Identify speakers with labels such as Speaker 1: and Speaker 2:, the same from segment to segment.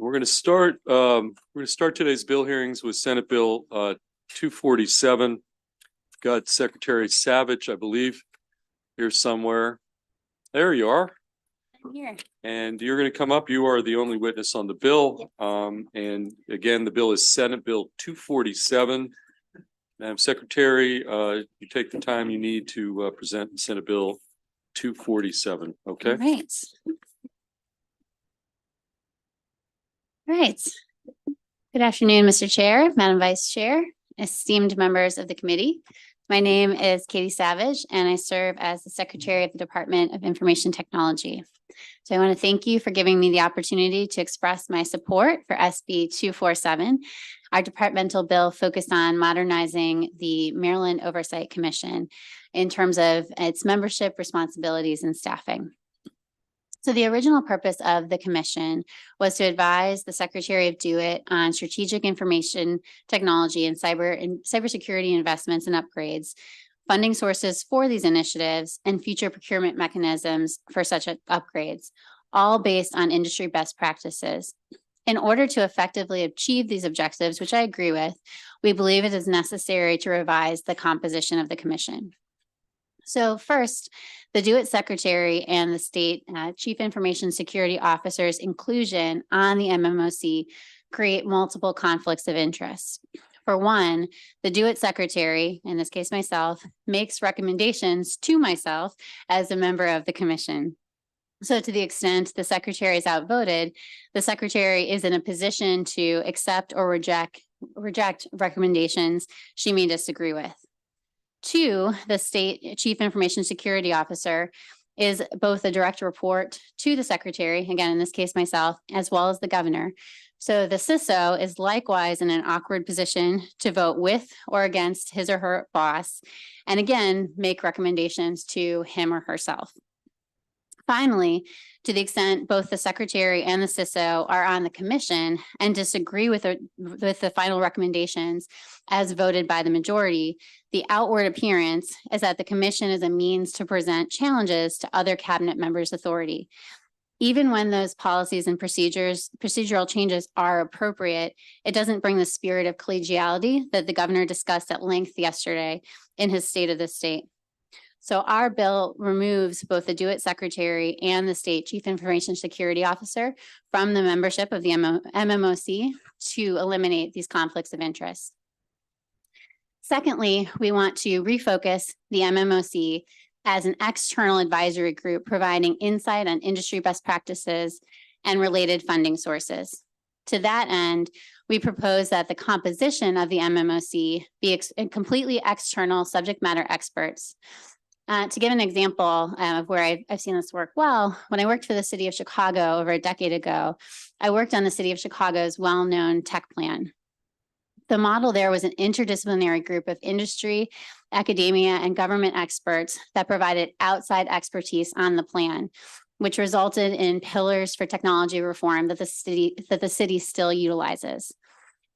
Speaker 1: We're going to start today's bill hearings with Senate Bill 247. We've got Secretary Savage, I believe, here somewhere. There you are.
Speaker 2: I'm here.
Speaker 1: And you're going to come up. You are the only witness on the bill. And again, the bill is Senate Bill 247. Madam Secretary, you take the time you need to present Senate Bill 247. Okay.
Speaker 2: All right. All right. Good afternoon, Mr. Chair, Madam Vice Chair, esteemed members of the committee. My name is Katie Savage, and I serve as the Secretary of the Department of Information Technology. So I want to thank you for giving me the opportunity to express my support for SB 247, our departmental bill focused on modernizing the Maryland Oversight Commission in terms of its membership, responsibilities, and staffing. So the original purpose of the commission was to advise the Secretary of DeWitt on strategic information technology and cybersecurity investments and upgrades, funding sources for these initiatives, and future procurement mechanisms for such upgrades, all based on industry best practices. In order to effectively achieve these objectives, which I agree with, we believe it is necessary to revise the composition of the commission. So first, the DeWitt Secretary and the State Chief Information Security Officer's inclusion on the MMOC create multiple conflicts of interest. For one, the DeWitt Secretary, in this case myself, makes recommendations to myself as a member of the commission. So to the extent the Secretary is outvoted, the Secretary is in a position to accept or reject recommendations she may disagree with. Two, the State Chief Information Security Officer is both a direct report to the Secretary, again, in this case, myself, as well as the Governor. So the CISO is likewise in an awkward position to vote with or against his or her boss, and again, make recommendations to him or herself. Finally, to the extent both the Secretary and the CISO are on the commission and disagree with the final recommendations as voted by the majority, the outward appearance is that the commission is a means to present challenges to other cabinet members' authority. Even when those policies and procedural changes are appropriate, it doesn't bring the spirit of collegiality that the Governor discussed at length yesterday in his State of the State. So our bill removes both the DeWitt Secretary and the State Chief Information Security Officer from the membership of the MMOC to eliminate these conflicts of interest. Secondly, we want to refocus the MMOC as an external advisory group providing insight on industry best practices and related funding sources. To that end, we propose that the composition of the MMOC be completely external subject matter experts. To give an example of where I've seen this work well, when I worked for the city of Chicago over a decade ago, I worked on the city of Chicago's well-known tech plan. The model there was an interdisciplinary group of industry, academia, and government experts that provided outside expertise on the plan, which resulted in pillars for technology reform that the city still utilizes.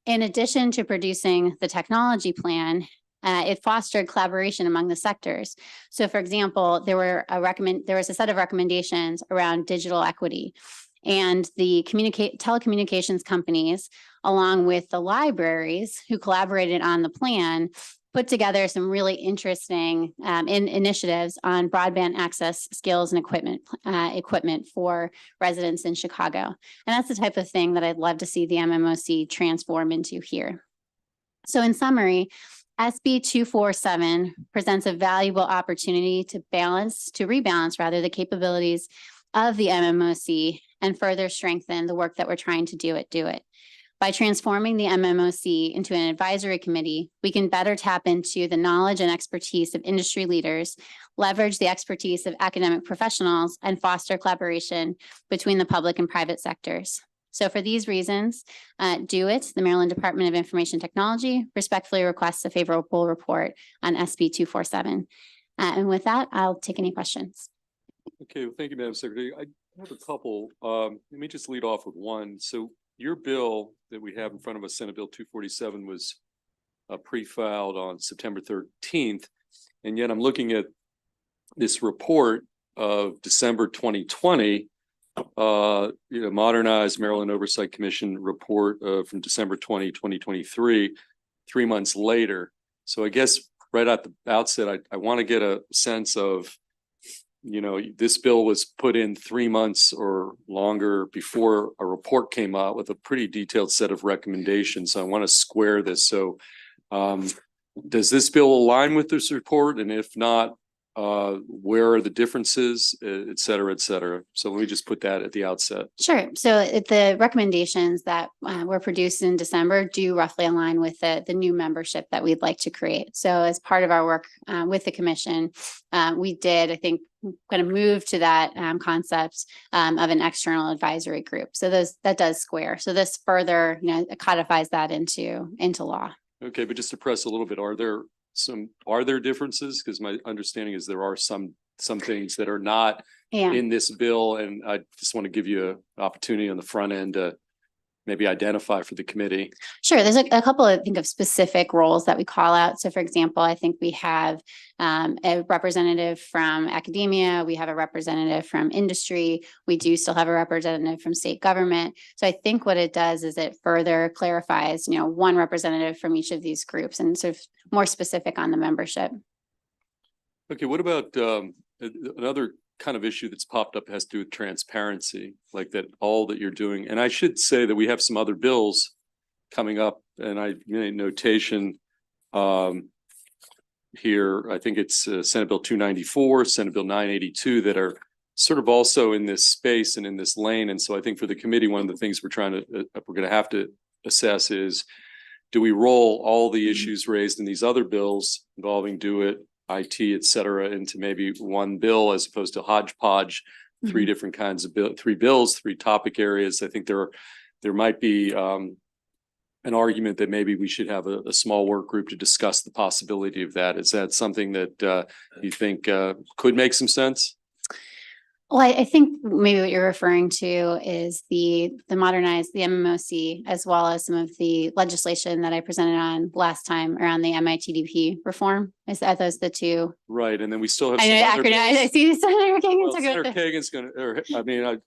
Speaker 2: In addition to producing the technology plan, it fostered collaboration among the sectors. So, for example, there was a set of recommendations around digital equity, and the telecommunications companies, along with the libraries who collaborated on the plan, put together some really interesting initiatives on broadband access skills and equipment for residents in Chicago. And that's the type of thing that I'd love to see the MMOC transform into here. So, in summary, SB 247 presents a valuable opportunity to rebalance the capabilities of the MMOC and further strengthen the work that we're trying to do at DeWitt. By transforming the MMOC into an advisory committee, we can better tap into the knowledge and expertise of industry leaders, leverage the expertise of academic professionals, and foster collaboration between the public and private sectors. So for these reasons, DeWitt, the Maryland Department of Information Technology, respectfully requests a favorable report on SB 247. And with that, I'll take any questions.
Speaker 1: Okay, well, thank you, Madam Secretary. I have a couple. Let me just lead off with one. So your bill that we have in front of us, Senate Bill 247, was pre-filed on September 13th. And yet I'm looking at this report of December 2020 Modernized Maryland Oversight Commission report from December 2023, 3 months later. So I guess right at the outset, I want to get a sense of, this bill was put in 3 months or longer before a report came out with a pretty detailed set of recommendations. So I want to square this. So does this bill align with this report? And if not, where are the differences, et cetera, et cetera. So let me just put that at the outset.
Speaker 2: Sure. So the recommendations that were produced in December do roughly align with the new membership that we'd like to create. So as part of our work with the commission, we did, I think, kind of move to that concept of an external advisory group. So that does square. So this further, codifies that into law.
Speaker 1: Okay, but just to press a little bit, are there differences? Because my understanding is there are some things that are not in this bill, and I just want to give you an opportunity on the front end to maybe identify for the committee.
Speaker 2: Sure. There's a couple of, of specific roles that we call out. So for example, I think we have a representative from academia. We have a representative from industry. We do still have a representative from state government. So I think what it does is it further clarifies, one representative from each of these groups and sort of more specific on the membership.
Speaker 1: Okay. What about another kind of issue that's popped up has to do with transparency, like that all that you're doing. And I should say that we have some other bills coming up, and I made notation here. I think it's Senate Bill 294, Senate Bill 982 that are sort of also in this space and in this lane. And so I think for the committee, one of the things we're going to have to assess is, do we roll all the issues raised in these other bills involving IT, et cetera, into maybe one bill as opposed to hodgepodge, three different kinds of three bills, three topic areas. I think there might be an argument that maybe we should have a small work group to discuss the possibility of that. Is that something that you think could make some sense?
Speaker 2: Well, I think maybe what you're referring to is the Modernize the MMOC, as well as some of the legislation that I presented on last time around the MITDP reform. Are those the two?
Speaker 1: Right, and then we still have.
Speaker 2: I know acronym. I see Senator Kagan.
Speaker 1: Senator Kagan's going to.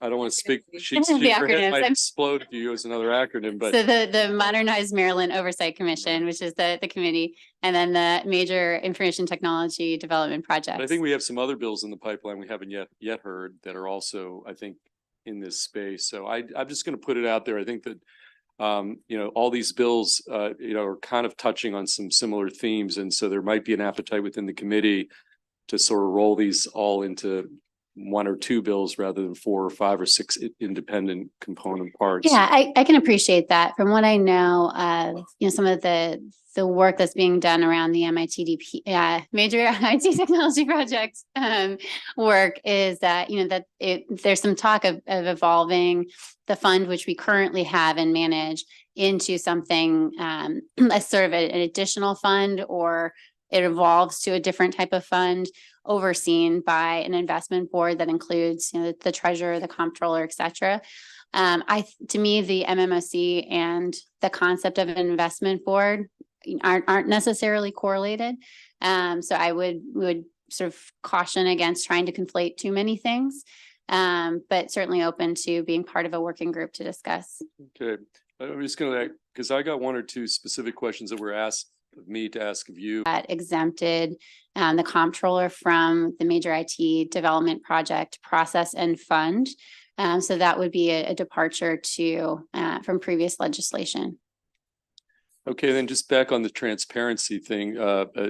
Speaker 1: I don't want to speak.
Speaker 2: Her
Speaker 1: head might explode if you use another acronym. But
Speaker 2: so the Modernized Maryland Oversight Commission, which is the committee, and then the Major Information Technology Development Project.
Speaker 1: I think we have some other bills in the pipeline we haven't yet heard that are also, I think, in this space. So I'm just going to put it out there. I think that all these bills, are kind of touching on some similar themes. And so there might be an appetite within the committee to sort of roll these all into one or two bills rather than 4 or 5 or 6 independent component parts.
Speaker 2: Yeah, I can appreciate that. From what I know, some of the work that's being done around the MITDP, Major IT Technology Project work is that, there's some talk of evolving the fund, which we currently have and manage, into something as sort of an additional fund, or it evolves to a different type of fund overseen by an investment board that includes, the treasurer, the comptroller, et cetera. To me, the MMOC and the concept of an investment board aren't necessarily correlated. So I would sort of caution against trying to conflate too many things, but certainly open to being part of a working group to discuss. Okay.
Speaker 1: I'm just going to, because I got 1 or 2 specific questions that were asked of me to ask of you.
Speaker 2: That exempted the comptroller from the Major IT Development Project process and fund. So that would be a departure from previous legislation.
Speaker 1: Okay, then just back on the transparency thing,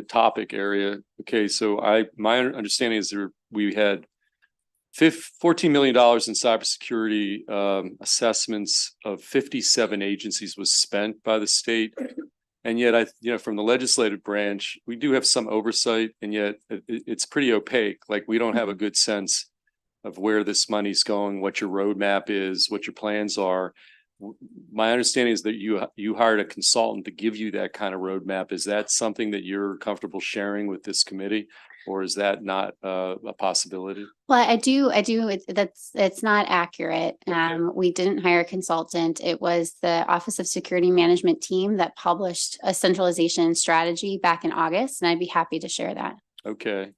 Speaker 1: topic area. Okay, so my understanding is we had $14 million in cybersecurity assessments of 57 agencies was spent by the state. And yet, from the legislative branch, we do have some oversight, and yet it's pretty opaque. Like, we don't have a good sense of where this money's going, what your roadmap is, what your plans are. My understanding is that you hired a consultant to give you that kind of roadmap. Is that something that you're comfortable sharing with this committee, or is that not a possibility?
Speaker 2: Well, I do. It's not accurate.
Speaker 1: Okay.
Speaker 2: We didn't hire a consultant. It was the Office of Security Management team that published a centralization strategy back in August, and I'd be happy to share that.
Speaker 1: Okay.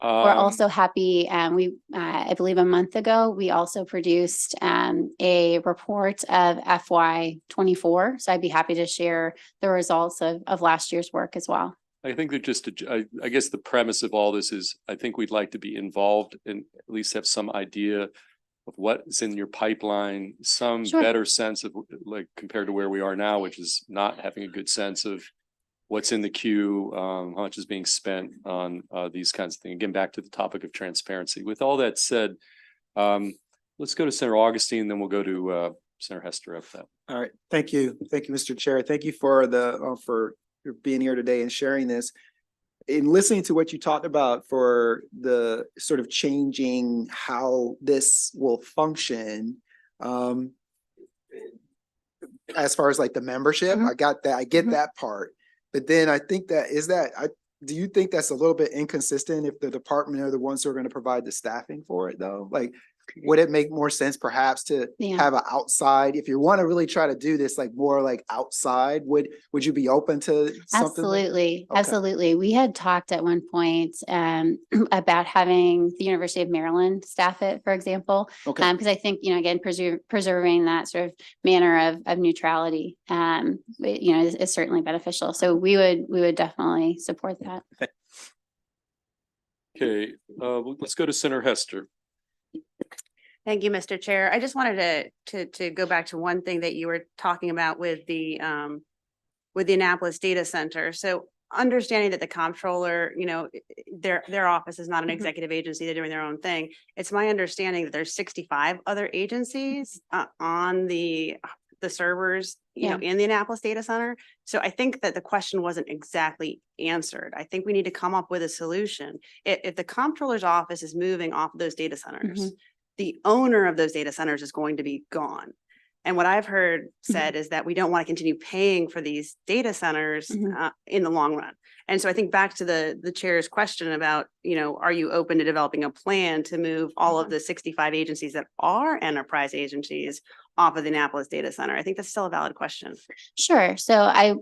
Speaker 2: We're also happy, I believe a month ago, we also produced a report of FY24. So I'd be happy to share the results of last year's work as well.
Speaker 1: I think that I guess the premise of all this is, I think we'd like to be involved and at least have some idea of what's in your pipeline, some
Speaker 2: Sure.
Speaker 1: better sense of, like, compared to where we are now, which is not having a good sense of what's in the queue, how much is being spent on these kinds of things. Again, back to the topic of transparency. With all that said, let's go to Senator Augustine, then we'll go to Senator Hester after that.
Speaker 3: All right. Thank you. Thank you, Mr. Chair. Thank you for for being here today and sharing this. In listening to what you talked about for the sort of changing how this will function, as far as like the membership, I got that. I get that part. But then I think do you think that's a little bit inconsistent if the department are the ones who are going to provide the staffing for it though? Like, would it make more sense perhaps to have an outside, if you want to really try to do this like more like outside, would you be open to something?
Speaker 2: Absolutely.
Speaker 3: Okay.
Speaker 2: Absolutely. We had talked at one point about having the University of Maryland staff it, for example,
Speaker 3: Okay.
Speaker 2: because I think, again, preserving that sort of manner of neutrality, is certainly beneficial. So we would definitely support that.
Speaker 1: Okay, let's go to Senator Hester.
Speaker 4: Thank you, Mr. Chair. I just wanted to go back to one thing that you were talking about with the Annapolis data center. So understanding that the comptroller, their office is not an executive agency, they're doing their own thing. It's my understanding that there's 65 other agencies on the servers, in the Annapolis data center. So I think that the question wasn't exactly answered. I think we need to come up with a solution. If the comptroller's office is moving off of those data centers, the owner of those data centers is going to be gone. And what I've heard said is that we don't want to continue paying for these data centers in the long run. And so I think back to the chair's question about, are you open to developing a plan to move all of the 65 agencies that are enterprise agencies off of the Annapolis data center? I think that's still a valid question.
Speaker 2: Sure. So I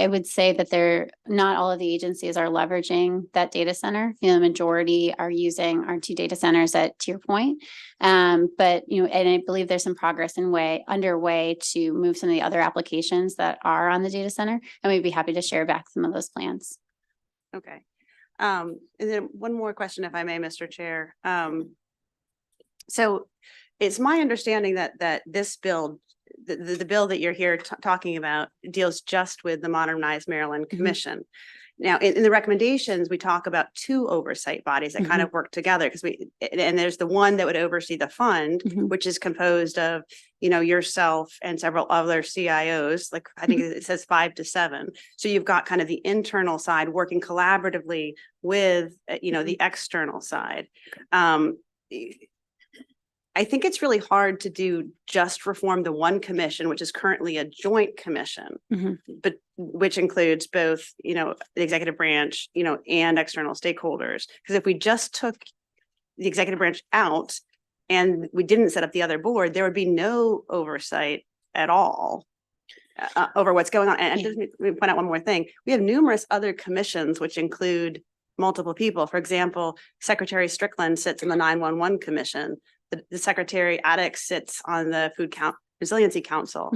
Speaker 2: would say that not all of the agencies are leveraging that data center. The majority are using our two data centers to your point. But, and I believe there's some progress underway to move some of the other applications that are on the data center. And we'd be happy to share back some of those plans.
Speaker 4: Okay. And then one more question, if I may, Mr. Chair. So it's my understanding that this bill, the bill that you're here talking about, deals just with the Modernized Maryland Commission. Now, in the recommendations, we talk about two oversight bodies that kind of work together and there's the one that would oversee the fund, which is composed of, yourself and several other CIOs, like I think it says 5 to 7. So you've got kind of the internal side working collaboratively with, the external side. I think it's really hard to do just reform the one commission, which is currently a joint commission, but which includes both, the executive branch, and external stakeholders. Because if we just took the executive branch out and we didn't set up the other board, there would be no oversight at all over what's going on. And just let me point out one more thing. We have numerous other commissions, which include multiple people. For example, Secretary Strickland sits in the 911 Commission. The Secretary Addix sits on the Resiliency Council.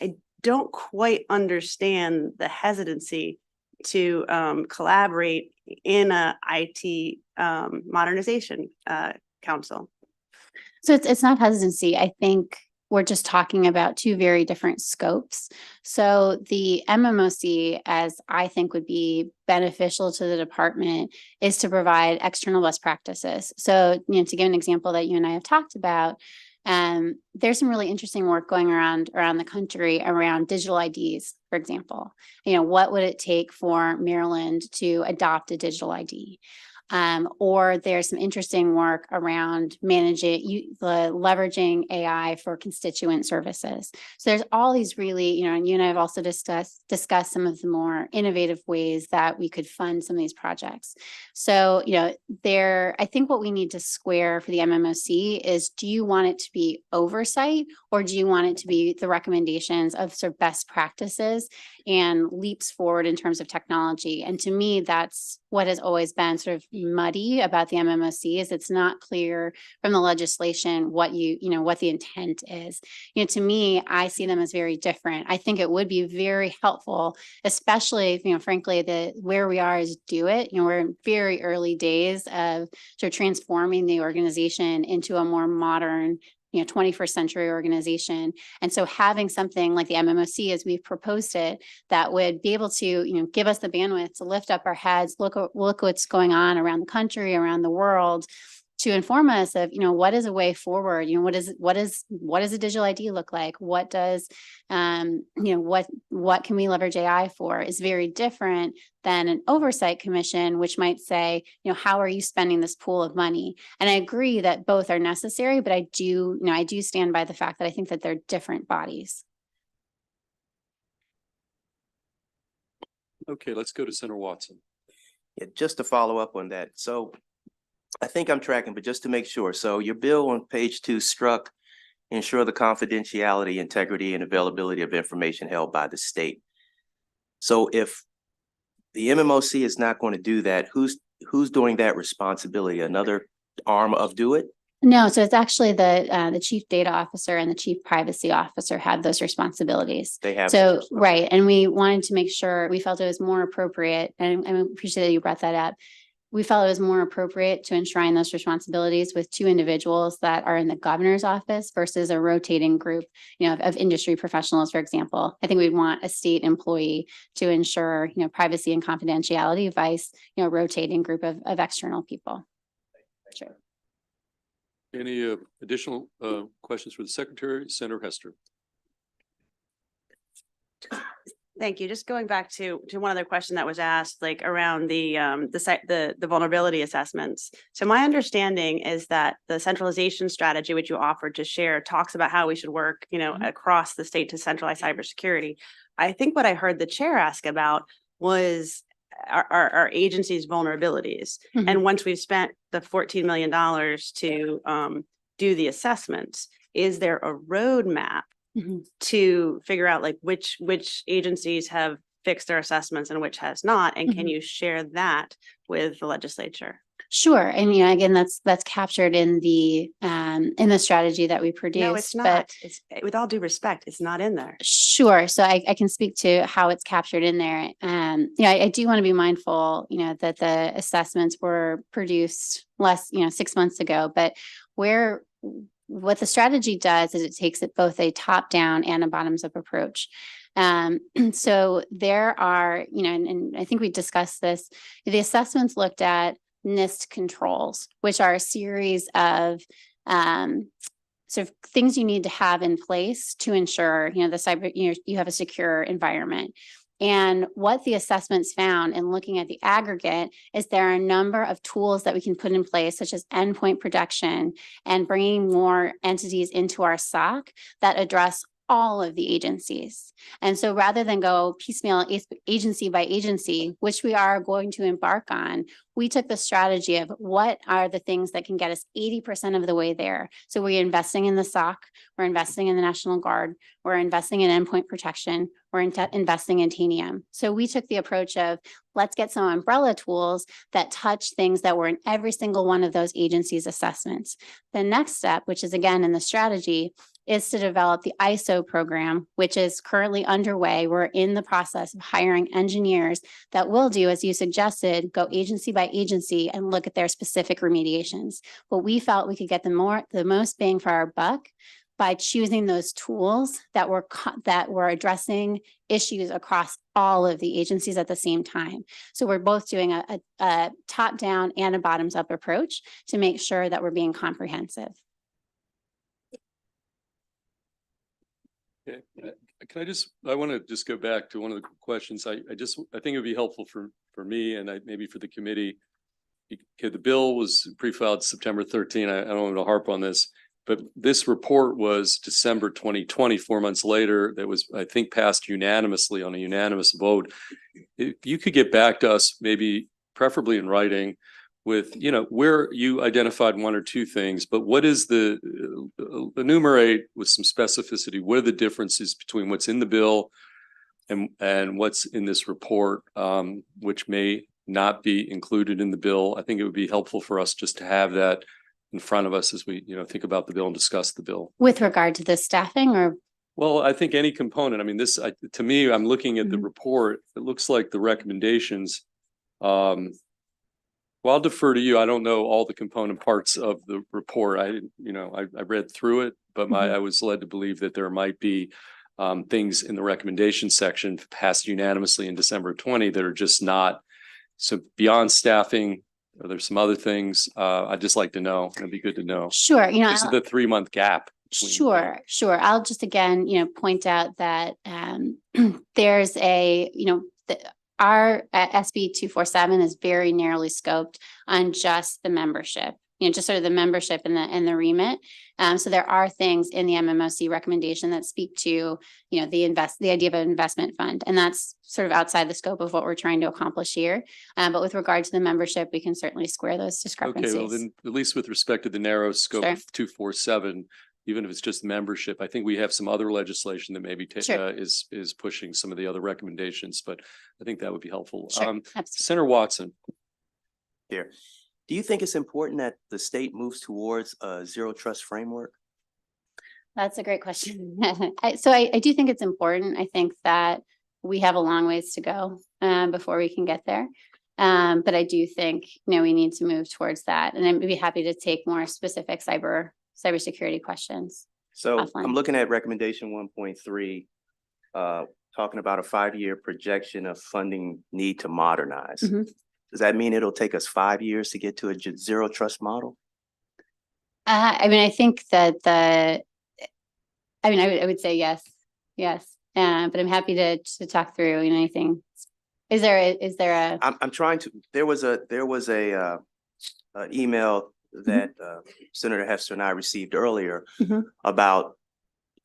Speaker 4: I don't quite understand the hesitancy to collaborate in a IT modernization council.
Speaker 2: So it's not hesitancy. I think we're just talking about two very different scopes. So the MMOC, as I think would be beneficial to the department, is to provide external best practices. So, to give an example that you and I have talked about, there's some really interesting work going around the country around digital IDs, for example. What would it take for Maryland to adopt a digital ID? Or there's some interesting work around leveraging AI for constituent services. So there's all these really, and you and I have also discussed some of the more innovative ways that we could fund some of these projects. So, I think what we need to square for the MMOC is, do you want it to be oversight, or do you want it to be the recommendations of sort of best practices and leaps forward in terms of technology? And to me, that's what has always been sort of muddy about the MMOC is it's not clear from the legislation what what the intent is. To me, I see them as very different. I think it would be very helpful, especially, frankly, where we are is do it. We're in very early days of sort of transforming the organization into a more modern 21st century organization. And so having something like the MMOC as we've proposed it, that would be able to, give us the bandwidth to lift up our heads, look what's going on around the country, around the world, to inform us of, what is a way forward? What does a digital ID look like? What does, what can we leverage AI for is very different than an oversight commission, which might say, how are you spending this pool of money? And I agree that both are necessary, but I do stand by the fact that I think that they're different bodies.
Speaker 1: Okay, let's go to Senator Watson.
Speaker 5: Yeah, just to follow up on that. So I think I'm tracking, but just to make sure. So your bill on page 2 struck ensure the confidentiality, integrity, and availability of information held by the state. So if the MMOC is not going to do that, who's doing that responsibility? Another arm of Do It?
Speaker 2: No, so it's actually the chief data officer and the chief privacy officer have those responsibilities.
Speaker 5: They have.
Speaker 2: So, right. And we wanted to make sure, we felt it was more appropriate, and I appreciate that you brought that up. We felt it was more appropriate to enshrine those responsibilities with 2 individuals that are in the governor's office versus a rotating group, of industry professionals, for example. I think we'd want a state employee to ensure, privacy and confidentiality, vice, rotating group of external people. Sure.
Speaker 1: Any additional questions for the Secretary? Senator Hester.
Speaker 4: Thank you. Just going back to one other question that was asked, like around the vulnerability assessments. So my understanding is that the centralization strategy, which you offered to share, talks about how we should work, across the state to centralize cybersecurity. I think what I heard the chair ask about was our agency's vulnerabilities.
Speaker 2: Mm-hmm.
Speaker 4: And once we've spent the $14 million to do the assessments, is there a roadmap to figure out like which agencies have fixed their assessments and which has not? And can you share that with the legislature?
Speaker 2: Sure. And again, that's captured in the strategy that we produced.
Speaker 4: No, it's not.
Speaker 2: But
Speaker 4: It's, with all due respect, it's not in there.
Speaker 2: sure. So I can speak to how it's captured in there. I do want to be mindful, that the assessments were produced 6 months ago, but what the strategy does is it takes it both a top down and a bottoms up approach. So there are, and I think we discussed this, the assessments looked at NIST controls, which are a series of sort of things you need to have in place to ensure, you have a secure environment. And what the assessments found in looking at the aggregate is there are a number of tools that we can put in place, such as endpoint protection and bringing more entities into our SOC that address all of the agencies. And so rather than go piecemeal agency by agency, which we are going to embark on, we took the strategy of what are the things that can get us 80% of the way there. So we're investing in the SOC, we're investing in the National Guard, we're investing in endpoint protection, we're investing in Tanium. So we took the approach of let's get some umbrella tools that touch things that were in every single one of those agencies' assessments. The next step, which is again in the strategy, is to develop the ISO program, which is currently underway. We're in the process of hiring engineers that will do, as you suggested, go agency by agency and look at their specific remediations. But we felt we could get the most bang for our buck by choosing those tools that were addressing issues across all of the agencies at the same time. So we're both doing a top-down and a bottoms-up approach to make sure that we're being comprehensive.
Speaker 1: Okay. I want to just go back to one of the questions. I think it would be helpful for me and maybe for the committee. Okay, the bill was pre-filed September 13. I don't want to harp on this, but this report was December 2020, 4 months later. That was, I think, passed unanimously on a unanimous vote. If you could get back to us, maybe preferably in writing, with, where you identified 1 or 2 things, but what is enumerate with some specificity, what are the differences between what's in the bill and what's in this report, which may not be included in the bill. I think it would be helpful for us just to have that in front of us as we, think about the bill and discuss the bill.
Speaker 2: With regard to the staffing or?
Speaker 1: Well, I think any component, I mean, to me, I'm looking at the report, it looks like the recommendations. Well, I'll defer to you. I don't know all the component parts of the report. I read through it, but I was led to believe that there might be things in the recommendation section passed unanimously in December 20 that are just not. So beyond staffing, there's some other things I'd just like to know. It'd be good to know.
Speaker 2: Sure.
Speaker 1: This is the 3-month gap.
Speaker 2: Sure. I'll just again, point out that there's our SB 247 is very narrowly scoped on just the membership, just sort of the membership and the remit. So there are things in the MMOC recommendation that speak to, the idea of an investment fund, and that's sort of outside the scope of what we're trying to accomplish here. But with regard to the membership, we can certainly square those discrepancies.
Speaker 1: Okay, well then, at least with respect to the narrow scope
Speaker 2: Sure.
Speaker 1: of 247, even if it's just membership, I think we have some other legislation that maybe
Speaker 2: Sure.
Speaker 1: is pushing some of the other recommendations, but I think that would be helpful.
Speaker 2: Sure, absolutely.
Speaker 1: Senator Watson.
Speaker 5: Here. Do you think it's important that the state moves towards a zero trust framework?
Speaker 2: That's a great question. I do think it's important. I think that we have a long ways to go before we can get there. But I do think, we need to move towards that. And I'd be happy to take more specific cybersecurity questions.
Speaker 5: So
Speaker 2: Offline.
Speaker 5: I'm looking at recommendation 1.3, talking about a 5-year projection of funding need to modernize. Does that mean it'll take us 5 years to get to a zero trust model?
Speaker 2: I think that I would say yes. But I'm happy to talk through, anything. Is there a?
Speaker 5: I'm trying to, there was a email that Senator Hester and I received earlier about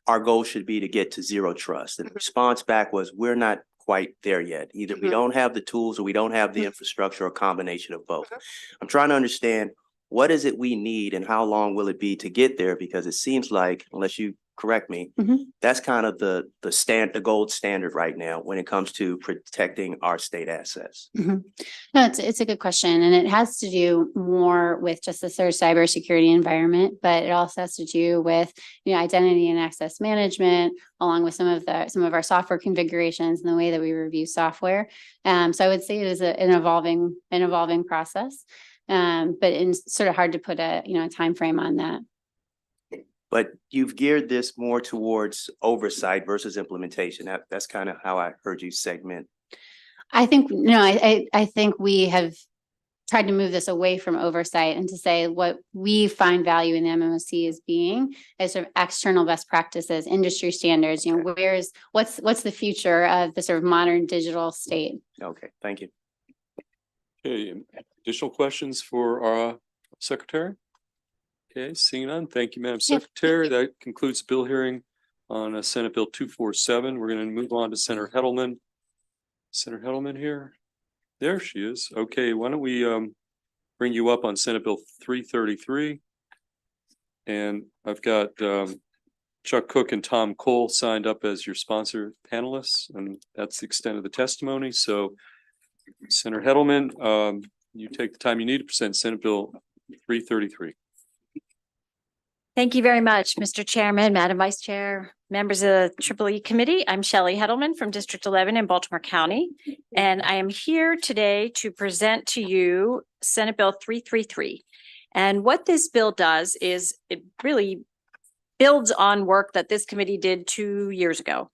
Speaker 5: our goal should be to get to zero trust. And the response back was, we're not quite there yet. Either we don't have the tools or we don't have the infrastructure, or a combination of both. I'm trying to understand, what is it we need and how long will it be to get there? Because it seems like, unless you correct me, that's kind of the gold standard right now when it comes to protecting our state assets.
Speaker 2: No, it's a good question, and it has to do more with just the sort of cybersecurity environment, but it also has to do with identity and access management, along with some of our software configurations and the way that we review software. So I would say it is an evolving process, but it's sort of hard to put a time frame on that.
Speaker 5: But you've geared this more towards oversight versus implementation. That's kind of how I heard you segment.
Speaker 2: I think, I think we have tried to move this away from oversight and to say what we find value in the MMOC as being as sort of external best practices, industry standards, what's the future of the sort of modern digital state?
Speaker 5: Okay, thank you.
Speaker 1: Okay, additional questions for our secretary? Okay, seeing none. Thank you, Madam Secretary. That concludes the bill hearing on Senate Bill 247. We're going to move on to Senator Heddleman. Senator Heddleman here. There she is. Okay, why don't we bring you up on Senate Bill 333. And I've got Chuck Cook and Tom Cole signed up as your sponsor panelists, and that's the extent of the testimony. So Senator Heddleman, you take the time you need to present Senate Bill 333.
Speaker 6: Thank you very much, Mr. Chairman, Madam Vice Chair, members of the EEE Committee. I'm Shelley Heddleman from District 11 in Baltimore County, and I am here today to present to you Senate Bill 333. And what this bill does is it really builds on work that this committee did 2 years ago.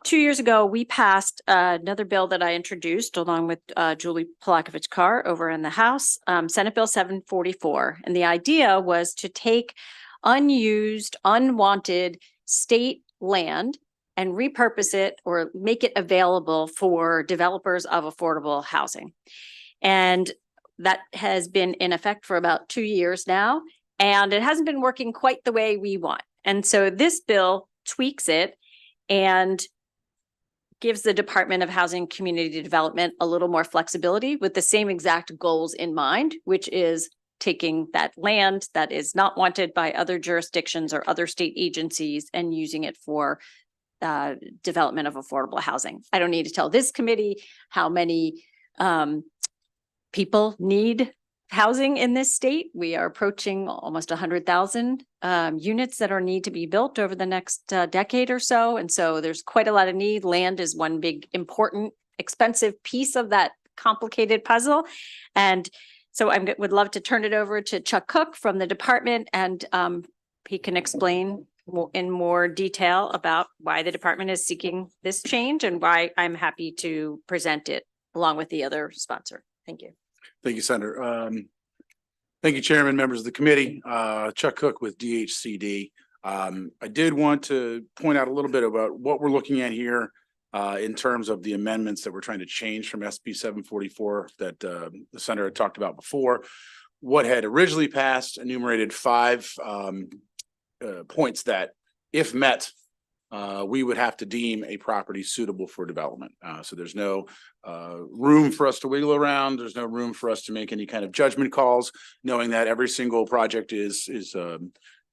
Speaker 6: 2 years ago, we passed another bill that I introduced along with Julie Polakovich-Carr over in the House, Senate Bill 744. And the idea was to take unused, unwanted state land and repurpose it or make it available for developers of affordable housing. And that has been in effect for about 2 years now, and it hasn't been working quite the way we want. And so this bill tweaks it and gives the Department of Housing and Community Development a little more flexibility with the same exact goals in mind, which is taking that land that is not wanted by other jurisdictions or other state agencies and using it for development of affordable housing. I don't need to tell this committee how many people need housing in this state. We are approaching almost 100,000 units that are need to be built over the next decade or so. And so there's quite a lot of need. Land is one big, important, expensive piece of that complicated puzzle. And so I would love to turn it over to Chuck Cook from the department, and he can explain in more detail about why the department is seeking this change and why I'm happy to present it along with the other sponsor. Thank you.
Speaker 7: Thank you, Senator. Thank you, Chairman, members of the committee. Chuck Cook with DHCD. I did want to point out a little bit about what we're looking at here in terms of the amendments that we're trying to change from SB 744 that the Senator had talked about before. What had originally passed enumerated 5 points that, if met, we would have to deem a property suitable for development. So there's no room for us to wiggle around. There's no room for us to make any kind of judgment calls, knowing that every single project is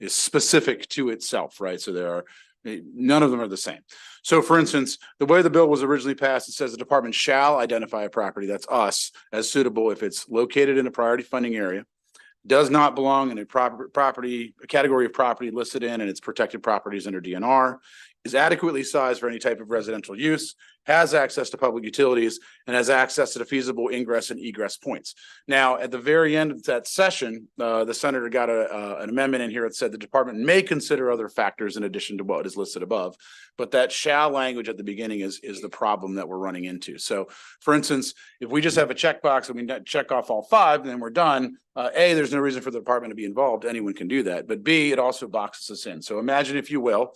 Speaker 7: specific to itself, right? So none of them are the same. So for instance, the way the bill was originally passed, it says the department shall identify a property, that's us, as suitable if it's located in a priority funding area, does not belong in a category of property listed in and its protected properties under DNR, is adequately sized for any type of residential use, has access to public utilities, and has access to the feasible ingress and egress points. Now, at the very end of that session, the Senator got an amendment in here that said the department may consider other factors in addition to what is listed above, but that shall language at the beginning is the problem that we're running into. So, for instance, if we just have a checkbox and we check off all 5, then we're done. A, there's no reason for the department to be involved. Anyone can do that. But B, it also boxes us in. So imagine, if you will,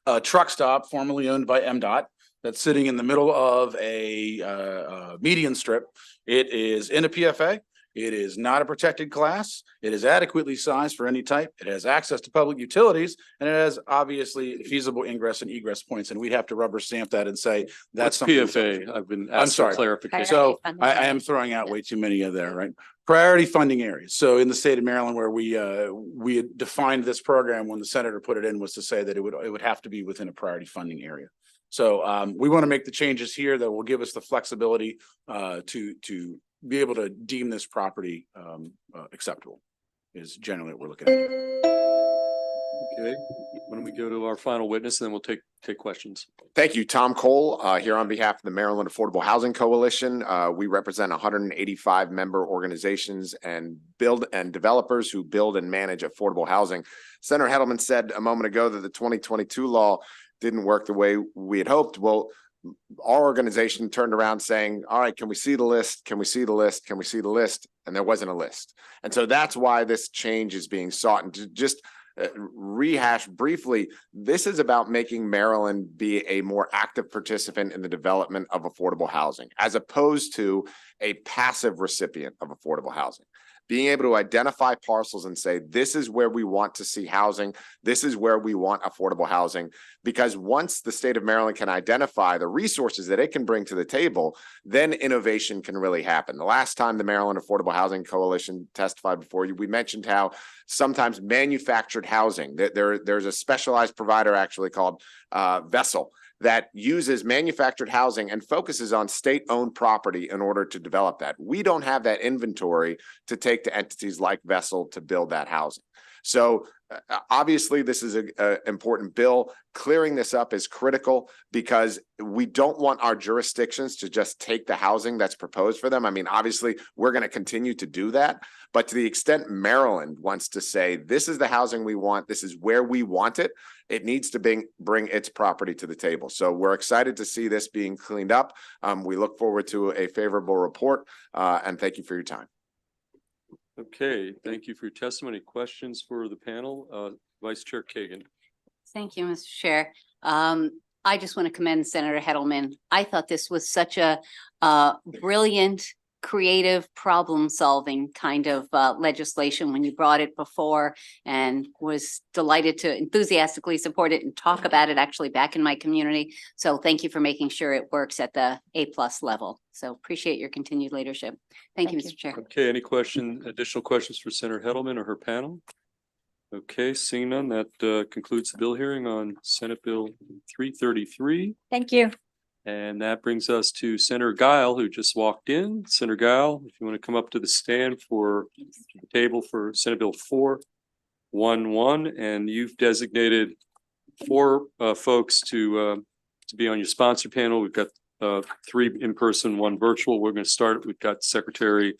Speaker 7: a truck stop formerly owned by MDOT that's sitting in the middle of a median strip. It is in a PFA. It is not a protected class. It is adequately sized for any type. It has access to public utilities, and it has obviously feasible ingress and egress points. And we'd have to rubber stamp that and say that's something.
Speaker 1: PFA. I've been asked for
Speaker 7: sorry.
Speaker 1: clarification.
Speaker 7: So I am throwing out way too many of there, right? Priority funding areas. So in the state of Maryland, where we had defined this program when the Senator put it in, was to say that it would have to be within a priority funding area. So we want to make the changes here that will give us the flexibility to be able to deem this property acceptable, is generally what we're looking at.
Speaker 1: Okay, why don't we go to our final witness and then we'll take questions.
Speaker 8: Thank you, Tom Cole, here on behalf of the Maryland Affordable Housing Coalition. We represent 185 member organizations and developers who build and manage affordable housing. Senator Hedelman said a moment ago that the 2022 law didn't work the way we had hoped. Well, our organization turned around saying, all right, can we see the list? Can we see the list? Can we see the list? And there wasn't a list. And so that's why this change is being sought. And to just rehash briefly, this is about making Maryland be a more active participant in the development of affordable housing, as opposed to a passive recipient of affordable housing. Being able to identify parcels and say, this is where we want to see housing, this is where we want affordable housing, because once the state of Maryland can identify the resources that it can bring to the table, then innovation can really happen. The last time the Maryland Affordable Housing Coalition testified before you, we mentioned how sometimes manufactured housing, there's a specialized provider actually called Vessel, that uses manufactured housing and focuses on state-owned property in order to develop that. We don't have that inventory to take to entities like Vessel to build that housing. So obviously, this is an important bill. Clearing this up is critical because we don't want our jurisdictions to just take the housing that's proposed for them. I mean, obviously, we're going to continue to do that. But to the extent Maryland wants to say, this is the housing we want, this is where we want it, it needs to bring its property to the table. So we're excited to see this being cleaned up. We look forward to a favorable report, and thank you for your time.
Speaker 1: Okay, thank you for your testimony. Questions for the panel? Vice Chair Kagan.
Speaker 9: Thank you, Mr. Chair. I just want to commend Senator Hedelman. I thought this was such a brilliant, creative, problem-solving kind of legislation when you brought it before, and was delighted to enthusiastically support it and talk about it actually back in my community. So thank you for making sure it works at the A+ level. So appreciate your continued leadership. Thank you, Mr. Chair.
Speaker 1: Okay, any additional questions for Senator Hedelman or her panel? Okay, seeing none, that concludes the bill hearing on Senate Bill 333.
Speaker 6: Thank you.
Speaker 1: And that brings us to Senator Guile, who just walked in. Senator Guile, if you want to come up to the stand for the table for Senate Bill 411, and you've designated four folks to be on your sponsor panel. We've got 3 in person, 1 virtual. We're going to start. We've got Secretary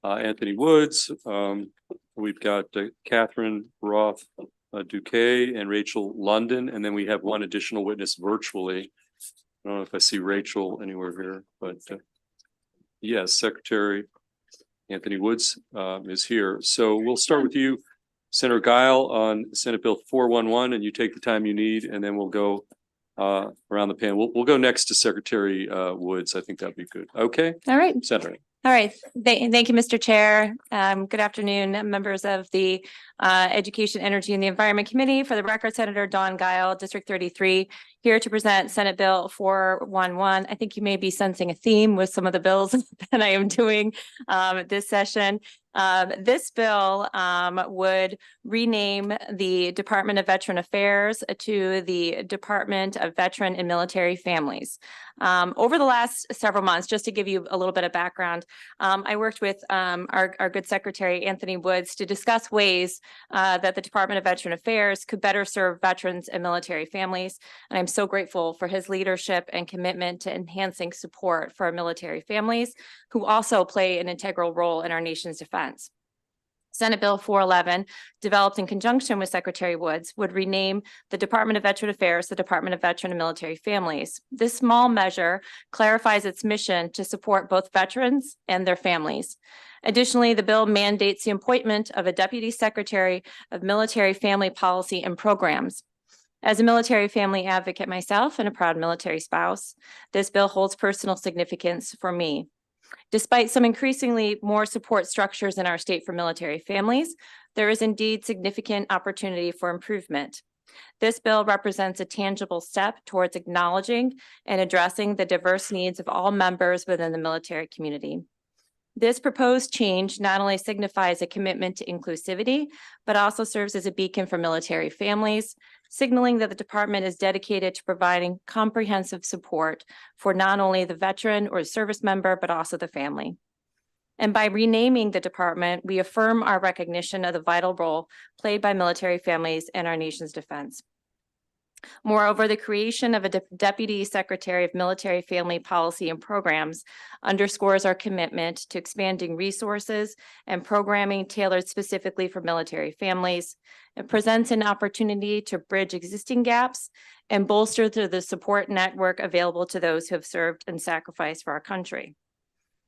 Speaker 1: Anthony Woods. We've got Catherine Roth Duque and Rachel London, and then we have 1 additional witness virtually. I don't know if I see Rachel anywhere here, but yes, Secretary Anthony Woods is here. So we'll start with you, Senator Guile, on Senate Bill 411, and you take the time you need, and then we'll go around the panel. We'll go next to Secretary Woods. I think that'd be good. Okay,
Speaker 10: All right.
Speaker 1: Senator.
Speaker 10: All right. Thank you, Mr. Chair. Good afternoon, members of the Education, Energy, and the Environment Committee. For the record, Senator Dawn Guile, District 33, here to present Senate Bill 411. I think you may be sensing a theme with some of the bills that I am doing this session. This bill would rename the Department of Veteran Affairs to the Department of Veteran and Military Families. Over the last several months, just to give you a little bit of background, I worked with our good Secretary Anthony Woods to discuss ways that the Department of Veteran Affairs could better serve veterans and military families. And I'm so grateful for his leadership and commitment to enhancing support for our military families, who also play an integral role in our nation's defense. Senate Bill 411, developed in conjunction with Secretary Woods, would rename the Department of Veteran Affairs the Department of Veteran and Military Families. This small measure clarifies its mission to support both veterans and their families. Additionally, the bill mandates the appointment of a Deputy Secretary of Military Family Policy and Programs. As a military family advocate myself and a proud military spouse, this bill holds personal significance for me. Despite some increasingly more support structures in our state for military families, there is indeed significant opportunity for improvement. This bill represents a tangible step towards acknowledging and addressing the diverse needs of all members within the military community. This proposed change not only signifies a commitment to inclusivity, but also serves as a beacon for military families, signaling that the department is dedicated to providing comprehensive support for not only the veteran or service member, but also the family. And by renaming the department, we affirm our recognition of the vital role played by military families in our nation's defense. Moreover, the creation of a Deputy Secretary of Military Family Policy and Programs underscores our commitment to expanding resources and programming tailored specifically for military families. It presents an opportunity to bridge existing gaps and bolster the support network available to those who have served and sacrificed for our country.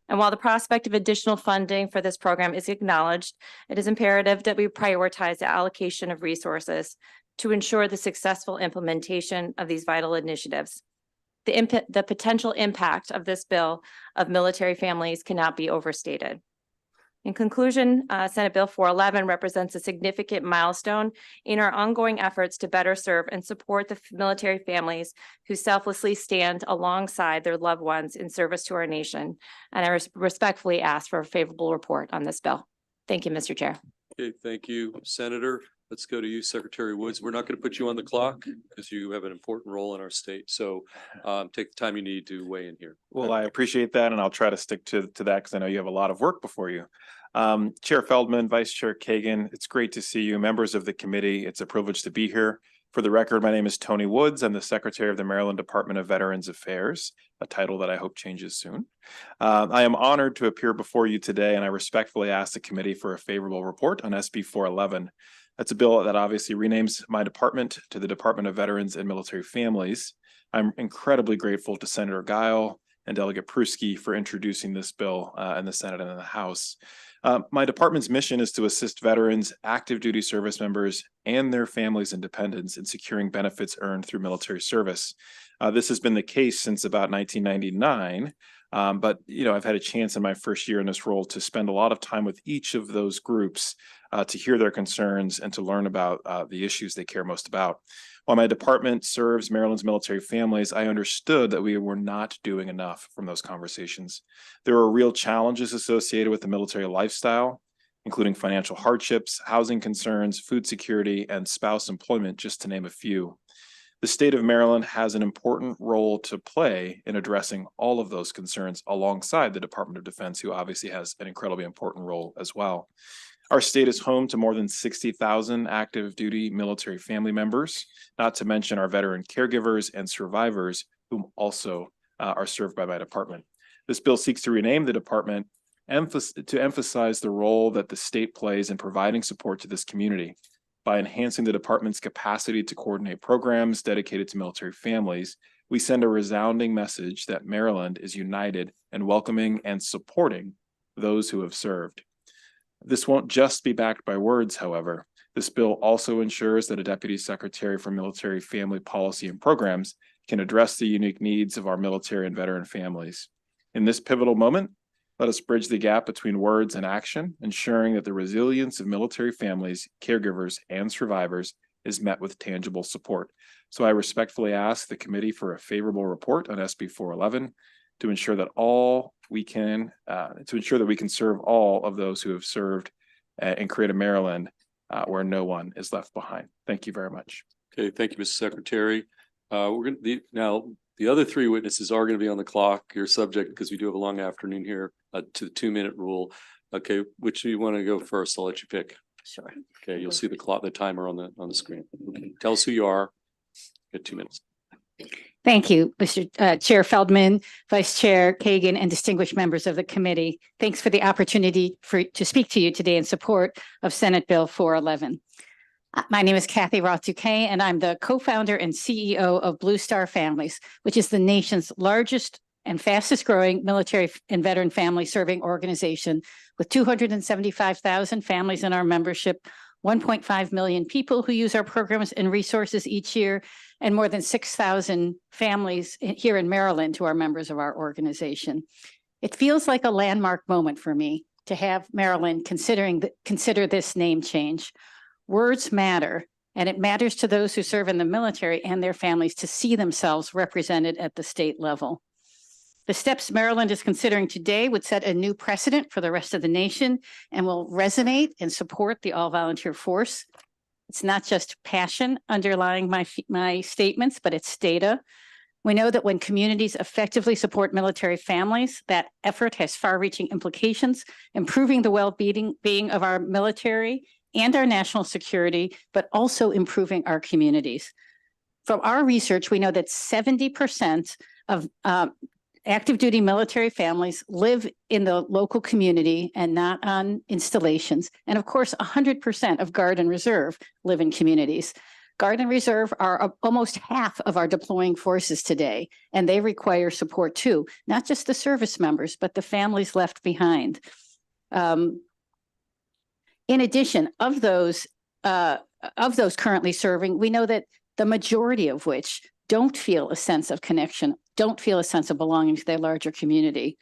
Speaker 10: And while the prospect of additional funding for this program is acknowledged, it is imperative that we prioritize the allocation of resources to ensure the successful implementation of these vital initiatives. The potential impact of this bill of military families cannot be overstated. In conclusion, Senate Bill 411 represents a significant milestone in our ongoing efforts to better serve and support the military families who selflessly stand alongside their loved ones in service to our nation. And I respectfully ask for a favorable report on this bill. Thank you, Mr. Chair.
Speaker 1: Okay, thank you, Senator. Let's go to you, Secretary Woods. We're not going to put you on the clock because you have an important role in our state. So take the time you need to weigh in here.
Speaker 11: Well, I appreciate that, and I'll try to stick to that because I know you have a lot of work before you. Chair Feldman, Vice Chair Kagan, it's great to see you, members of the committee. It's a privilege to be here. For the record, my name is Tony Woods. I'm the Secretary of the Maryland Department of Veterans Affairs, a title that I hope changes soon. I am honored to appear before you today, and I respectfully ask the committee for a favorable report on SB 411. That's a bill that obviously renames my department to the Department of Veterans and Military Families. I'm incredibly grateful to Senator Guile and Delegate Pruski for introducing this bill in the Senate and in the House. My department's mission is to assist veterans, active duty service members, and their families and dependents in securing benefits earned through military service. This has been the case since about 1999. But, I've had a chance in my first year in this role to spend a lot of time with each of those groups to hear their concerns and to learn about the issues they care most about. While my department serves Maryland's military families, I understood that we were not doing enough from those conversations. There are real challenges associated with the military lifestyle, including financial hardships, housing concerns, food security, and spouse employment, just to name a few. The state of Maryland has an important role to play in addressing all of those concerns alongside the Department of Defense, who obviously has an incredibly important role as well. Our state is home to more than 60,000 active duty military family members, not to mention our veteran caregivers and survivors, whom also are served by my department. This bill seeks to rename the department to emphasize the role that the state plays in providing support to this community. By enhancing the department's capacity to coordinate programs dedicated to military families, we send a resounding message that Maryland is united and welcoming and supporting those who have served. This won't just be backed by words, however. This bill also ensures that a Deputy Secretary for Military Family Policy and Programs can address the unique needs of our military and veteran families. In this pivotal moment, let us bridge the gap between words and action, ensuring that the resilience of military families, caregivers, and survivors is met with tangible support. So I respectfully ask the committee for a favorable report on SB 411 to ensure that we can serve all of those who have served and create a Maryland where no one is left behind. Thank you very much.
Speaker 1: Okay, thank you, Mr. Secretary. Now the other three witnesses are going to be on the clock. You're subject, because we do have a long afternoon here, to the 2-minute rule. Okay, which do you want to go first? I'll let you pick.
Speaker 6: Sure.
Speaker 1: Okay, you'll see the clock, the timer on the screen. Okay, tell us who you are. Get 2 minutes.
Speaker 12: Thank you, Mr. Chair Feldman, Vice Chair Kagan, and distinguished members of the committee. Thanks for the opportunity to speak to you today in support of Senate Bill 411. My name is Kathy Roth-Duquesne, and I'm the co-founder and CEO of Blue Star Families, which is the nation's largest and fastest growing military and veteran family serving organization with 275,000 families in our membership, 1.5 million people who use our programs and resources each year, and more than 6,000 families here in Maryland who are members of our organization. It feels like a landmark moment for me to have Maryland consider this name change. Words matter, and it matters to those who serve in the military and their families to see themselves represented at the state level. The steps Maryland is considering today would set a new precedent for the rest of the nation and will resonate and support the all-volunteer force. It's not just passion underlying my statements, but it's data. We know that when communities effectively support military families, that effort has far-reaching implications, improving the well-being of our military and our national security, but also improving our communities. From our research, we know that 70% of active duty military families live in the local community and not on installations. And of course, 100% of Guard and Reserve live in communities. Guard and Reserve are almost half of our deploying forces today, and they require support too, not just the service members, but the families left behind. In addition, of those currently serving, we know that the majority of which don't feel a sense of connection, don't feel a sense of belonging to their larger community.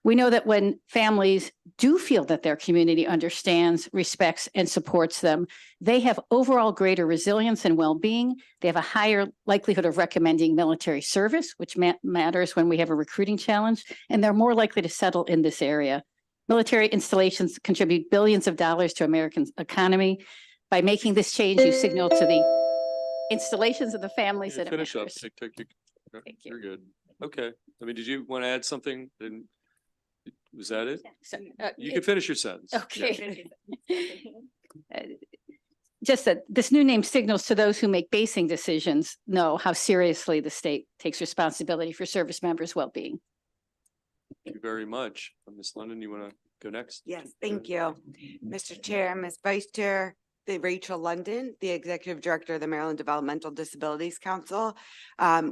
Speaker 12: We know that when families do feel that their community understands, respects, and supports them, they have overall greater resilience and well-being. They have a higher likelihood of recommending military service, which matters when we have a recruiting challenge, and they're more likely to settle in this area. Military installations contribute billions of dollars to American economy. By making this change, you signal to the installations of the families that it
Speaker 1: Finish up.
Speaker 12: matters.
Speaker 1: Thank you. You're good. Okay. I mean, did you want to add something? Was that it?
Speaker 12: So,
Speaker 1: You can finish your sentence.
Speaker 12: Okay. Just that this new name signals to those who make basing decisions know how seriously the state takes responsibility for service members' well-being.
Speaker 1: Thank you very much. Ms. London, you want to go next?
Speaker 13: Yes, thank you. Mr. Chair, Ms. Vice Chair, Rachel London, the Executive Director of the Maryland Developmental Disabilities Council.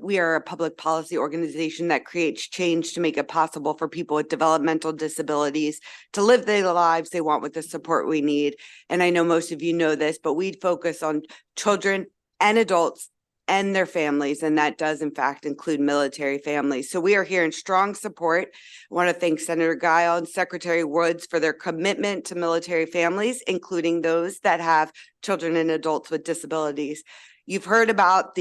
Speaker 13: We are a public policy organization that creates change to make it possible for people with developmental disabilities to live the lives they want with the support we need. And I know most of you know this, but we focus on children and adults and their families, and that does in fact include military families. So we are here in strong support. I want to thank Senator Guile and Secretary Woods for their commitment to military families, including those that have children and adults with disabilities. You've heard about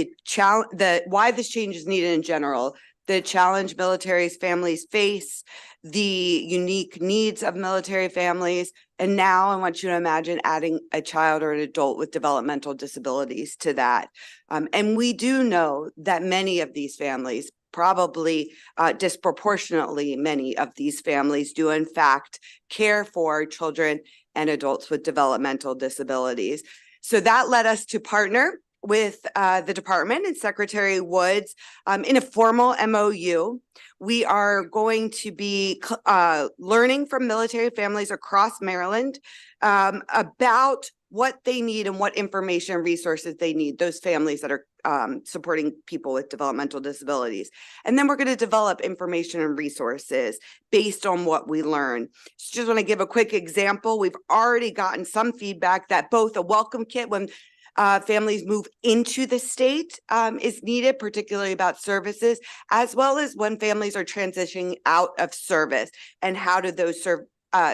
Speaker 13: why this change is needed in general, the challenge military families face, the unique needs of military families, And now I want you to imagine adding a child or an adult with developmental disabilities to that. And we do know that many of these families, probably disproportionately many of these families, do in fact care for children and adults with developmental disabilities. So that led us to partner with the department and Secretary Woods in a formal MOU. We are going to be learning from military families across Maryland about what they need and what information and resources they need, those families that are supporting people with developmental disabilities. And then we're going to develop information and resources based on what we learn. So just want to give a quick example. We've already gotten some feedback that both a welcome kit when families move into the state is needed, particularly about services, as well as when families are transitioning out of service, and how do those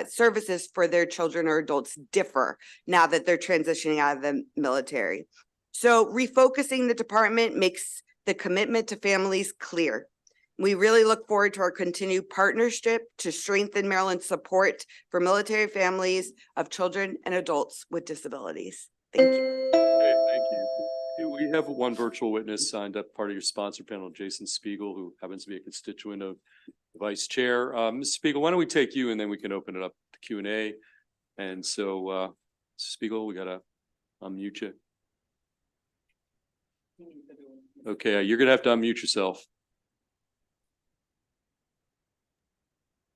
Speaker 13: services for their children or adults differ now that they're transitioning out of the military. So refocusing the department makes the commitment to families clear. We really look forward to our continued partnership to strengthen Maryland's support for military families of children and adults with disabilities. Thank you.
Speaker 1: Okay, thank you. We have one virtual witness signed up, part of your sponsor panel, Jason Spiegel, who happens to be a constituent of the Vice Chair. Ms. Spiegel, why don't we take you and then we can open it up to Q&A. And so, Spiegel, we gotta unmute you. Okay, you're gonna have to unmute yourself.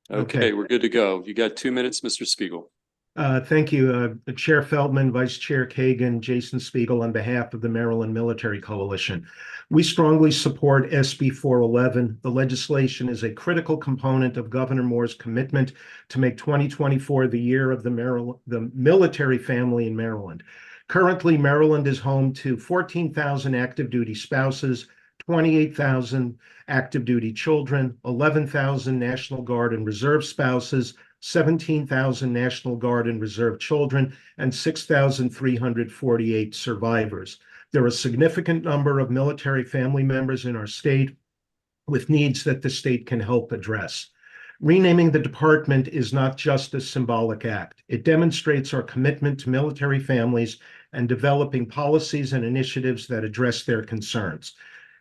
Speaker 1: Okay, we're good to go. You got 2 minutes, Mr. Spiegel.
Speaker 14: Thank you, Chair Feldman, Vice Chair Kagan, Jason Spiegel, on behalf of the Maryland Military Coalition. We strongly support SB 411. The legislation is a critical component of Governor Moore's commitment to make 2024 the year of the military family in Maryland. Currently, Maryland is home to 14,000 active duty spouses, 28,000 active duty children, 11,000 National Guard and Reserve spouses, 17,000 National Guard and Reserve children, and 6,348 survivors. There are a significant number of military family members in our state with needs that the state can help address. Renaming the department is not just a symbolic act. It demonstrates our commitment to military families and developing policies and initiatives that address their concerns.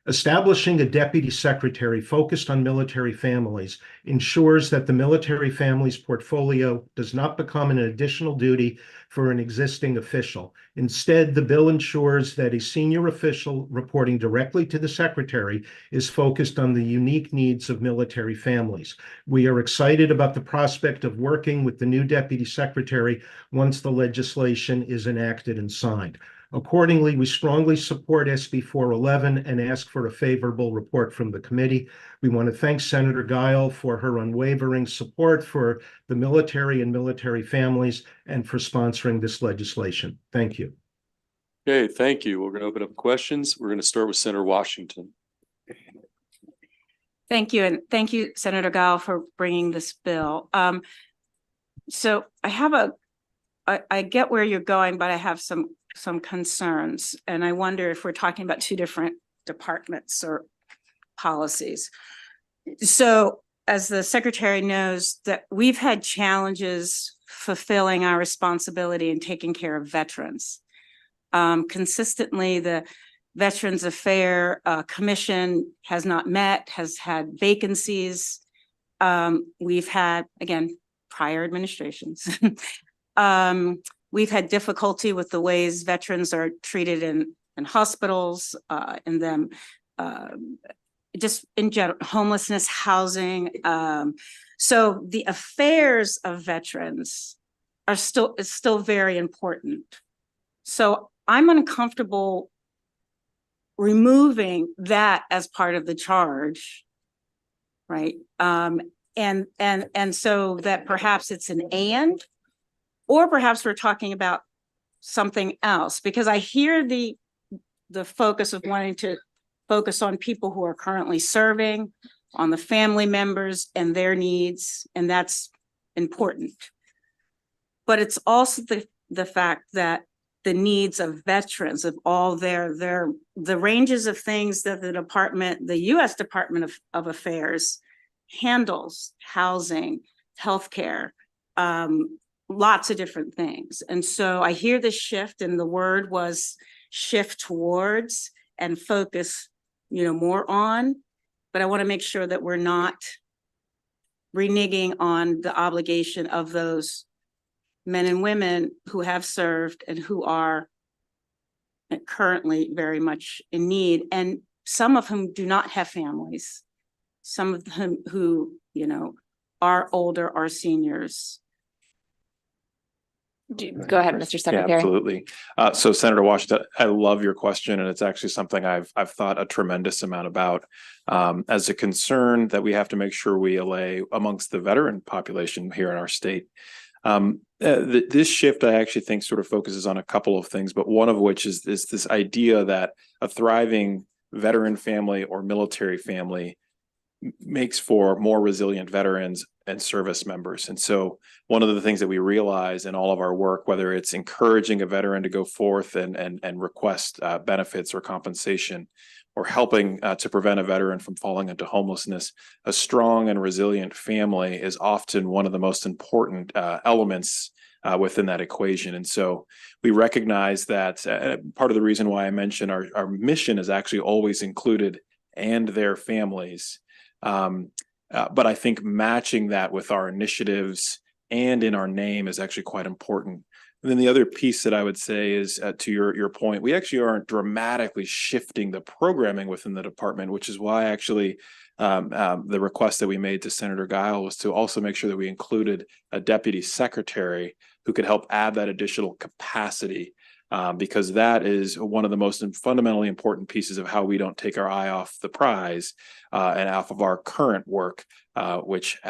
Speaker 14: Establishing a deputy secretary focused on military families ensures that the military families portfolio does not become an additional duty for an existing official. Instead, the bill ensures that a senior official reporting directly to the secretary is focused on the unique needs of military families. We are excited about the prospect of working with the new deputy secretary once the legislation is enacted and signed. Accordingly, we strongly support SB 411 and ask for a favorable report from the committee. We want to thank Senator Guile for her unwavering support for the military and military families and for sponsoring this legislation. Thank you.
Speaker 1: Okay, thank you. We're going to open up questions. We're going to start with Senator Washington.
Speaker 6: Thank you. And thank you, Senator Guile, for bringing this bill. So I get where you're going, but I have some concerns. And I wonder if we're talking about two different departments or policies. So as the secretary knows, that we've had challenges fulfilling our responsibility in taking care of veterans. Consistently, the Veterans Affairs Commission has not met, has had vacancies. We've had, again, prior administrations. We've had difficulty with the ways veterans are treated in hospitals, just in general, homelessness, housing. So the affairs of veterans are still very important. So I'm uncomfortable removing that as part of the charge, right? And so that perhaps it's an and. Or perhaps we're talking about something else, because I hear the focus of wanting to focus on people who are currently serving, on the family members and their needs, and that's important. But it's also the fact that the needs of veterans, of all the ranges of things that the U.S. Department of Affairs handles, housing, healthcare,
Speaker 15: lots of different things. And so I hear the shift, and the word was shift towards and focus, more on, but I want to make sure that we're not reneging on the obligation of those men and women who have served and who are currently very much in need, and some of whom do not have families, some of them who, are older, are seniors.
Speaker 10: Go ahead, Mr.
Speaker 11: Yeah,
Speaker 10: Secretary.
Speaker 11: absolutely. So Senator Washington, I love your question, and it's actually something I've thought a tremendous amount about as a concern that we have to make sure we allay amongst the veteran population here in our state. This shift, I actually think, sort of focuses on a couple of things, but one of which is this idea that a thriving veteran family or military family makes for more resilient veterans and service members. And so one of the things that we realize in all of our work, whether it's encouraging a veteran to go forth and request benefits or compensation, or helping to prevent a veteran from falling into homelessness, a strong and resilient family is often one of the most important elements within that equation. And so we recognize that part of the reason why I mentioned our mission is actually always included and their families. But I think matching that with our initiatives and in our name is actually quite important. And then the other piece that I would say is to your point, we actually aren't dramatically shifting the programming within the department, which is why actually the request that we made to Senator Guile was to also make sure that we included a deputy secretary who could help add that additional capacity. Because that is one of the most fundamentally important pieces of how we don't take our eye off the prize and off of our current work, which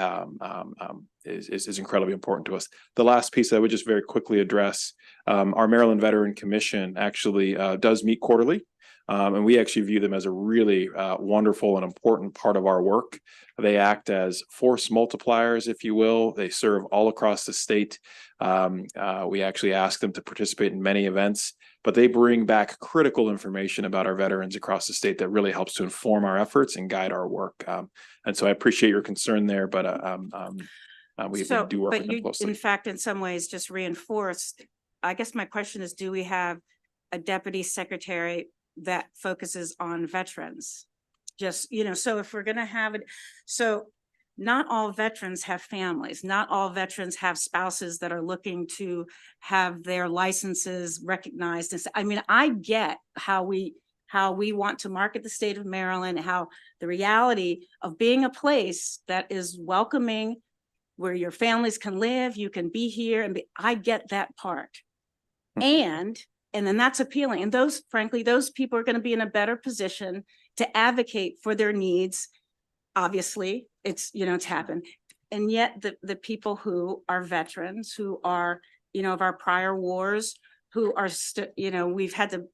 Speaker 11: is incredibly important to us. The last piece I would just very quickly address, our Maryland Veteran Commission actually does meet quarterly. And we actually view them as a really wonderful and important part of our work. They act as force multipliers, if you will. They serve all across the state. We actually ask them to participate in many events, but they bring back critical information about our veterans across the state that really helps to inform our efforts and guide our work. And so I appreciate your concern there, but we do work with them closely.
Speaker 15: In fact, in some ways, just reinforced. I guess my question is, do we have a deputy secretary that focuses on veterans? Just, so if we're going to have it, so not all veterans have families, not all veterans have spouses that are looking to have their licenses recognized. I mean, I get how we want to market the state of Maryland, how the reality of being a place that is welcoming, where your families can live, you can be here, and I get that part. And then that's appealing. And frankly, those people are going to be in a better position to advocate for their needs. Obviously, it's happened. And yet the people who are veterans, who are, of our prior wars, who are, we've had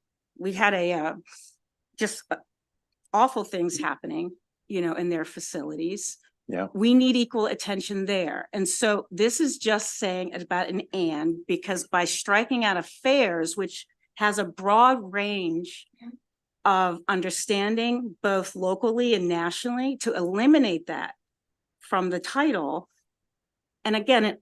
Speaker 15: awful things happening, in their facilities.
Speaker 11: Yeah.
Speaker 15: We need equal attention there. And so this is just saying about an and, because by striking out affairs, which has a broad range of understanding both locally and nationally, to eliminate that from the title. And again,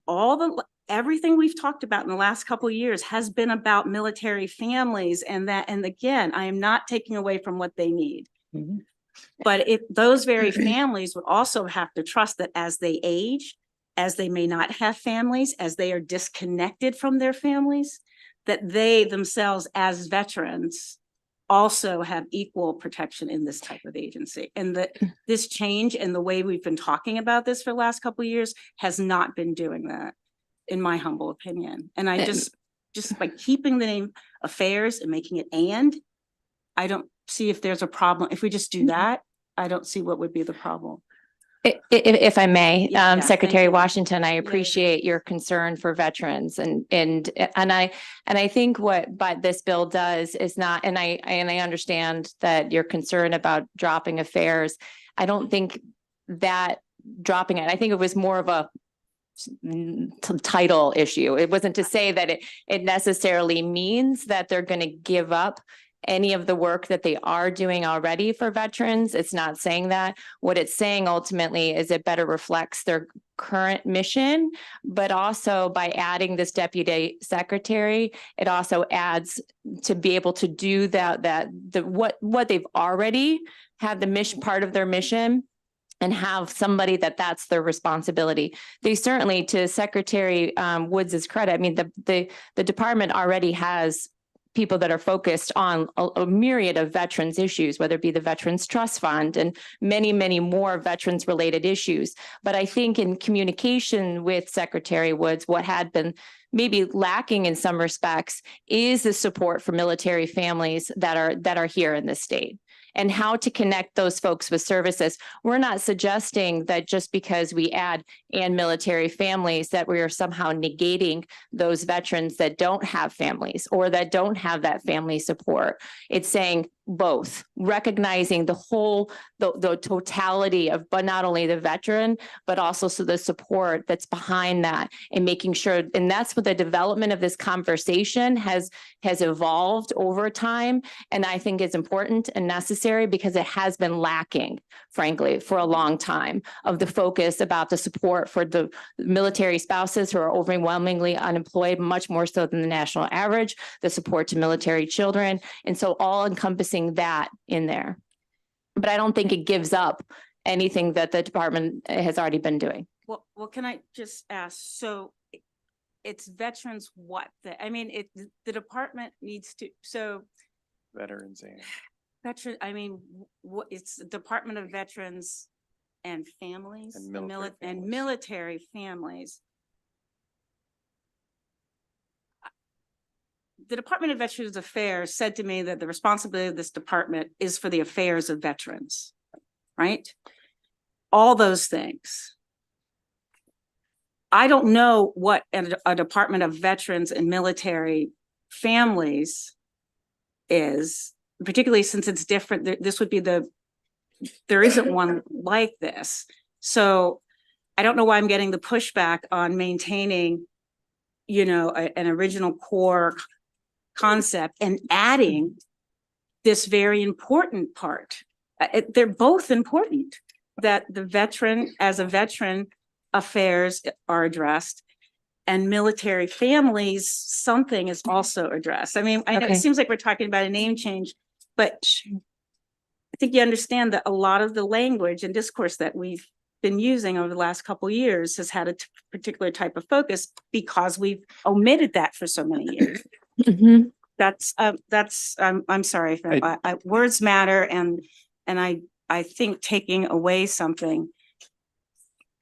Speaker 15: everything we've talked about in the last couple of years has been about military families, and again, I am not taking away from what they need.
Speaker 11: Mm-hmm.
Speaker 15: But if those very families would also have to trust that as they age, as they may not have families, as they are disconnected from their families, that they themselves as veterans also have equal protection in this type of agency. And that this change in the way we've been talking about this for the last couple of years has not been doing that, in my humble opinion. And I just by keeping the name affairs and making it I don't see if there's a problem. If we just do that, I don't see what would be the problem.
Speaker 10: If I may,
Speaker 15: Yeah,
Speaker 10: Secretary Washington, I appreciate your concern for veterans, and I think what this bill does is not, and I understand that your concern about dropping affairs. I don't think that dropping it. I think it was more of a title issue. It wasn't to say that it necessarily means that they're going to give up any of the work that they are doing already for veterans. It's not saying that. What it's saying ultimately is it better reflects their current mission, but also by adding this deputy secretary, it also adds to be able to do what they've already had the mission, part of their mission, and have somebody that's their responsibility. They certainly, to Secretary Woods's credit, I mean, the department already has people that are focused on a myriad of veterans issues, whether it be the Veterans Trust Fund and many, many more veterans related issues. But I think in communication with Secretary Woods, what had been maybe lacking in some respects is the support for military families that are here in the state, and how to connect those folks with services. We're not suggesting that just because we add and military families that we are somehow negating those veterans that don't have families or that don't have that family support. It's saying both, recognizing the whole, the totality of, but not only the veteran, but also so the support that's behind that, and making sure, and that's what the development of this conversation has evolved over time. And I think it's important and necessary because it has been lacking, frankly, for a long time, of the focus about the support for the military spouses who are overwhelmingly unemployed, much more so than the national average, the support to military children. And so all encompassing that in there. But I don't think it gives up anything that the department has already been doing.
Speaker 15: Well, can I just ask, so it's veterans what? I mean, the department needs to, so.
Speaker 11: Veterans and.
Speaker 15: I mean, what, it's the Department of Veterans and Families. And military families. The Department of Veterans Affairs said to me that the responsibility of this department is for the affairs of veterans, right? All those things. I don't know what a Department of Veterans and Military Families is, particularly since it's different. This would be there isn't one like this. So I don't know why I'm getting the pushback on maintaining, an original core concept and adding this very important part. They're both important, that the veteran, as a veteran, affairs are addressed, and military families, something is also addressed. I mean, I know it seems like we're talking about a name change, but I think you understand that a lot of the language and discourse that we've been using over the last couple of years has had a particular type of focus because we've omitted that for so many years.
Speaker 10: Mm-hmm.
Speaker 15: I'm sorry, words matter, and I think taking away something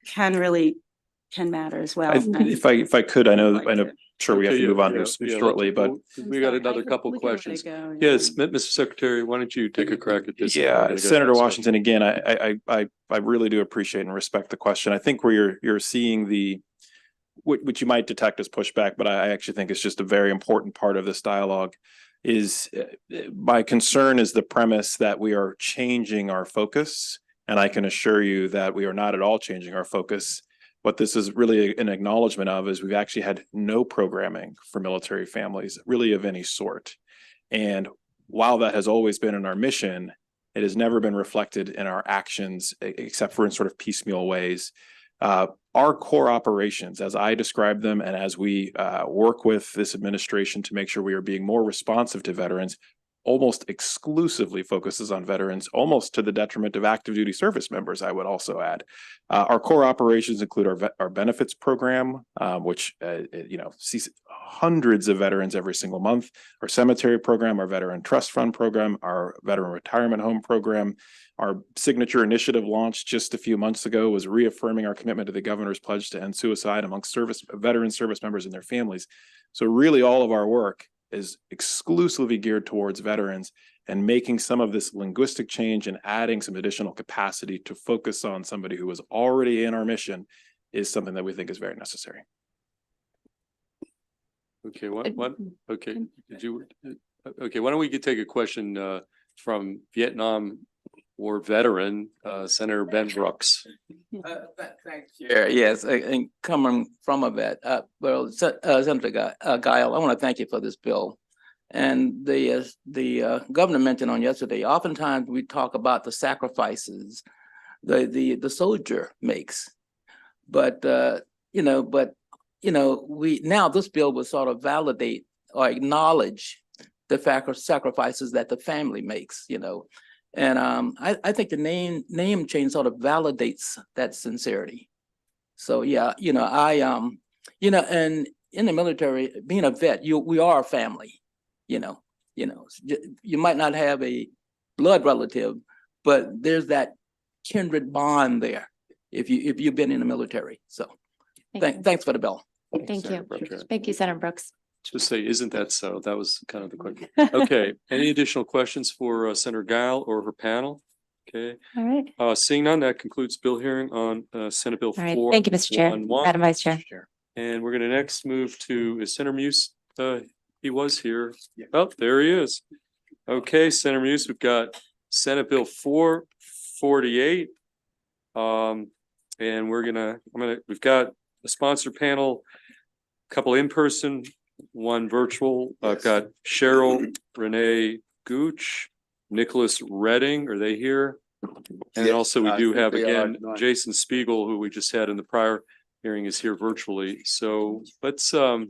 Speaker 15: can matter as well.
Speaker 11: If I could, I know, sure we have to move on here shortly, but.
Speaker 1: We got another couple questions. Yes, Mr. Secretary, why don't you take a crack at this?
Speaker 11: Yeah, Senator Washington, again, I really do appreciate and respect the question. I think where you're seeing what you might detect as pushback, but I actually think it's just a very important part of this dialogue, is my concern is the premise that we are changing our focus. And I can assure you that we are not at all changing our focus. What this is really an acknowledgement of is we've actually had no programming for military families, really of any sort. And while that has always been in our mission, it has never been reflected in our actions, except for in sort of piecemeal ways. Our core operations, as I describe them, and as we work with this administration to make sure we are being more responsive to veterans, almost exclusively focuses on veterans, almost to the detriment of active duty service members, I would also add. Our core operations include our benefits program, which sees hundreds of veterans every single month, our cemetery program, our veteran trust fund program, our veteran retirement home program. Our signature initiative launched just a few months ago was reaffirming our commitment to the governor's pledge to end suicide amongst veteran service members and their families. So really all of our work is exclusively geared towards veterans, and making some of this linguistic change and adding some additional capacity to focus on somebody who was already in our mission is something that we think is very necessary.
Speaker 1: Okay, okay, why don't we take a question from Vietnam War veteran, Senator Ben Brooks.
Speaker 16: Thanks, Chair. Yes, and coming from a vet, Senator Guile, I want to thank you for this bill. And the governor mentioned on yesterday, oftentimes we talk about the sacrifices the soldier makes, But, now this bill will sort of validate or acknowledge the sacrifices that the family makes, And I think the name change sort of validates that sincerity. So, yeah, and in the military, being a vet, we are a family, you might not have a blood relative, but there's that kindred bond there if you've been in the military. So thanks for the bill.
Speaker 10: Thank you. Thank you, Senator Brooks.
Speaker 1: Just say, isn't that so? That was kind of the question. Okay, any additional questions for Senator Guile or her panel? Okay,
Speaker 10: All right.
Speaker 1: seeing none, that concludes bill hearing on Senate Bill
Speaker 10: All right.
Speaker 1: 4.
Speaker 10: Thank you, Mr. Chair. Madam Vice Chair.
Speaker 1: And we're gonna next move to, is Senator Muse? He was here. Oh, there he is. Okay, Senator Muse, we've got Senate Bill 448. And we've got a sponsor panel, a couple in person, one virtual. I've got Cheryl Renee Gooch, Nicholas Redding. Are they here? And
Speaker 17: Yes,
Speaker 1: also we
Speaker 17: I
Speaker 1: do
Speaker 17: think
Speaker 1: have
Speaker 17: they
Speaker 1: again,
Speaker 17: are.
Speaker 1: Jason Spiegel, who we just had in the prior hearing, is here virtually. So let's, we're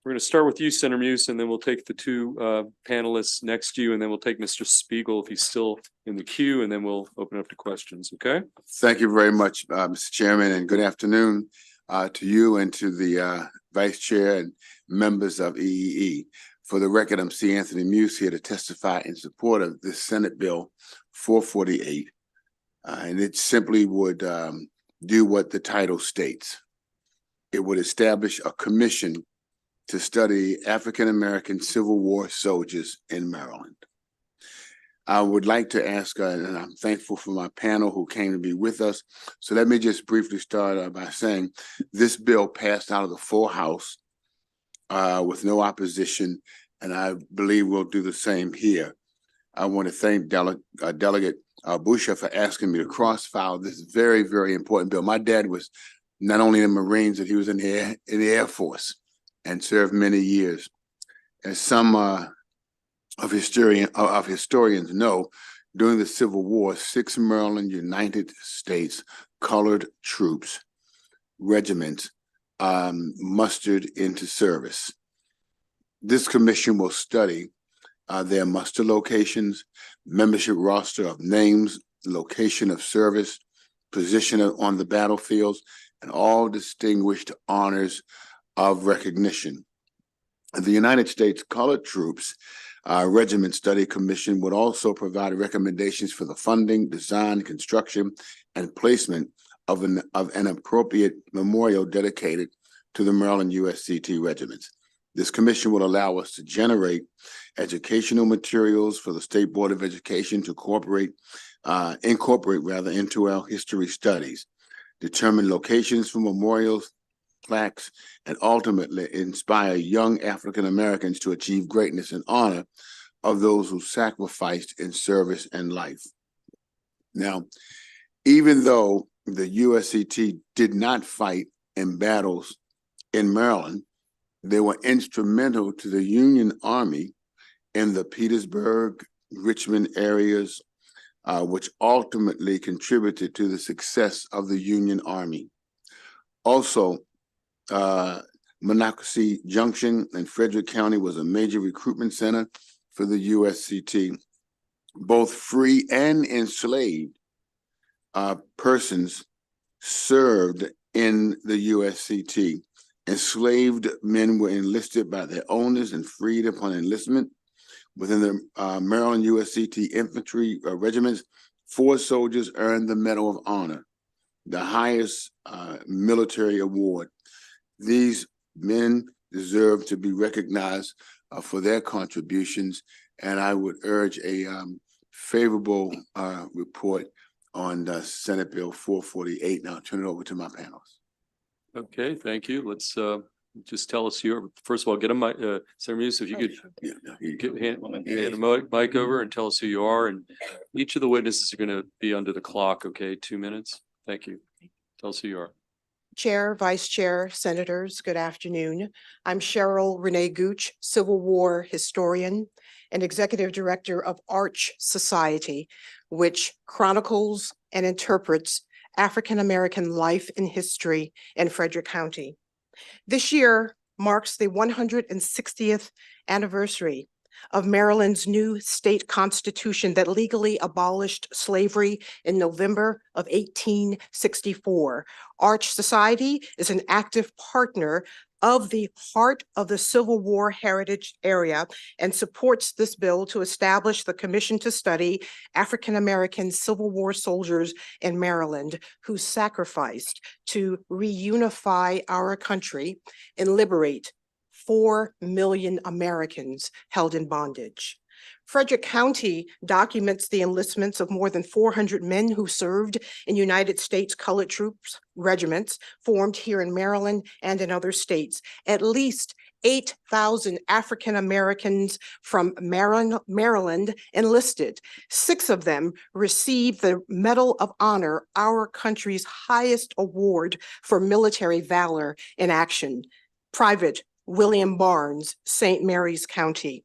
Speaker 1: gonna start with you, Senator Muse, and then we'll take the two panelists next to you, and then we'll take Mr. Spiegel if he's still in the queue, and then we'll open up to questions, okay?
Speaker 17: Thank you very much, Mr. Chairman, and good afternoon to you and to the Vice Chair and members of EEE. For the record, I'm C. Anthony Muse here to testify in support of this Senate Bill 448. And it simply would do what the title states. It would establish a commission to study African-American Civil War soldiers in Maryland. I would like to ask, and I'm thankful for my panel who came to be with us. So let me just briefly start by saying this bill passed out of the full House with no opposition, and I believe we'll do the same here. I want to thank Delegate Busha for asking me to cross-file this very, very important bill. My dad was not only in the Marines, but he was in the Air Force and served many years. As some of historians know, during the Civil War, 6 Maryland United States colored troops regiments mustered into service. This commission will study their muster locations, membership roster of names, location of service, position on the battlefields, and all distinguished honors of recognition. The United States Colored Troops Regiment Study Commission would also provide recommendations for the funding, design, construction, and placement of an appropriate memorial dedicated to the Maryland USCT regiments. This commission will allow us to generate educational materials for the State Board of Education to incorporate into our history studies, determine locations for memorials, plaques, and ultimately inspire young African Americans to achieve greatness in honor of those who sacrificed in service and life. Now, even though the USCT did not fight in battles in Maryland, they were instrumental to the Union Army in the Petersburg, Richmond areas, which ultimately contributed to the success of the Union Army. Also, Monocacy Junction in Frederick County was a major recruitment center for the USCT. Both free and enslaved persons served in the USCT. Enslaved men were enlisted by their owners and freed upon enlistment. Within the Maryland USCT infantry regiments, 4 soldiers earned the Medal of Honor, the highest military award. These men deserve to be recognized for their contributions, and I would urge a favorable report on Senate Bill 448. Now I'll turn it over to my panelists.
Speaker 1: Okay, thank you. Let's just tell us first of all, get a mic, Senator Muse, if you could hand a mic over and tell us who you are, and each of the witnesses are going to be under the clock. Okay, 2 minutes. Thank you. Tell us who you are.
Speaker 18: Chair, Vice Chair, Senators, good afternoon. I'm Cheryl Renee Gooch, Civil War historian and Executive Director of Arch Society, which chronicles and interprets African-American life and history in Frederick County. This year marks the 160th anniversary of Maryland's new state constitution that legally abolished slavery in November of 1864. Arch Society is an active partner of the Heart of the Civil War Heritage Area and supports this bill to establish the Commission to Study African-American Civil War soldiers in Maryland who sacrificed to reunify our country and liberate 4 million Americans held in bondage. Frederick County documents the enlistments of more than 400 men who served in United States colored troops regiments formed here in Maryland and in other states. At least 8,000 African Americans from Maryland enlisted. 6 of them received the Medal of Honor, our country's highest award for military valor in action. Private William Barnes, St. Mary's County.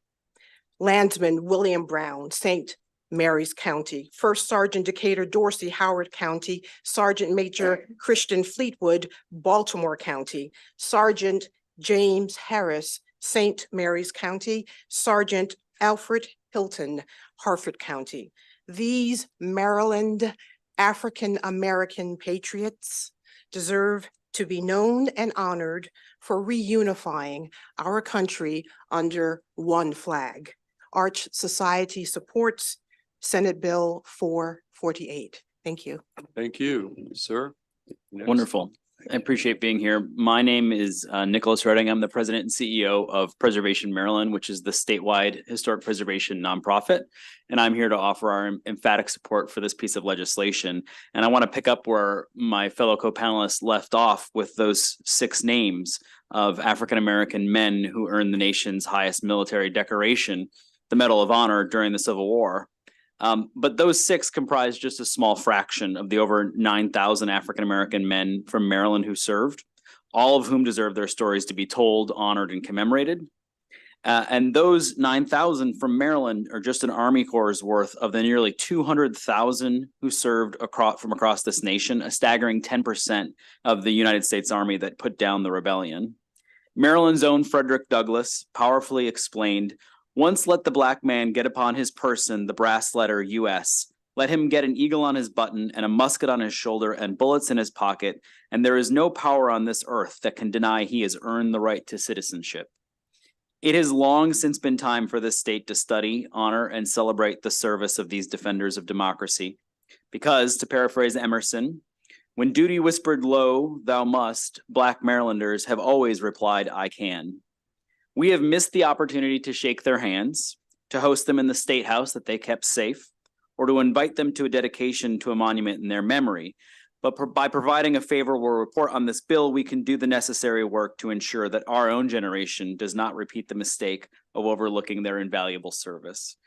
Speaker 18: Landsman William Brown, St. Mary's County. First Sergeant Decatur Dorsey, Howard County. Sergeant Major Christian Fleetwood, Baltimore County. Sergeant James Harris, St. Mary's County. Sergeant Alfred Hilton, Harford County. These Maryland African American patriots deserve to be known and honored for reunifying our country under one flag. Arch Society supports Senate Bill 448. Thank you.
Speaker 1: Thank you, sir. Next.
Speaker 19: Wonderful. I appreciate being here. My name is Nicholas Redding. I'm the president and CEO of Preservation Maryland, which is the statewide historic preservation nonprofit. And I'm here to offer our emphatic support for this piece of legislation. And I want to pick up where my fellow co-panelists left off with those 6 names of African-American men who earned the nation's highest military decoration, the Medal of Honor, during the Civil War. But those 6 comprise just a small fraction of the over 9,000 African-American men from Maryland who served, all of whom deserve their stories to be told, honored, and commemorated. And those 9,000 from Maryland are just an Army Corps' worth of the nearly 200,000 who served from across this nation, a staggering 10% of the United States Army that put down the rebellion. Maryland's own Frederick Douglass powerfully explained, "Once let the black man get upon his person the brass letter US. Let him get an eagle on his button and a musket on his shoulder and bullets in his pocket, and there is no power on this earth that can deny he has earned the right to citizenship." It has long since been time for this state to study, honor, and celebrate the service of these defenders of democracy. Because, to paraphrase Emerson, when duty whispered low, thou must, black Marylanders have always replied, I can. We have missed the opportunity to shake their hands, to host them in the state house that they kept safe, or to invite them to a dedication to a monument in their memory. But by providing a favorable report on this bill, we can do the necessary work to ensure that our own generation does not repeat the mistake of overlooking their invaluable service.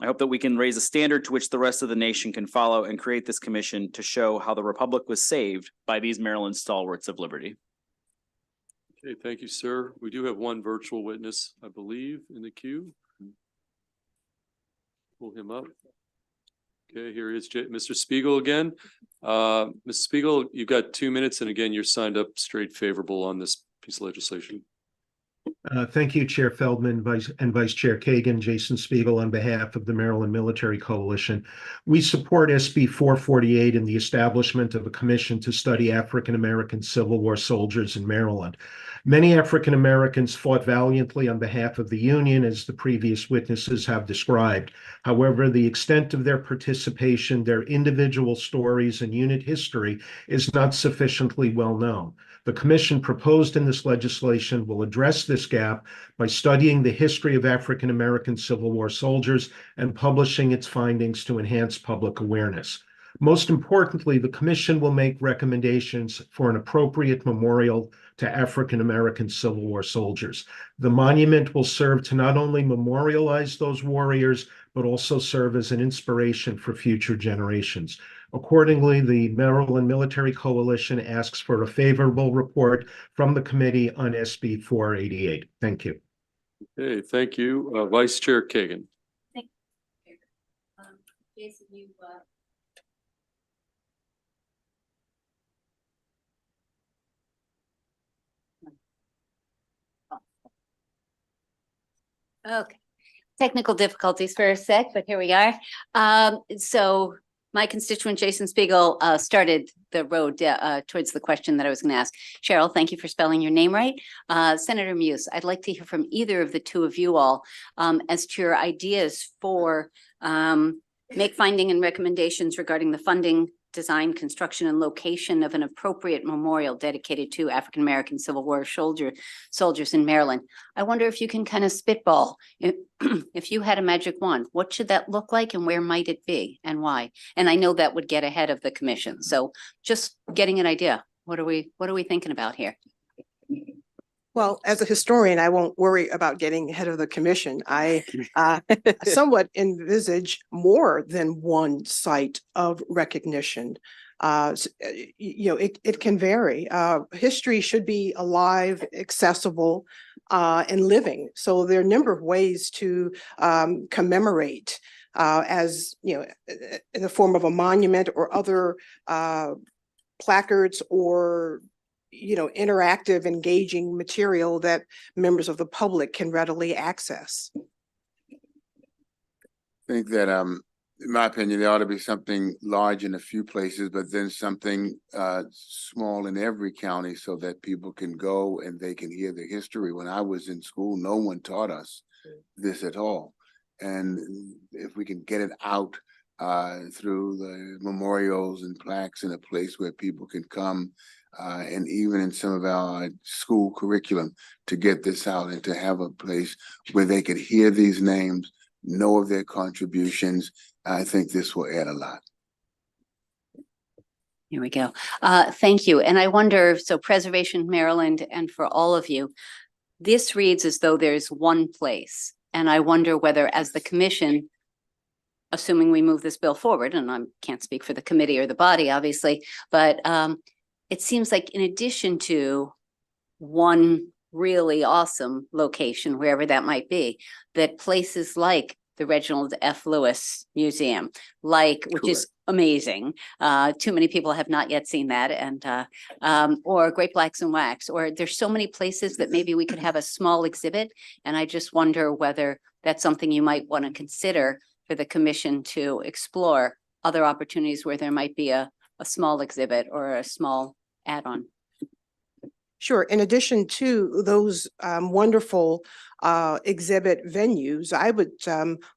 Speaker 19: I hope that we can raise a standard to which the rest of the nation can follow and create this commission to show how the Republic was saved by these Maryland stalwarts of liberty.
Speaker 1: Okay, thank you, sir. We do have one virtual witness, I believe, in the queue. Pull him up. Okay, here is Mr. Spiegel again. Mr. Spiegel, you've got 2 minutes, and again, you're signed up straight favorable on this piece of legislation.
Speaker 14: Thank you, Chair Feldman, Vice Chair Kagan, Jason Spiegel, on behalf of the Maryland Military Coalition. We support SB 448 and the establishment of a commission to study African-American Civil War soldiers in Maryland. Many African Americans fought valiantly on behalf of the Union, as the previous witnesses have described. However, the extent of their participation, their individual stories, and unit history is not sufficiently well known. The commission proposed in this legislation will address this gap by studying the history of African American Civil War soldiers and publishing its findings to enhance public awareness. Most importantly, the commission will make recommendations for an appropriate memorial to African American Civil War soldiers. The monument will serve to not only memorialize those warriors, but also serve as an inspiration for future generations. Accordingly, the Maryland Military Coalition asks for a favorable report from the committee on SB 488. Thank you.
Speaker 1: Okay, thank you. Vice Chair Kagan.
Speaker 2: Thank you. Jason,
Speaker 9: Okay, technical difficulties for a sec, but here we are. So my constituent Jason Spiegel started the road towards the question that I was going to ask. Cheryl, thank you for spelling your name right. Senator Muse, I'd like to hear from either of the two of you all as to your ideas for make finding and recommendations regarding the funding, design, construction, and location of an appropriate memorial dedicated to African-American Civil War soldiers in Maryland. I wonder if you can kind of spitball, if you had a magic wand, what should that look like and where might it be and why? And I know that would get ahead of the commission. So just getting an idea, what are we thinking about here?
Speaker 18: Well, as a historian, I won't worry about getting ahead of the commission. I somewhat envisage more than one site of recognition. It can vary. History should be alive, accessible, and living. So there are a number of ways to commemorate as, in the form of a monument or other placards or interactive, engaging material that members of the public can readily access.
Speaker 17: I think that, in my opinion, there ought to be something large in a few places, but then something small in every county so that people can go and they can hear the history. When I was in school, no one taught us this at all. And if we can get it out through the memorials and plaques in a place where people can come, and even in some of our school curriculum, to get this out and to have a place where they could hear these names, know of their contributions, I think this will add a lot.
Speaker 9: Here we go. Thank you. And I wonder, so Preservation Maryland, and for all of you, this reads as though there's one place. And I wonder whether, as the commission, assuming we move this bill forward, and I can't speak for the committee or the body, obviously, but it seems like in addition to one really awesome location, wherever that might be, that places like the Reginald F. Lewis Museum, which is amazing. Too many people have not yet seen that, and or Great Blacks and Wax, or there's so many places that maybe we could have a small exhibit. And I just wonder whether that's something you might want to consider for the commission to explore other opportunities where there might be a small exhibit or a small add-on.
Speaker 18: Sure. In addition to those wonderful exhibit venues, I would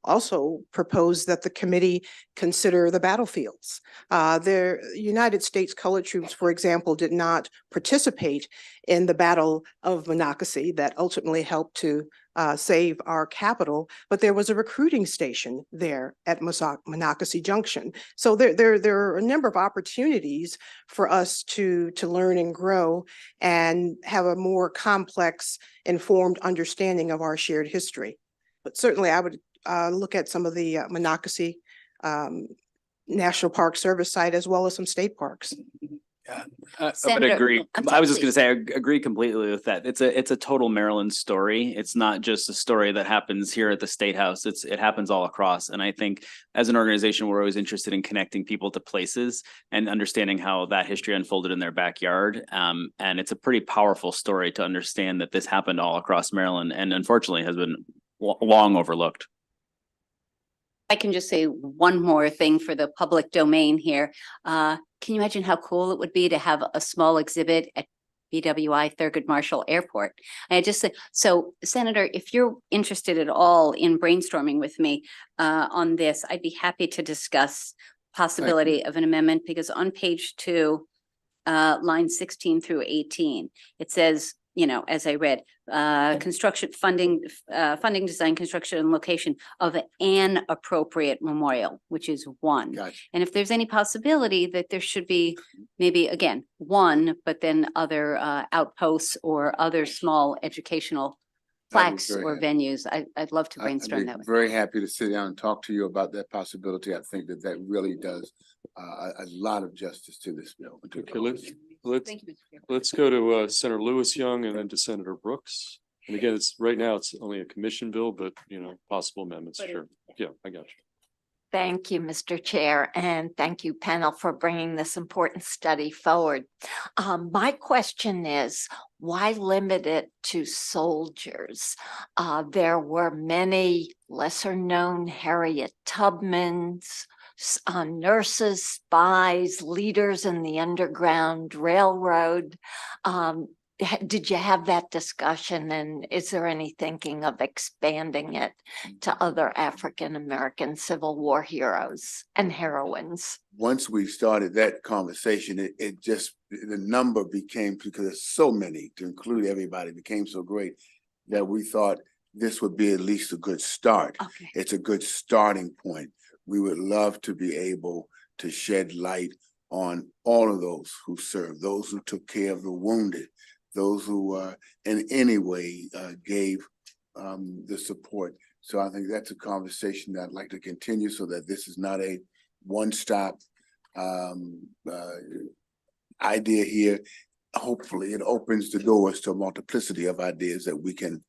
Speaker 18: also propose that the committee consider the battlefields. The United States Colored Troops, for example, did not participate in the Battle of Monocacy that ultimately helped to save our capital, but there was a recruiting station there at Monocacy Junction. So there are a number of opportunities for us to learn and grow and have a more complex, informed understanding of our shared history. But certainly I would look at some of the Monocacy National Park Service site, as well as some state parks.
Speaker 19: I would
Speaker 9: Senator-
Speaker 19: agree.
Speaker 9: I'm
Speaker 19: I was
Speaker 9: sorry,
Speaker 19: just going to say, I agree completely with that. It's a total Maryland story. It's not just a story that happens here at the State House. It happens all across. And I think as an organization, we're always interested in connecting people to places and understanding how that history unfolded in their backyard. And it's a pretty powerful story to understand that this happened all across Maryland and unfortunately has been long overlooked.
Speaker 9: I can just say one more thing for the public domain here. Can you imagine how cool it would be to have a small exhibit at BWI Thurgood Marshall Airport? I just said, so Senator, if you're interested at all in brainstorming with me on this, I'd be happy to discuss possibility of an amendment, because on page 2, line 16 through 18, it says, as I read, construction funding, design, construction, and location of an appropriate memorial, which is one.
Speaker 17: Gotcha.
Speaker 9: And if there's any possibility that there should be maybe, again, one, but then other outposts or other small educational plaques
Speaker 17: very
Speaker 9: or
Speaker 17: happy.
Speaker 9: venues, I'd love to
Speaker 17: I'd
Speaker 9: brainstorm
Speaker 17: be
Speaker 9: that.
Speaker 17: very happy to sit down and talk to you about that possibility. I think that really does a lot of justice to this bill.
Speaker 1: Okay,
Speaker 9: Thank you, Mr. Chair.
Speaker 1: let's go to Senator Lewis Young and then to Senator Brooks. And again, right now it's only a commission bill, but possible amendments,
Speaker 9: But
Speaker 1: sure. Yeah, I got you.
Speaker 6: Thank you, Mr. Chair, and thank you, panel, for bringing this important study forward. My question is, why limit it to soldiers? There were many lesser-known Harriet Tubmans, nurses, spies, leaders in the Underground Railroad. Did you have that discussion, and is there any thinking of expanding it to other African-American Civil War heroes and heroines?
Speaker 17: Once we started that conversation, it just, the number became, because there's so many to include everybody, became so great that we thought this would be at least a good start.
Speaker 6: Okay.
Speaker 17: It's a good starting point. We would love to be able to shed light on all of those who served, those who took care of the wounded, those who in any way gave the support. So I think that's a conversation that I'd like to continue so that this is not a one-stop idea here. Hopefully it opens the doors to a multiplicity of ideas that we can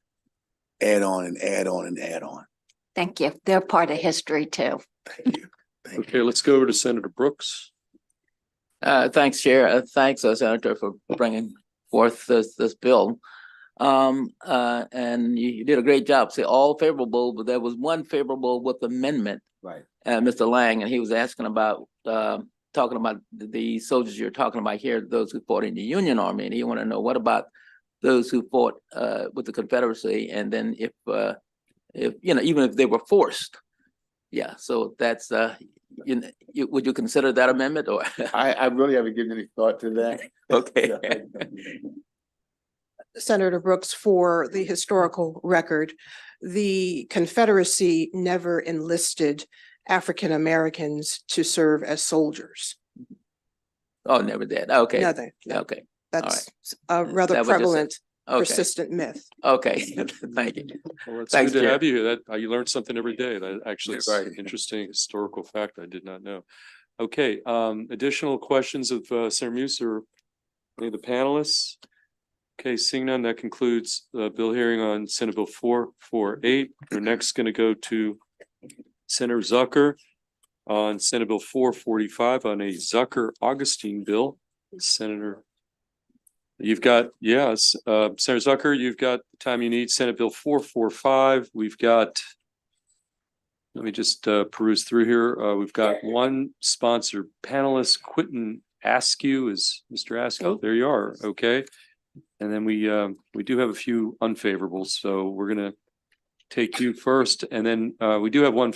Speaker 17: add on and add on and add on.
Speaker 6: Thank you. They're part of history too.
Speaker 17: Thank you.
Speaker 1: Okay, let's go over to Senator Brooks.
Speaker 16: Thanks, Chair. Thanks, Senator, for bringing forth this bill. And you did a great job. Say all favorable, but there was one favorable with amendment.
Speaker 17: Right.
Speaker 16: Mr. Lang, and he was asking about talking about the soldiers you're talking about here, those who fought in the Union Army, and he want to know what about those who fought with the Confederacy, and then if you know, even if they were forced. Yeah, so that's would you consider that amendment, or
Speaker 17: I really haven't given any thought to that.
Speaker 16: Okay.
Speaker 18: Senator Brooks, for the historical record, the Confederacy never enlisted African Americans to serve as soldiers.
Speaker 16: Oh, never did. Okay.
Speaker 18: Nothing. No.
Speaker 16: Okay.
Speaker 18: That's a rather
Speaker 16: That was just
Speaker 18: prevalent,
Speaker 16: okay.
Speaker 18: persistent myth.
Speaker 16: Okay. Thank you.
Speaker 1: Well, it's
Speaker 16: Thanks,
Speaker 1: good to
Speaker 16: Chair.
Speaker 1: have you here. That you learn something every day. That actually is
Speaker 17: Right.
Speaker 1: an interesting historical fact I did not know. Okay, additional questions of Senator Muse or any of the panelists? Okay, seeing none, that concludes the bill hearing on Senate Bill 448. We're next going to go to Senator Zucker on Senate Bill 445 on a Zucker-Augustine bill. Senator, you've got, yes, Senator Zucker, you've got the time you need. Senate Bill 445. We've got, let me just peruse through here. We've got one sponsor panelist, Quentin Askew is Mr. Askew. Oh, there you are. Okay. And then we do have a few unfavorables, so we're gonna take you first, and then we do have one,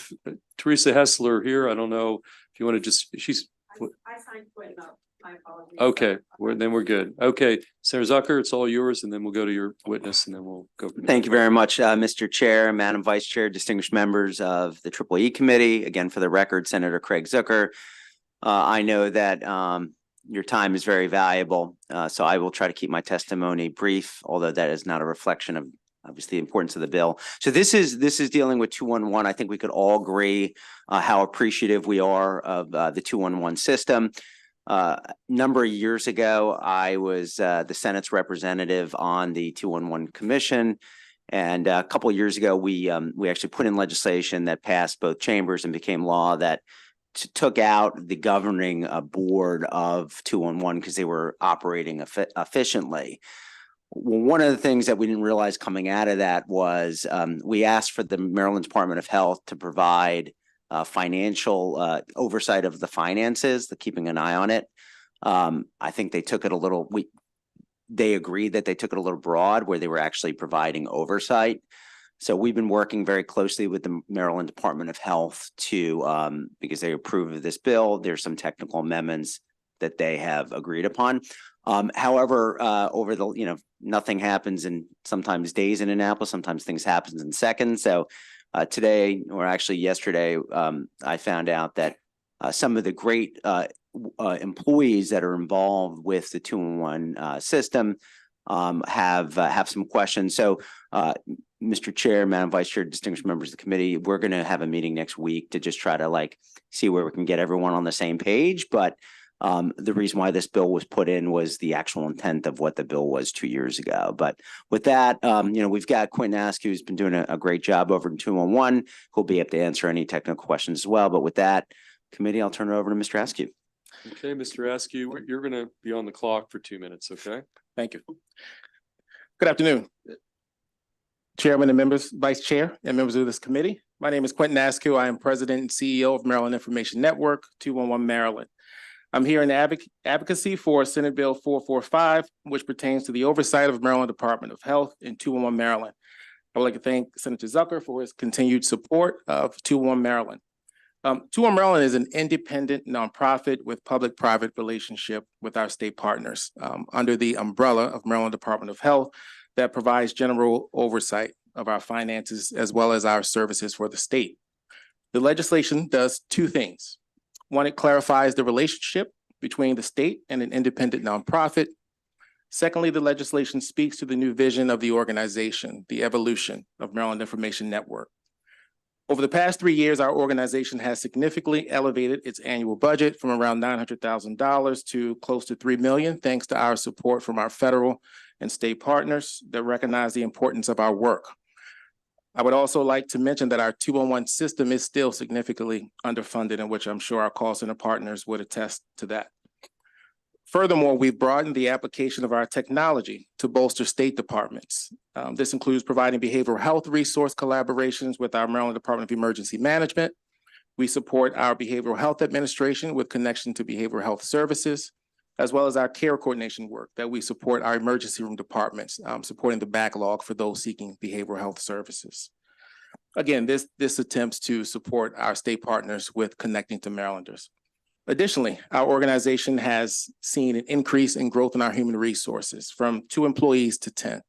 Speaker 1: Teresa Hessler here. I don't know if you want to just, she's.
Speaker 15: I signed Quentin up. My apologies.
Speaker 1: Okay, then we're good. Okay, Senator Zucker, it's all yours, and then we'll go to your witness, and then we'll go.
Speaker 20: Thank you very much, Mr. Chair, Madam Vice Chair, distinguished members of the EEE Committee. Again, for the record, Senator Craig Zucker. I know that your time is very valuable, so I will try to keep my testimony brief, although that is not a reflection of obviously the importance of the bill. So this is dealing with 211. I think we could all agree how appreciative we are of the 211 system. Number of years ago, I was the Senate's representative on the 211 Commission. And a couple of years ago, we actually put in legislation that passed both chambers and became law that took out the governing board of 211 because they were operating efficiently. Well, one of the things that we didn't realize coming out of that was we asked for the Maryland Department of Health to provide financial oversight of the finances, keeping an eye on it. I think they took it a little, they agreed that they took it a little broad where they were actually providing oversight. So we've been working very closely with the Maryland Department of Health to, because they approved of this bill, there's some technical amendments that they have agreed upon. However, over the, nothing happens in sometimes days in Annapolis, sometimes things happen in seconds. So today, or actually yesterday, I found out that some of the great employees that are involved with the 211 system have some questions. So Mr. Chair, Madam Vice Chair, distinguished members of the committee, we're going to have a meeting next week to just try to see where we can get everyone on the same page. But The reason why this bill was put in was the actual intent of what the bill was 2 years ago. But with that, we've got Quentin Askew, who's been doing a great job over in 211, who'll be able to answer any technical questions as well. But with that, committee, I'll turn it over to Mr. Askew.
Speaker 1: Okay, Mr. Askew, you're going to be on the clock for 2 minutes, okay?
Speaker 7: Thank you. Good afternoon, Chairman and members, Vice Chair and members of this committee. My name is Quentin Askew. I am President and CEO of Maryland Information Network, 211 Maryland. I'm here in advocacy for Senate Bill 445, which pertains to the oversight of Maryland Department of Health in 211 Maryland. I would like to thank Senator Zucker for his continued support of 211 Maryland. 211 Maryland is an independent nonprofit with public-private relationship with our state partners under the umbrella of Maryland Department of Health that provides general oversight of our finances as well as our services for the state. The legislation does two things. One, it clarifies the relationship between the state and an independent nonprofit. Secondly, the legislation speaks to the new vision of the organization, the evolution of Maryland Information Network. Over the past 3 years, our organization has significantly elevated its annual budget from around $900,000 to close to $3 million, thanks to our support from our federal and state partners that recognize the importance of our work. I would also like to mention that our 211 system is still significantly underfunded, in which I'm sure our call center partners would attest to that. Furthermore, we've broadened the application of our technology to bolster state departments. This includes providing behavioral health resource collaborations with our Maryland Department of Emergency Management. We support our Behavioral Health Administration with connection to behavioral health services, as well as our care coordination work that we support our emergency room departments, supporting the backlog for those seeking behavioral health services. Again, this attempts to support our state partners with connecting to Marylanders. Additionally, our organization has seen an increase in growth in our human resources from 2 employees to 10.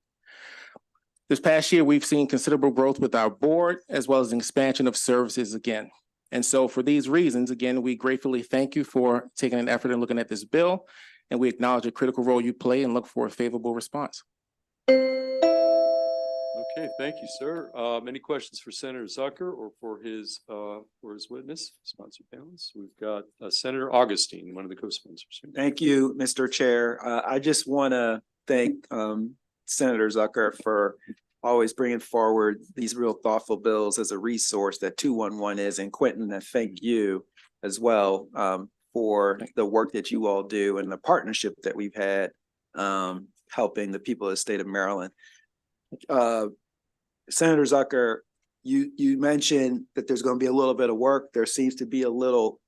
Speaker 7: This past year, we've seen considerable growth with our board, as well as an expansion of services again. And so for these reasons, again, we gratefully thank you for taking an effort in looking at this bill, and we acknowledge the critical role you play and look for a favorable response.
Speaker 1: Okay, thank you, sir. Any questions for Senator Zucker or for his witness, sponsor panelists? We've got Senator Augustine, one of the co-sponsors.
Speaker 21: Thank you, Mr. Chair. I just want to thank Senator Zucker for always bringing forward these real thoughtful bills as a resource that 211 is, and Quentin, and thank you as well for the work that you all do and the partnership that we've had helping the people of the state of Maryland. Senator Zucker, you mentioned that there's going to be a little bit of work. There seems to be a little,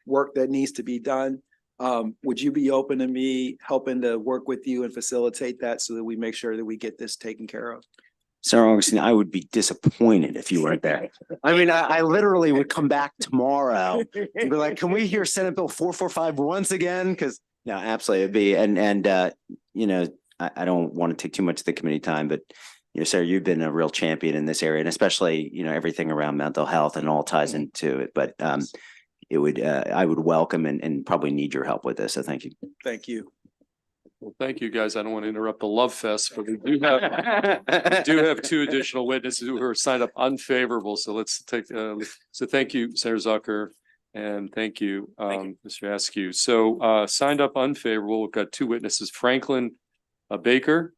Speaker 21: work that needs to be done. Would you be open to me helping to work with you and facilitate that so that we make sure that we get this taken care of?
Speaker 20: Senator Augustine, I would be disappointed if you weren't there. I mean, I literally would come back tomorrow and be like, can we hear Senate Bill 445 once again? Because no, absolutely it'd be, I don't want to take too much of the committee time, but Sarah, you've been a real champion in this area, and especially, everything around mental health and all ties into it. But I would welcome and probably need your help with this. So thank you.
Speaker 21: Thank you.
Speaker 1: Well, thank you, guys. I don't want to interrupt the love fest, but we do have 2 additional witnesses who are signed up unfavorable. So let's take, so thank you, Senator Zucker, and thank you, Mr. Askew. So signed up unfavorable, we've got 2 witnesses, Franklin Baker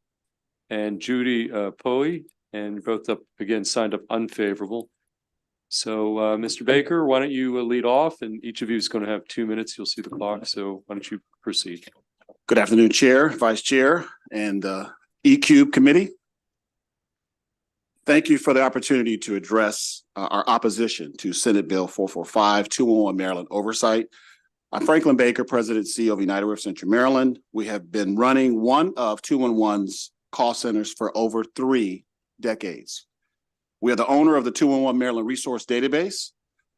Speaker 1: and Judy Poe, and both again signed up unfavorable. So Mr. Baker, why don't you lead off, and each of you is going to have 2 minutes. You'll see the clock. So why don't you proceed?
Speaker 7: Good afternoon, Chair, Vice Chair, and EQ Committee. Thank you for the opportunity to address our opposition to Senate Bill 445, 211 Maryland oversight. I'm Franklin Baker, President and CEO of United Way of Central Maryland. We have been running one of 211's call centers for over 3 decades. We are the owner of the 211 Maryland Resource Database.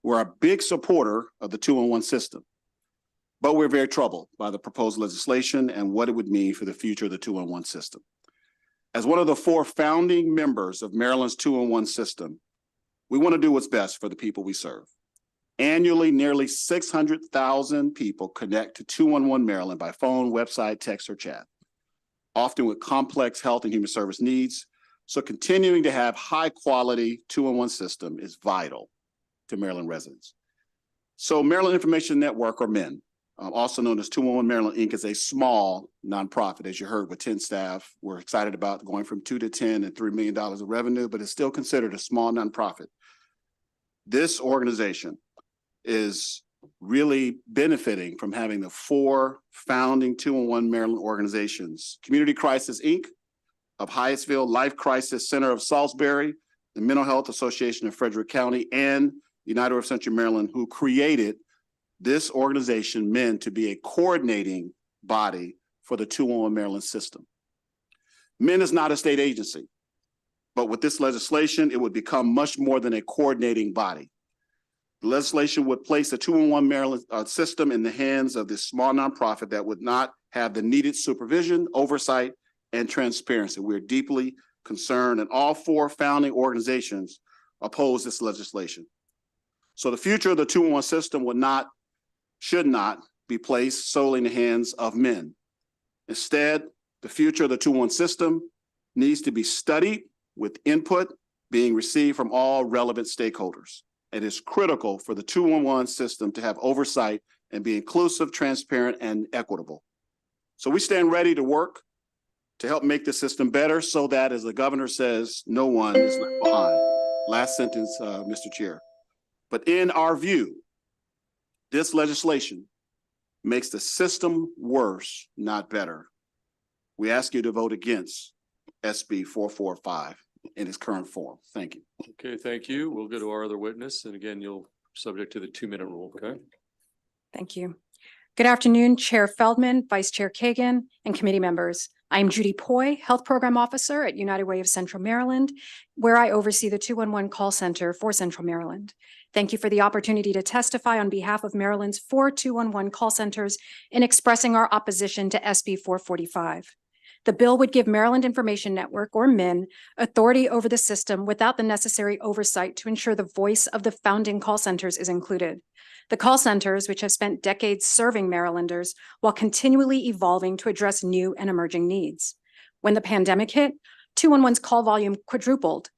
Speaker 7: We're a big supporter of the 211 system, but we're very troubled by the proposed legislation and what it would mean for the future of the 211 system. As one of the 4 founding members of Maryland's 211 system, we want to do what's best for the people we serve. Annually, nearly 600,000 people connect to 211 Maryland by phone, website, text, or chat, often with complex health and human service needs. So continuing to have high quality 211 system is vital to Maryland residents. So Maryland Information Network, or MIN, also known as 211 Maryland Inc., is a small nonprofit, as you heard, with 10 staff. We're excited about going from 2 to 10 and $3 million of revenue, but it's still considered a small nonprofit. This organization is really benefiting from having the 4 founding 211 Maryland organizations: Community Crisis Inc. of Hyattsville, Life Crisis Center of Salisbury, the Mental Health Association of Frederick County, and United of Central Maryland, who created this organization meant to be a coordinating body for the 211 Maryland system. MIN is not a state agency, but with this legislation, it would become much more than a coordinating body. The legislation would place the 211 Maryland system in the hands of this small nonprofit that would not have the needed supervision, oversight, and transparency. We're deeply concerned, and all 4 founding organizations oppose this legislation. So the future of the 211 system should not be placed solely in the hands of men. Instead, the future of the 211 system needs to be studied with input being received from all relevant stakeholders. It is critical for the 211 system to have oversight and be inclusive, transparent, and equitable. So we stand ready to work to help make the system better so that, as the governor says, no one is left behind. Last sentence, Mr. Chair. But in our view, this legislation makes the system worse, not better. We ask you to vote against SB 445 in its current form. Thank you.
Speaker 1: Okay, thank you. We'll go to our other witness. And again, you'll subject to the 2-minute rule, okay?
Speaker 3: Thank you. Good afternoon, Chair Feldman, Vice Chair Kagan, and committee members. I'm Judy Poi, Health Program Officer at United Way of Central Maryland, where I oversee the 211 call center for Central Maryland. Thank you for the opportunity to testify on behalf of Maryland's 4 211 call centers in expressing our opposition to SB 445. The bill would give Maryland Information Network, or MIN, authority over the system without the necessary oversight to ensure the voice of the founding call centers is included. The call centers, which have spent decades serving Marylanders while continually evolving to address new and emerging needs. When the pandemic hit, 211's call volume quadrupled.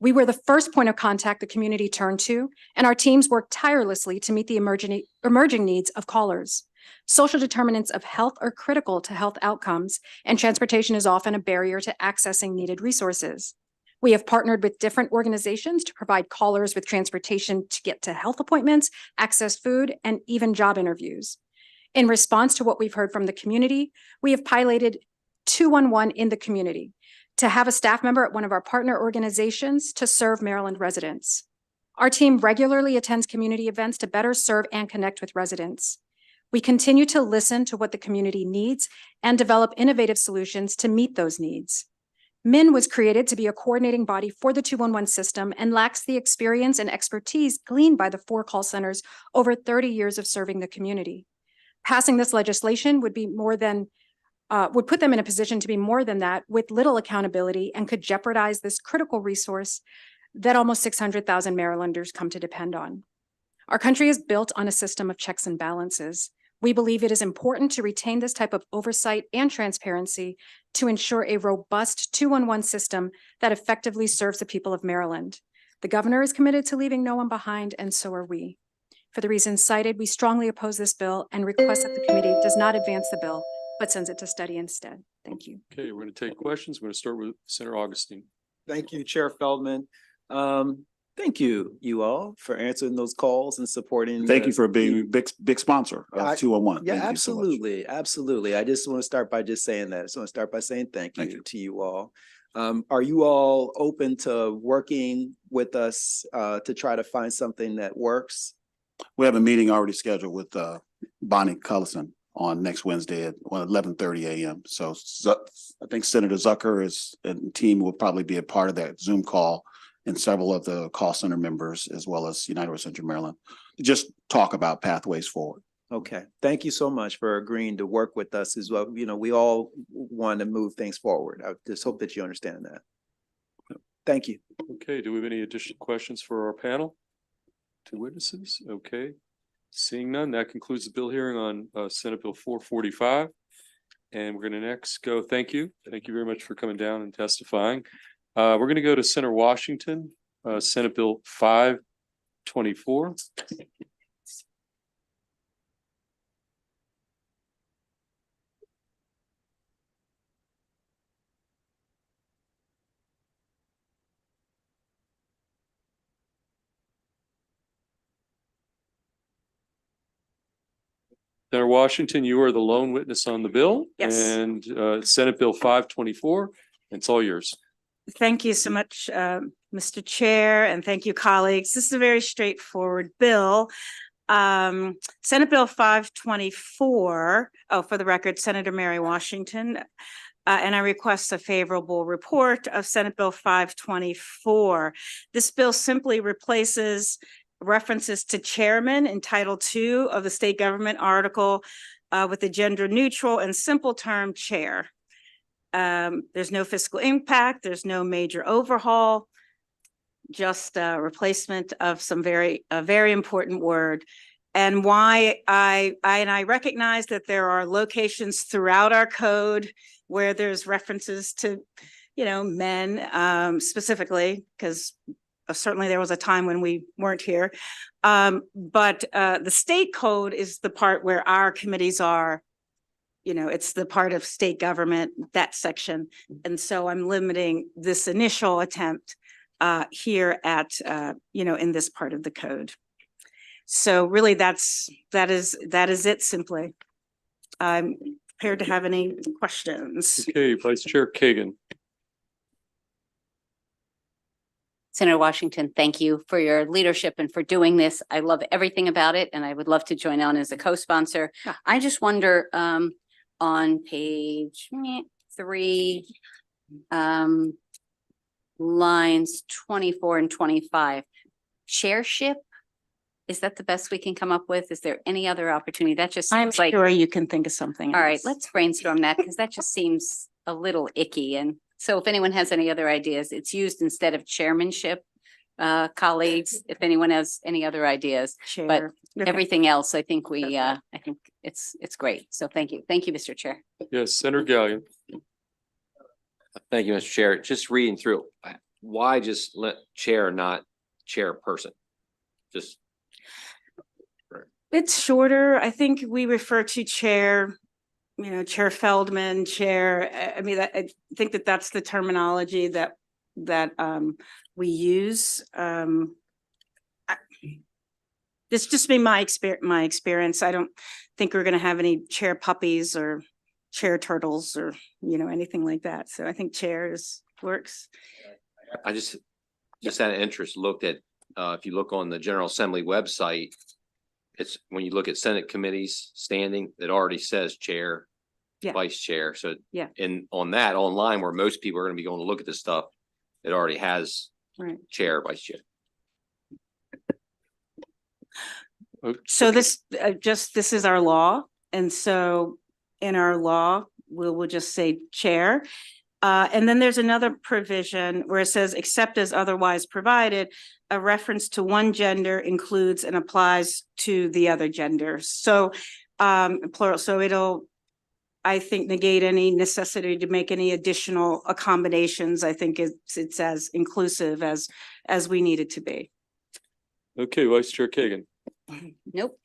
Speaker 3: We were the first point of contact the community turned to, and our teams worked tirelessly to meet the emerging needs of callers. Social determinants of health are critical to health outcomes, and transportation is often a barrier to accessing needed resources. We have partnered with different organizations to provide callers with transportation to get to health appointments, access food, and even job interviews. In response to what we've heard from the community, we have piloted 211 in the community to have a staff member at one of our partner organizations to serve Maryland residents. Our team regularly attends community events to better serve and connect with residents. We continue to listen to what the community needs and develop innovative solutions to meet those needs. MIN was created to be a coordinating body for the 211 system and lacks the experience and expertise gleaned by the 4 call centers over 30 years of serving the community. Passing this legislation would put them in a position to be more than that, with little accountability, and could jeopardize this critical resource that almost 600,000 Marylanders come to depend on. Our country is built on a system of checks and balances. We believe it is important to retain this type of oversight and transparency to ensure a robust 211 system that effectively serves the people of Maryland. The governor is committed to leaving no one behind, and so are we. For the reasons cited, we strongly oppose this bill and request that the committee does not advance the bill, but sends it to study instead. Thank you.
Speaker 1: Okay, we're going to take questions. We're going to start with Senator Augustine.
Speaker 21: Thank you, Chair Feldman. Thank you all for answering those calls and supporting.
Speaker 7: Thank you for being a big sponsor of 211.
Speaker 21: Yeah,
Speaker 7: Thank you so much.
Speaker 21: absolutely. Absolutely. I just want to start by just saying that. I just want to start by saying thank you to you all. Are you all open to working with us to try to find something that works?
Speaker 7: We have a meeting already scheduled with Bonnie Cullison on next Wednesday at 11:30 a.m. So I think Senator Zucker and team will probably be a part of that Zoom call, and several of the call center members, as well as United of Central Maryland, just talk about pathways forward.
Speaker 21: Okay. Thank you so much for agreeing to work with us as well. You know, we all want to move things forward. I just hope that you understand that. Thank you.
Speaker 1: Okay, do we have any additional questions for our panel? 2 witnesses? Okay. Seeing none, that concludes the bill hearing on Senate Bill 445. And we're going to next go. Thank you. Thank you very much for coming down and testifying. We're going to go to Senator Washington, Senate Bill 524. Senator Washington, you are the lone witness on the bill.
Speaker 15: Yes.
Speaker 1: And Senate Bill 524, it's all yours.
Speaker 15: Thank you so much, Mr. Chair, and thank you, colleagues. This is a very straightforward bill. Senate Bill 524, for the record, Senator Mary Washington, and I request a favorable report of Senate Bill 524. This bill simply replaces references to chairman in Title II of the state government article with the gender neutral and simple term chair. There's no fiscal impact. There's no major overhaul, just a replacement of a very important word. And why I recognize that there are locations throughout our code where there's references to, men specifically, because certainly there was a time when we weren't here. But the state code is the part where our committees are, it's the part of state government, that section. And so I'm limiting this initial attempt here at, in this part of the code. So really that is it simply. I'm prepared to have any questions.
Speaker 1: Okay, Vice Chair Kagan.
Speaker 9: Senator Washington, thank you for your leadership and for doing this. I love everything about it, and I would love to join on as a co-sponsor.
Speaker 15: Yeah.
Speaker 9: I just wonder, on page 3, lines 24 and 25, chairship, is that the best we can come up with? Is there any other opportunity? That just
Speaker 15: I'm
Speaker 9: seems like,
Speaker 15: sure you can think of something.
Speaker 9: all right,
Speaker 15: else.
Speaker 9: let's brainstorm that, because that just seems a little icky. And so if anyone has any other ideas, it's used instead of chairmanship, colleagues, if anyone has any other ideas.
Speaker 15: Chair.
Speaker 9: But
Speaker 15: Okay.
Speaker 9: everything else, I think it's great. So thank you. Thank you, Mr. Chair.
Speaker 1: Yes, Senator Gallion.
Speaker 4: Thank you, Mr. Chair. Just reading through, why just let chair, not chairperson? Just.
Speaker 15: It's shorter. I think we refer to chair, Chair Feldman, chair. I mean, I think that's the terminology that we use. It's just been my experience. I don't think we're going to have any chair puppies or chair turtles or, anything like that. So I think chairs works.
Speaker 4: I just had an interest, looked at, if you look on the General Assembly website, it's when you look at Senate committees standing, it already says chair,
Speaker 15: Yeah.
Speaker 4: vice chair. So
Speaker 15: Yeah.
Speaker 4: and on that online where most people are going to be going to look at this stuff, it already has
Speaker 15: Right.
Speaker 4: chair, vice chair.
Speaker 15: So this this is our law. And so in our law, we'll just say chair. And then there's another provision where it says, except as otherwise provided, a reference to one gender includes and applies to the other gender. So plural. So it'll, I think, negate any necessity to make any additional accommodations. I think it's as inclusive as we need it to be.
Speaker 1: Okay, Vice Chair Kagan.
Speaker 9: Nope.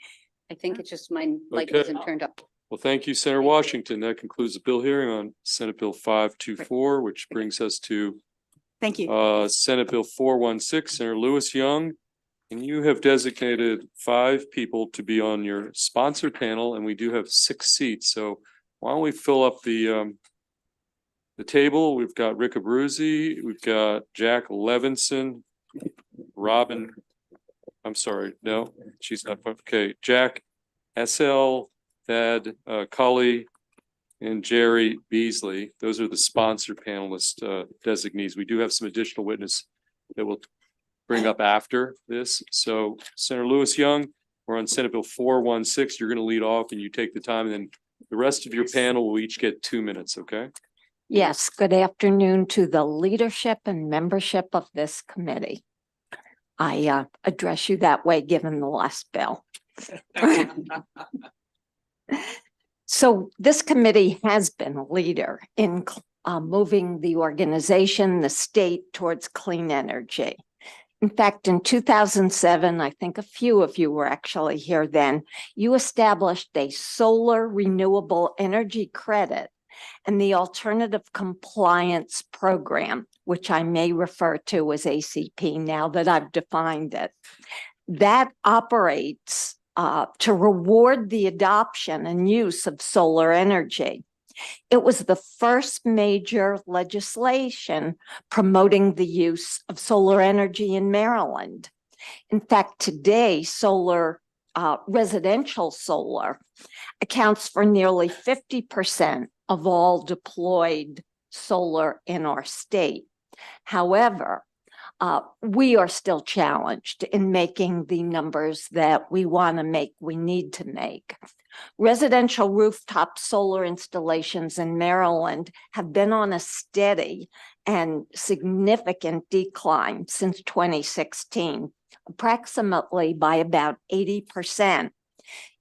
Speaker 9: I think it's just my light
Speaker 1: Okay.
Speaker 9: wasn't turned up.
Speaker 1: Well, thank you, Senator Washington. That concludes the bill hearing on Senate Bill 524, which brings us to
Speaker 15: Thank you.
Speaker 1: Senate Bill 416. Senator Lewis Young, and you have designated 5 people to be on your sponsor panel, and we do have 6 seats. So why don't we fill up the table? We've got Rick Abruzzi, we've got Jack Levinson, Robin. I'm sorry, no, she's not. Okay, Jack SL, Thad Cully, and Jerry Beasley. Those are the sponsor panelist designees. We do have some additional witness that we'll bring up after this. So Senator Lewis Young, we're on Senate Bill 416. You're going to lead off and you take the time, and then the rest of your panel will each get 2 minutes, okay?
Speaker 22: Yes, good afternoon to the leadership and membership of this committee. I address you that way, given the last bill. So this committee has been a leader in moving the organization, the state, towards clean energy. In fact, in 2007, I think a few of you were actually here then, you established a solar renewable energy credit and the alternative compliance program, which I may refer to as ACP now that I've defined it. That operates to reward the adoption and use of solar energy. It was the first major legislation promoting the use of solar energy in Maryland. In fact, today, residential solar accounts for nearly 50% of all deployed solar in our state. However, we are still challenged in making the numbers that we want to make, we need to make. Residential rooftop solar installations in Maryland have been on a steady and significant decline since 2016, approximately by about 80%.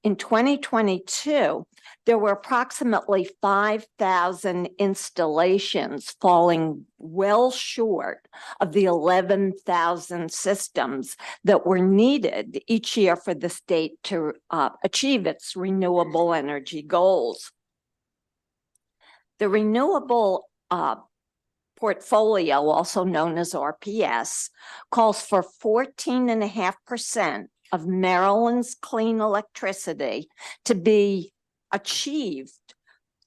Speaker 22: In 2022, there were approximately 5,000 installations, falling well short of the 11,000 systems that were needed each year for the state to achieve its renewable energy goals. The renewable portfolio, also known as RPS, calls for 14.5% of Maryland's clean electricity to be achieved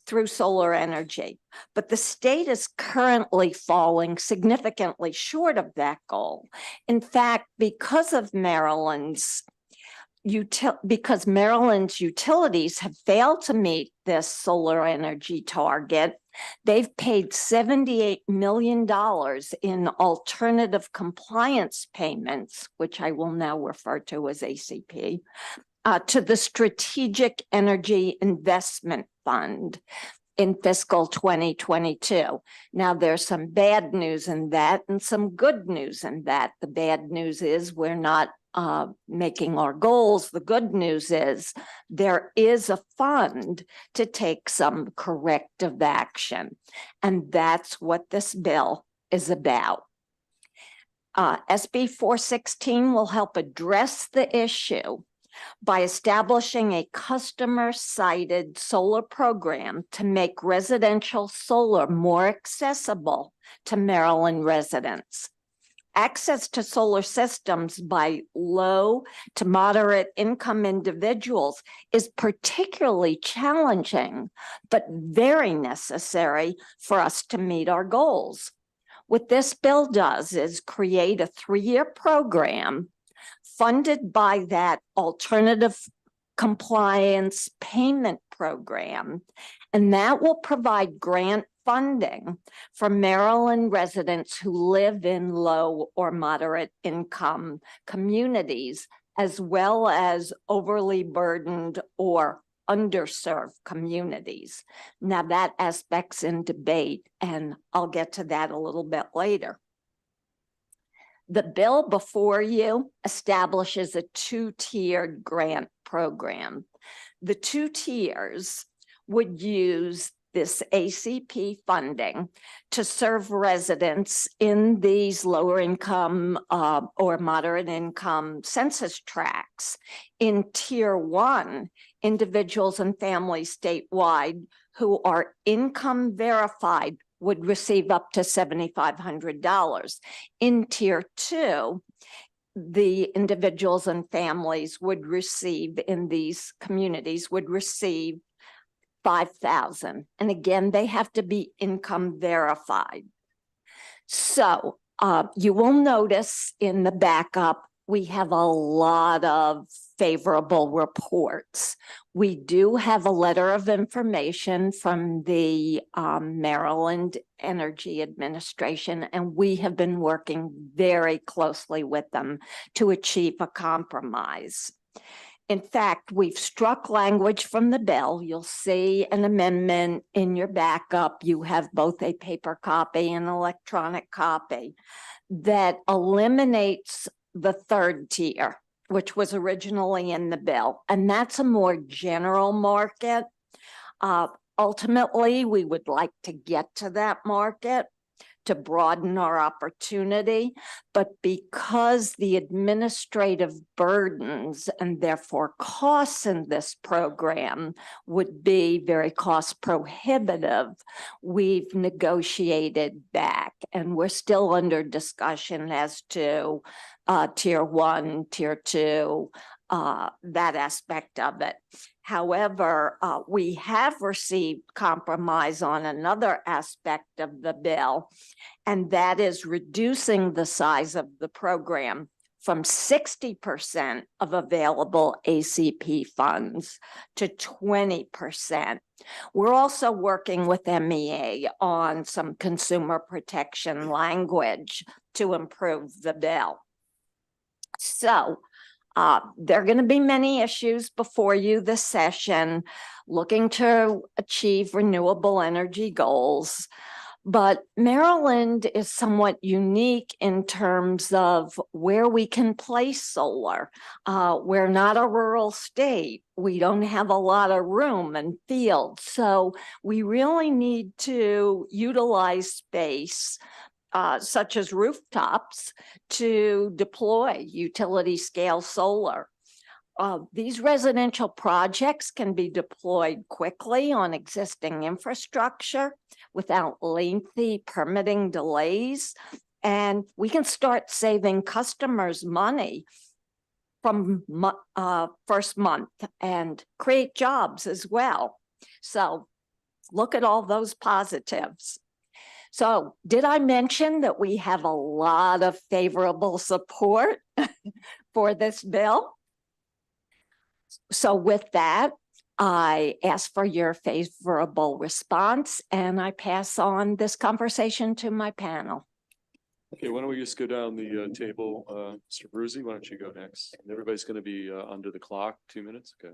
Speaker 22: through solar energy. But the state is currently falling significantly short of that goal. In fact, because Maryland's utilities have failed to meet this solar energy target, they've paid $78 million in alternative compliance payments, which I will now refer to as ACP, to the Strategic Energy Investment Fund in fiscal 2022. Now, there's some bad news in that and some good news in that. The bad news is we're not making our goals. The good news is there is a fund to take some corrective action, and that's what this bill is about. SB 416 will help address the issue by establishing a customer-sited solar program to make residential solar more accessible to Maryland residents. Access to solar systems by low to moderate income individuals is particularly challenging, but very necessary for us to meet our goals. What this bill does is create a 3-year program funded by that alternative compliance payment program, and that will provide grant funding for Maryland residents who live in low or moderate income communities, as well as overly burdened or underserved communities. Now, that aspect's in debate, and I'll get to that a little bit later. The bill before you establishes a 2-tiered grant program. The 2 tiers would use this ACP funding to serve residents in these lower income or moderate income census tracts. In Tier 1, individuals and families statewide who are income verified would receive up to $7,500. In Tier 2, the individuals and families would receive in these communities would receive $5,000. And again, they have to be income verified. So you will notice in the backup, we have a lot of favorable reports. We do have a letter of information from the Maryland Energy Administration, and we have been working very closely with them to achieve a compromise. In fact, we've struck language from the bill. You'll see an amendment in your backup. You have both a paper copy and electronic copy that eliminates the 3rd tier, which was originally in the bill. And that's a more general market. Ultimately, we would like to get to that market to broaden our opportunity, but because the administrative burdens and therefore costs in this program would be very cost prohibitive, we've negotiated back, and we're still under discussion as to Tier 1, Tier 2, that aspect of it. However, we have received compromise on another aspect of the bill, and that is reducing the size of the program from 60% of available ACP funds to 20%. We're also working with MEA on some consumer protection language to improve the bill. So there are going to be many issues before you this session, looking to achieve renewable energy goals. But Maryland is somewhat unique in terms of where we can place solar. We're not a rural state. We don't have a lot of room and fields. So we really need to utilize space such as rooftops to deploy utility scale solar. These residential projects can be deployed quickly on existing infrastructure without lengthy permitting delays, and we can start saving customers money from first month and create jobs as well. So look at all those positives. So did I mention that we have a lot of favorable support for this bill? So with that, I ask for your favorable response, and I pass on this conversation to my panel.
Speaker 1: Okay, why don't we just go down the table? Mr. Bruzy, why don't you go next? Everybody's going to be under the clock, 2 minutes. Okay.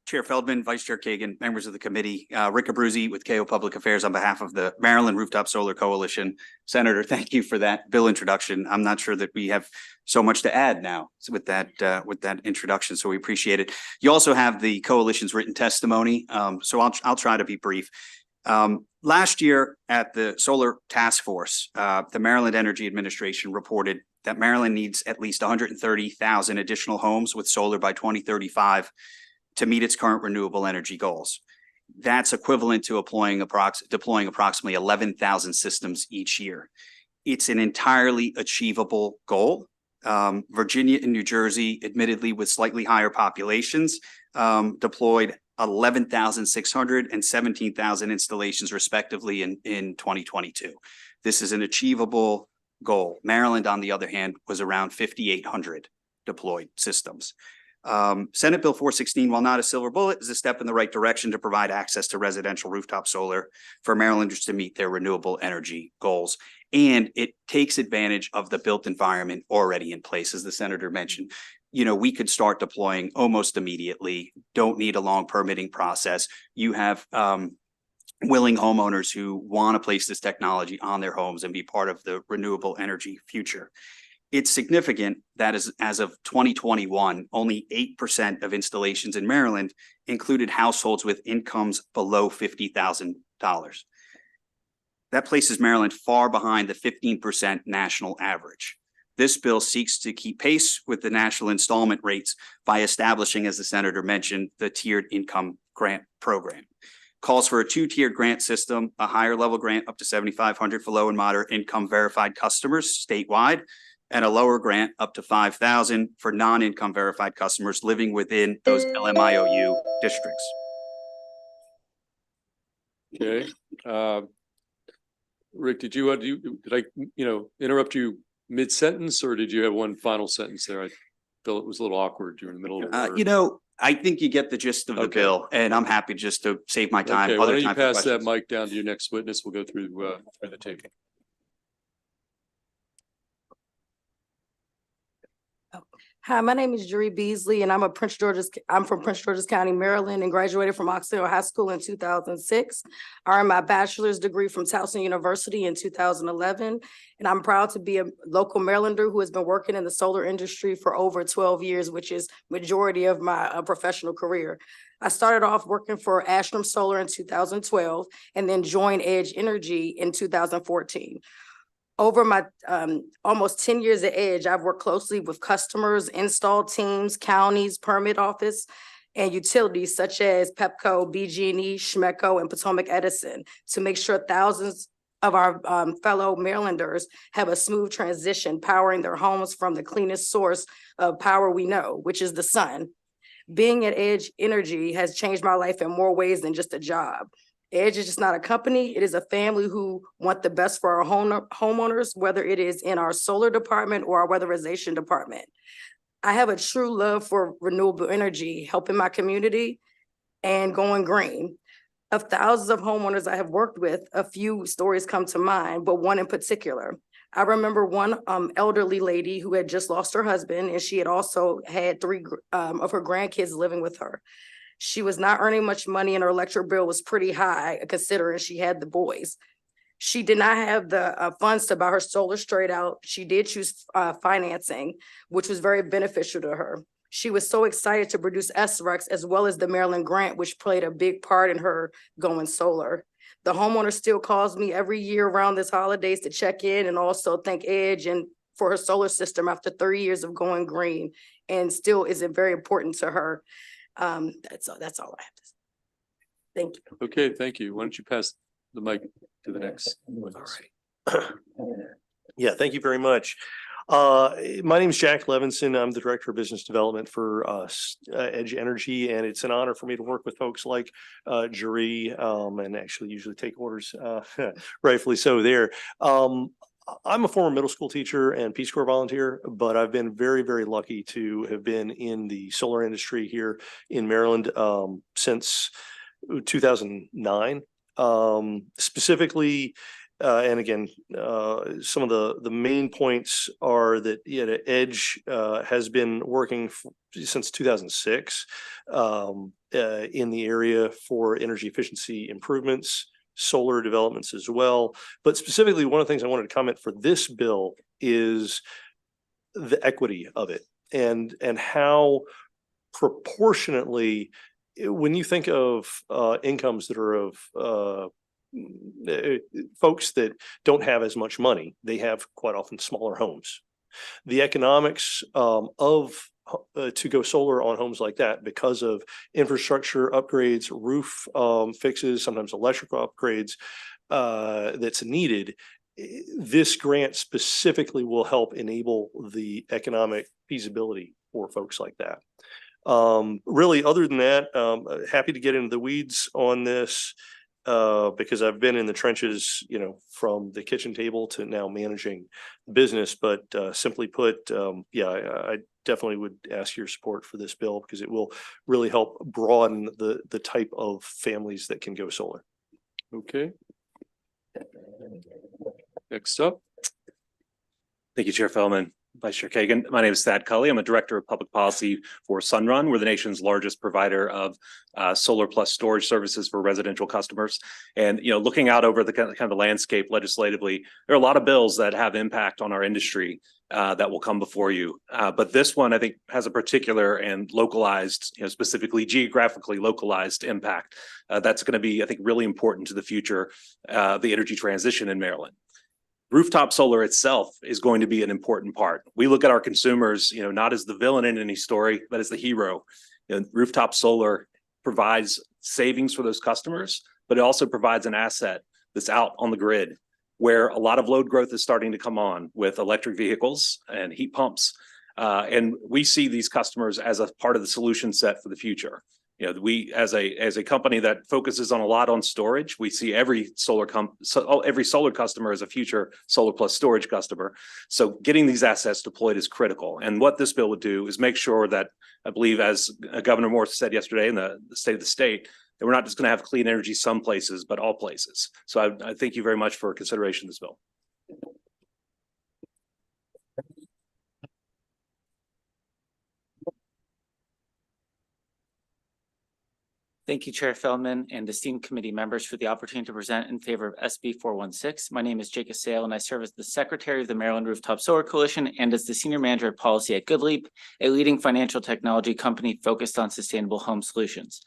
Speaker 5: Chair Feldman, Vice Chair Kagan, members of the committee, Rick Abruzzi with KO Public Affairs on behalf of the Maryland Rooftop Solar Coalition. Senator, thank you for that bill introduction. I'm not sure that we have so much to add now with that introduction, so we appreciate it. You also have the coalition's written testimony, so I'll try to be brief. Last year at the Solar Task Force, the Maryland Energy Administration reported that Maryland needs at least 130,000 additional homes with solar by 2035 to meet its current renewable energy goals. That's equivalent to deploying approximately 11,000 systems each year. It's an entirely achievable goal. Virginia and New Jersey, admittedly with slightly higher populations, deployed 11,600 and 17,000 installations respectively in 2022. This is an achievable goal. Maryland, on the other hand, was around 5,800 deployed systems. Senate Bill 416, while not a silver bullet, is a step in the right direction to provide access to residential rooftop solar for Marylanders to meet their renewable energy goals. And it takes advantage of the built environment already in place, as the senator mentioned. You know, we could start deploying almost immediately, don't need a long permitting process. You have willing homeowners who want to place this technology on their homes and be part of the renewable energy future. It's significant that as of 2021, only 8% of installations in Maryland included households with incomes below $50,000. That places Maryland far behind the 15% national average. This bill seeks to keep pace with the national installment rates by establishing, as the senator mentioned, the tiered income grant program. Calls for a two-tiered grant system, a higher level grant up to $7,500 for low and moderate income verified customers statewide, and a lower grant up to $5,000 for non-income verified customers living within those LMIOU districts.
Speaker 1: Okay. Rick, did I interrupt you mid-sentence, or did you have one final sentence there? I felt it was a little awkward during the middle of the
Speaker 5: I think you get the gist of the bill, and I'm happy just to save my time.
Speaker 1: Okay, why don't you pass that mic down to your next witness? We'll go through the tape.
Speaker 8: Hi, my name is Jerry Beasley, and I'm from Prince George's County, Maryland, and graduated from Oxnard High School in 2006. I earned my bachelor's degree from Towson University in 2011, and I'm proud to be a local Marylander who has been working in the solar industry for over 12 years, which is majority of my professional career. I started off working for Ashram Solar in 2012, and then joined Edge Energy in 2014. Over my almost 10 years at Edge, I've worked closely with customers, install teams, counties, permit office, and utilities such as Pepco, BG&E, Schmeco, and Potomac Edison to make sure thousands of our fellow Marylanders have a smooth transition, powering their homes from the cleanest source of power we know, which is the sun. Being at Edge Energy has changed my life in more ways than just a job. Edge is just not a company. It is a family who want the best for our homeowners, whether it is in our solar department or our weatherization department. I have a true love for renewable energy, helping my community and going green. Of thousands of homeowners I have worked with, a few stories come to mind, but one in particular. I remember one elderly lady who had just lost her husband, and she had also had 3 of her grandkids living with her. She was not earning much money, and her electric bill was pretty high, considering she had the boys. She did not have the funds to buy her solar straight out. She did choose financing, which was very beneficial to her. She was so excited to produce SRECs as well as the Maryland grant, which played a big part in her going solar. The homeowner still calls me every year around this holidays to check in and also thank Edge and for her solar system after 30 years of going green, and still is it very important to her. That's all I have to say. Thank you.
Speaker 1: Okay, thank you. Why don't you pass the mic to the next?
Speaker 12: All right. Yeah, thank you very much. My name is Jack Levinson. I'm the Director of Business Development for Edge Energy, and it's an honor for me to work with folks like Jury and actually usually take orders, rightfully so there. I'm a former middle school teacher and Peace Corps volunteer, but I've been very, very lucky to have been in the solar industry here in Maryland since 2009. Specifically, and again, some of the main points are that Edge has been working since 2006 in the area for energy efficiency improvements, solar developments as well. But specifically, one of the things I wanted to comment for this bill is the equity of it and how proportionately, when you think of incomes that are of folks that don't have as much money, they have quite often smaller homes. The economics to go solar on homes like that, because of infrastructure upgrades, roof fixes, sometimes electrical upgrades that's needed, this grant specifically will help enable the economic feasibility for folks like that. Really, other than that, happy to get into the weeds on this. Because I've been in the trenches, from the kitchen table to now managing business. But simply put, I definitely would ask your support for this bill because it will really help broaden the type of families that can go solar.
Speaker 1: Okay. Next up.
Speaker 13: Thank you, Chair Feldman. Vice Chair Kagan. My name is Thad Cully. I'm a Director of Public Policy for Sunrun. We're the nation's largest provider of solar plus storage services for residential customers. And, looking out over the kind of landscape legislatively, there are a lot of bills that have impact on our industry that will come before you. But this one, I think, has a particular and localized, specifically geographically localized impact. That's going to be, I think, really important to the future of the energy transition in Maryland. Rooftop solar itself is going to be an important part. We look at our consumers, not as the villain in any story, but as the hero. Rooftop solar provides savings for those customers, but it also provides an asset that's out on the grid where a lot of load growth is starting to come on with electric vehicles and heat pumps. And we see these customers as a part of the solution set for the future. We, as a company that focuses on a lot on storage, we see every solar customer as a future solar plus storage customer. So getting these assets deployed is critical. And what this bill would do is make sure that, I believe, as Governor Moore said yesterday in the State of the State, that we're not just going to have clean energy some places, but all places. So I thank you very much for consideration of this bill.
Speaker 23: Thank you, Chair Feldman and esteemed committee members for the opportunity to present in favor of SB 416. My name is Jacob Sale, and I serve as the Secretary of the Maryland Rooftop Solar Coalition and as the Senior Manager of Policy at GoodLeap, a leading financial technology company focused on sustainable home solutions.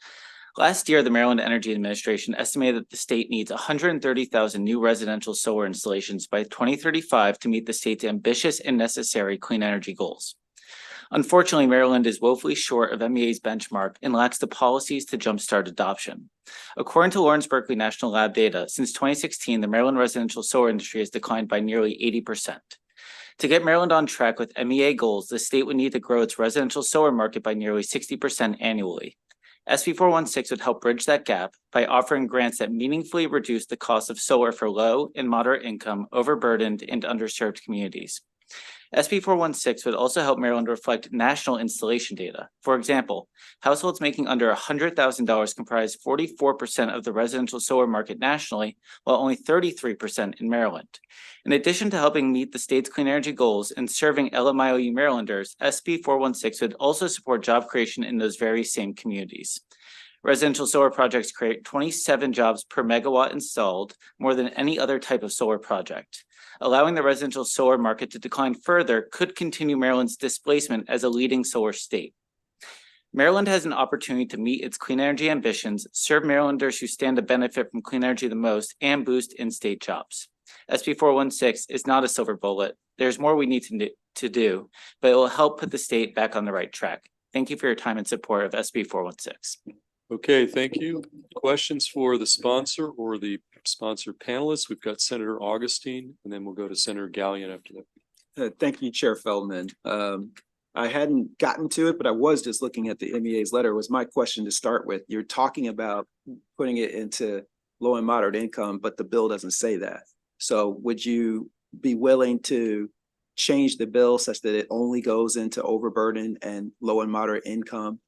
Speaker 23: Last year, the Maryland Energy Administration estimated that the state needs 130,000 new residential solar installations by 2035 to meet the state's ambitious and necessary clean energy goals. Unfortunately, Maryland is woefully short of MEA's benchmark and lacks the policies to jumpstart adoption. According to Lawrence Berkeley National Lab data, since 2016, the Maryland residential solar industry has declined by nearly 80%. To get Maryland on track with MEA goals, the state would need to grow its residential solar market by nearly 60% annually. SB 416 would help bridge that gap by offering grants that meaningfully reduce the cost of solar for low and moderate income, overburdened, and underserved communities. SB 416 would also help Maryland reflect national installation data. For example, households making under $100,000 comprise 44% of the residential solar market nationally, while only 33% in Maryland. In addition to helping meet the state's clean energy goals and serving LMIOU Marylanders, SB 416 would also support job creation in those very same communities. Residential solar projects create 27 jobs per megawatt installed, more than any other type of solar project. Allowing the residential solar market to decline further could continue Maryland's displacement as a leading solar state. Maryland has an opportunity to meet its clean energy ambitions, serve Marylanders who stand to benefit from clean energy the most, and boost in-state jobs. SB 416 is not a silver bullet. There's more we need to do, but it will help put the state back on the right track. Thank you for your time and support of SB 416.
Speaker 1: Okay, thank you. Questions for the sponsor or the sponsor panelists? We've got Senator Augustine, and then we'll go to Senator Gallion after that.
Speaker 21: Thank you, Chair Feldman. I hadn't gotten to it, but I was just looking at the MEA's letter. Was my question to start with. You're talking about putting it into low and moderate income, but the bill doesn't say that. So would you be willing to change the bill such that it only goes into overburden and low and moderate income?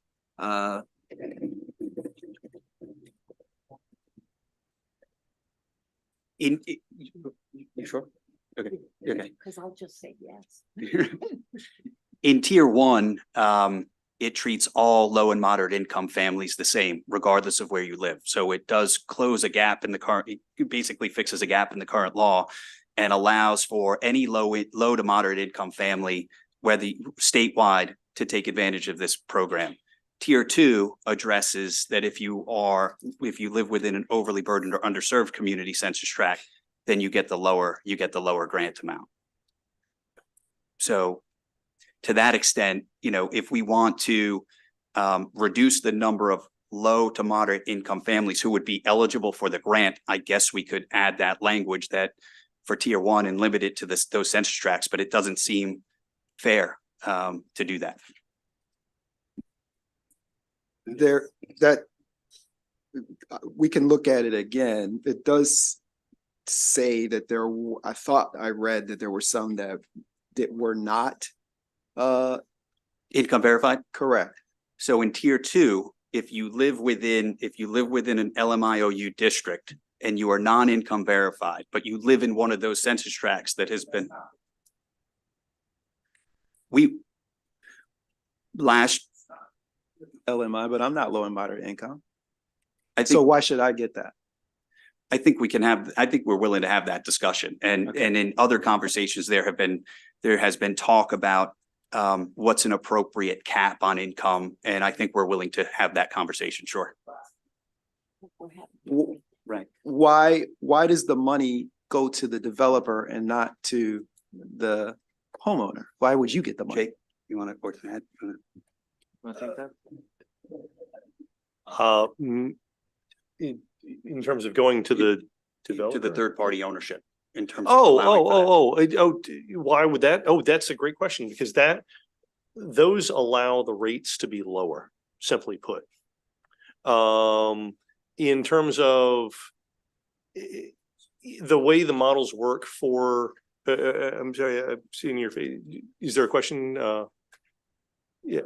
Speaker 5: You sure? Okay. Okay.
Speaker 22: Because I'll just say yes.
Speaker 5: In tier one, it treats all low and moderate income families the same, regardless of where you live. So it does close a gap in the current, it basically fixes a gap in the current law and allows for any low to moderate income family, whether statewide, to take advantage of this program. Tier two addresses that if you live within an overly burdened or underserved community census tract, then you get the lower grant amount. So to that extent, if we want to reduce the number of low to moderate income families who would be eligible for the grant, I guess we could add that language that for tier one and limit it to those census tracts, but it doesn't seem fair to do that.
Speaker 21: We can look at it again. It does say that I thought I read that there were some that were not
Speaker 5: income verified.
Speaker 21: Correct.
Speaker 5: So in tier two, if you live within an LMIOU district and you are non-income verified, but you live in one of those census tracts that has been
Speaker 21: LMI, but I'm not low and moderate income. So why should I get that?
Speaker 5: I think we're willing to have that discussion. And in other conversations, there has been talk about what's an appropriate cap on income. And I think we're willing to have that conversation. Sure.
Speaker 21: Right. Why does the money go to the developer and not to the homeowner? Why would you get the money?
Speaker 5: Jake, you want to go to that?
Speaker 23: Want to take that?
Speaker 12: In terms of going to the developer?
Speaker 5: To the third party ownership in terms of
Speaker 12: why would that? Oh, that's a great question, because those allow the rates to be lower, simply put. In terms of the way the models work for, I'm sorry, I'm seeing your face. Is there a question? Yeah.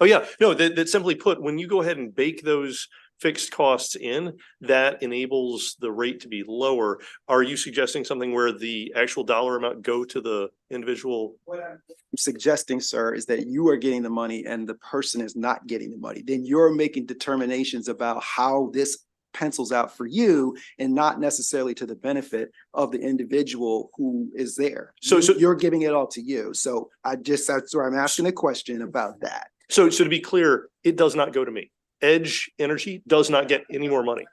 Speaker 12: Oh yeah, no, that simply put, when you go ahead and bake those fixed costs in, that enables the rate to be lower. Are you suggesting something where the actual dollar amount go to the individual?
Speaker 21: What I'm suggesting, sir, is that you are getting the money and the person is not getting the money. Then you're making determinations about how this pencils out for you and not necessarily to the benefit of the individual who is there. So you're giving it all to you. So that's where I'm asking a question about that.
Speaker 12: So to be clear, it does not go to me. Edge Energy does not get any more money.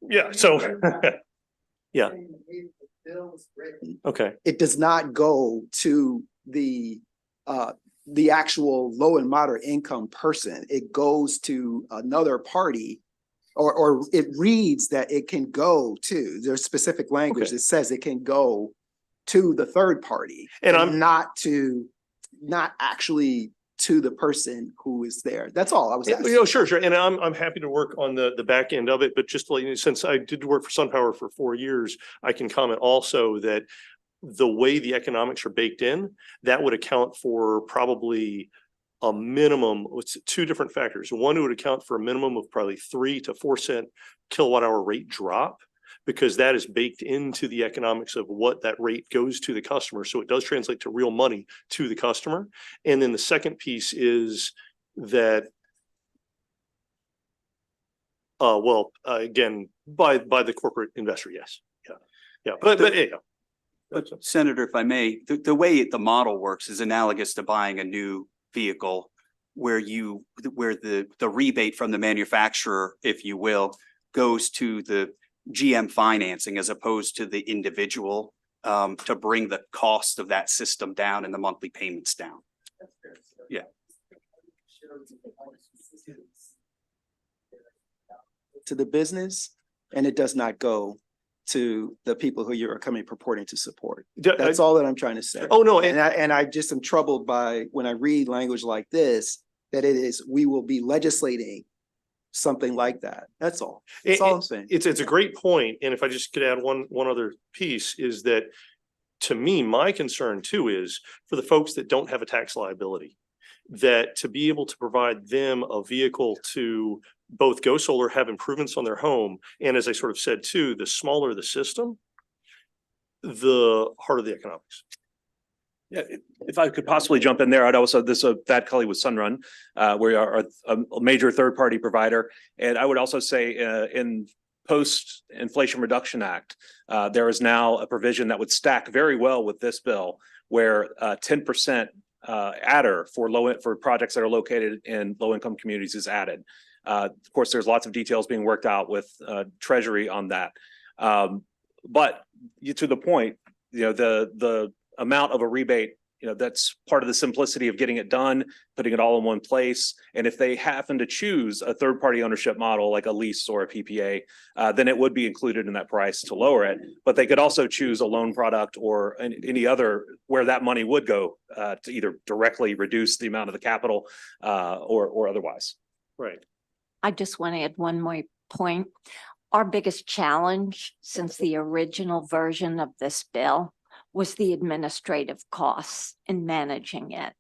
Speaker 12: Yeah, so yeah. Okay.
Speaker 21: It does not go to the actual low and moderate income person. It goes to another party, or it reads that it can go to, there's specific language that says it can go to the third party
Speaker 12: And
Speaker 21: and not actually to the person who is there. That's all I was asking.
Speaker 12: Sure. And I'm happy to work on the back end of it, but just to let you know, since I did work for SunPower for 4 years, I can comment also that the way the economics are baked in, that would account for probably a minimum, it's two different factors. One, it would account for a minimum of probably 3 to 4 cent kilowatt hour rate drop, because that is baked into the economics of what that rate goes to the customer. So it does translate to real money to the customer. And then the second piece is that, again, by the corporate investor, yes. Yeah.
Speaker 5: But Senator, if I may, the way the model works is analogous to buying a new vehicle where the rebate from the manufacturer, if you will, goes to the GM financing as opposed to the individual, to bring the cost of that system down and the monthly payments down. Yeah.
Speaker 21: To the business, and it does not go to the people who you are coming purporting to support. That's all that I'm trying to say.
Speaker 12: Oh, no.
Speaker 21: And I just am troubled by when I read language like this, that it is, we will be legislating something like that. That's all. That's all I'm saying.
Speaker 12: It's a great point. And if I just could add one other piece, is that to me, my concern too is for the folks that don't have a tax liability, that to be able to provide them a vehicle to both go solar, have improvements on their home, and as I sort of said too, the smaller the system, the harder the economics.
Speaker 13: Yeah, if I could possibly jump in there, I'd also, this is Thad Cully with Sunrun. We are a major third-party provider. And I would also say in post-Inflation Reduction Act, there is now a provision that would stack very well with this bill, where 10% adder for projects that are located in low-income communities is added. Of course, there's lots of details being worked out with Treasury on that. But to the point, the amount of a rebate, that's part of the simplicity of getting it done, putting it all in one place. And if they happen to choose a third-party ownership model like a lease or a PPA, then it would be included in that price to lower it. But they could also choose a loan product or any other where that money would go to either directly reduce the amount of the capital or otherwise.
Speaker 12: Right.
Speaker 22: I just want to add one more point. Our biggest challenge since the original version of this bill was the administrative costs in managing it.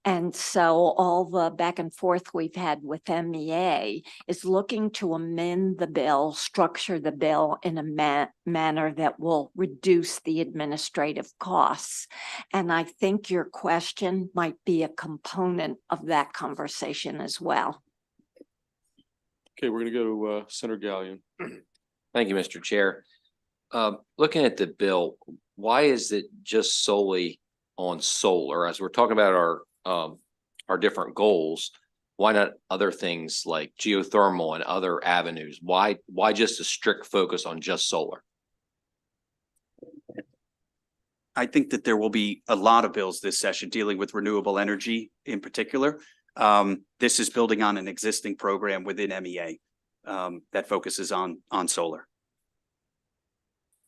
Speaker 22: And so all the back and forth we've had with MEA is looking to amend the bill, structure the bill in a manner that will reduce the administrative costs. And I think your question might be a component of that conversation as well.
Speaker 1: Okay, we're going to go to Senator Gallion.
Speaker 4: Thank you, Mr. Chair. Looking at the bill, why is it just solely on solar? As we're talking about our different goals, why not other things like geothermal and other avenues? Why just a strict focus on just solar?
Speaker 5: I think that there will be a lot of bills this session dealing with renewable energy in particular. This is building on an existing program within MEA that focuses on solar.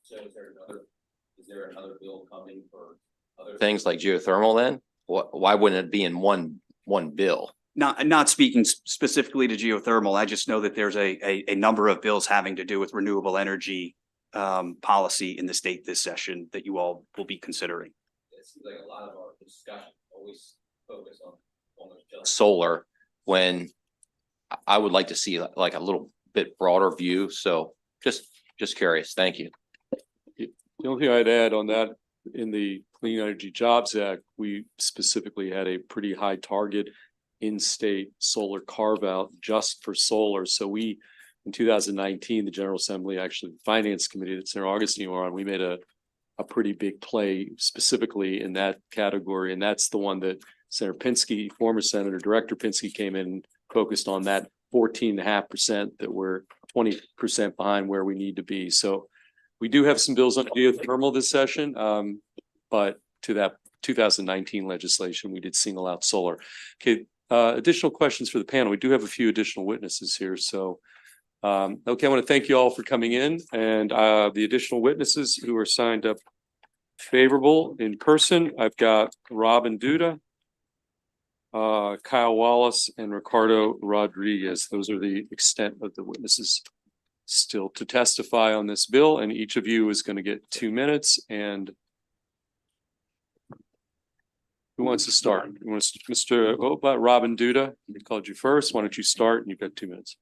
Speaker 4: So is there another bill coming for other things like geothermal then? Why wouldn't it be in one bill?
Speaker 5: Not speaking specifically to geothermal. I just know that there's a number of bills having to do with renewable energy policy in the state this session that you all will be considering.
Speaker 4: It seems like a lot of our discussion always focus on almost just solar, when I would like to see like a little bit broader view. So just curious. Thank you.
Speaker 1: The only thing I'd add on that, in the Clean Energy Jobs Act, we specifically had a pretty high target in-state solar carve-out just for solar. So we, in 2019, the General Assembly, actually the Finance Committee that Senator Augustine were on, we made a pretty big play specifically in that category. And that's the one that Senator Pinsky, former Senator Director Pinsky, came in and focused on, that 14.5% that we're 20% behind where we need to be. So we do have some bills on geothermal this session, but to 2019 legislation, we did single out solar. Okay, additional questions for the panel. We do have a few additional witnesses here, so. Okay, I want to thank you all for coming in, and the additional witnesses who are signed up favorable in person. I've got Robin Duda, Kyle Wallace, and Ricardo Rodriguez. Those are the extent of the witnesses still to testify on this bill, and each of you is going to get 2 minutes. And who wants to start? What about Robin Duda? We called you first. Why don't you start? And you've got 2 minutes.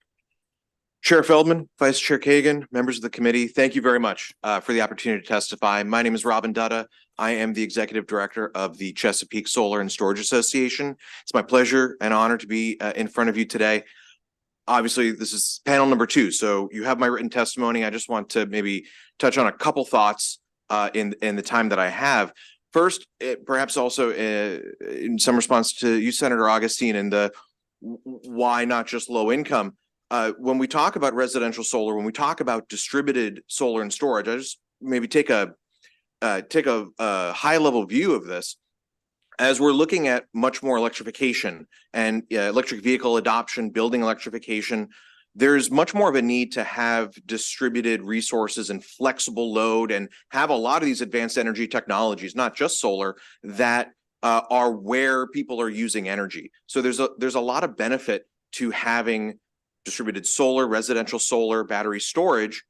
Speaker 10: Chair Feldman, Vice Chair Kagan, members of the committee, thank you very much for the opportunity to testify. My name is Robin Dutta. I am the Executive Director of the Chesapeake Solar and Storage Association. It's my pleasure and honor to be in front of you today. Obviously, this is panel number 2, so you have my written testimony. I just want to maybe touch on a couple thoughts in the time that I have. First, perhaps also in some response to you, Senator Augustine, and the why not just low income. When we talk about residential solar, when we talk about distributed solar and storage, I just maybe take a high level view of this. As we're looking at much more electrification and electric vehicle adoption, building electrification, there's much more of a need to have distributed resources and flexible load and have a lot of these advanced energy technologies, not just solar, that are where people are using energy. So there's a lot of benefit to having distributed solar, residential solar, battery storage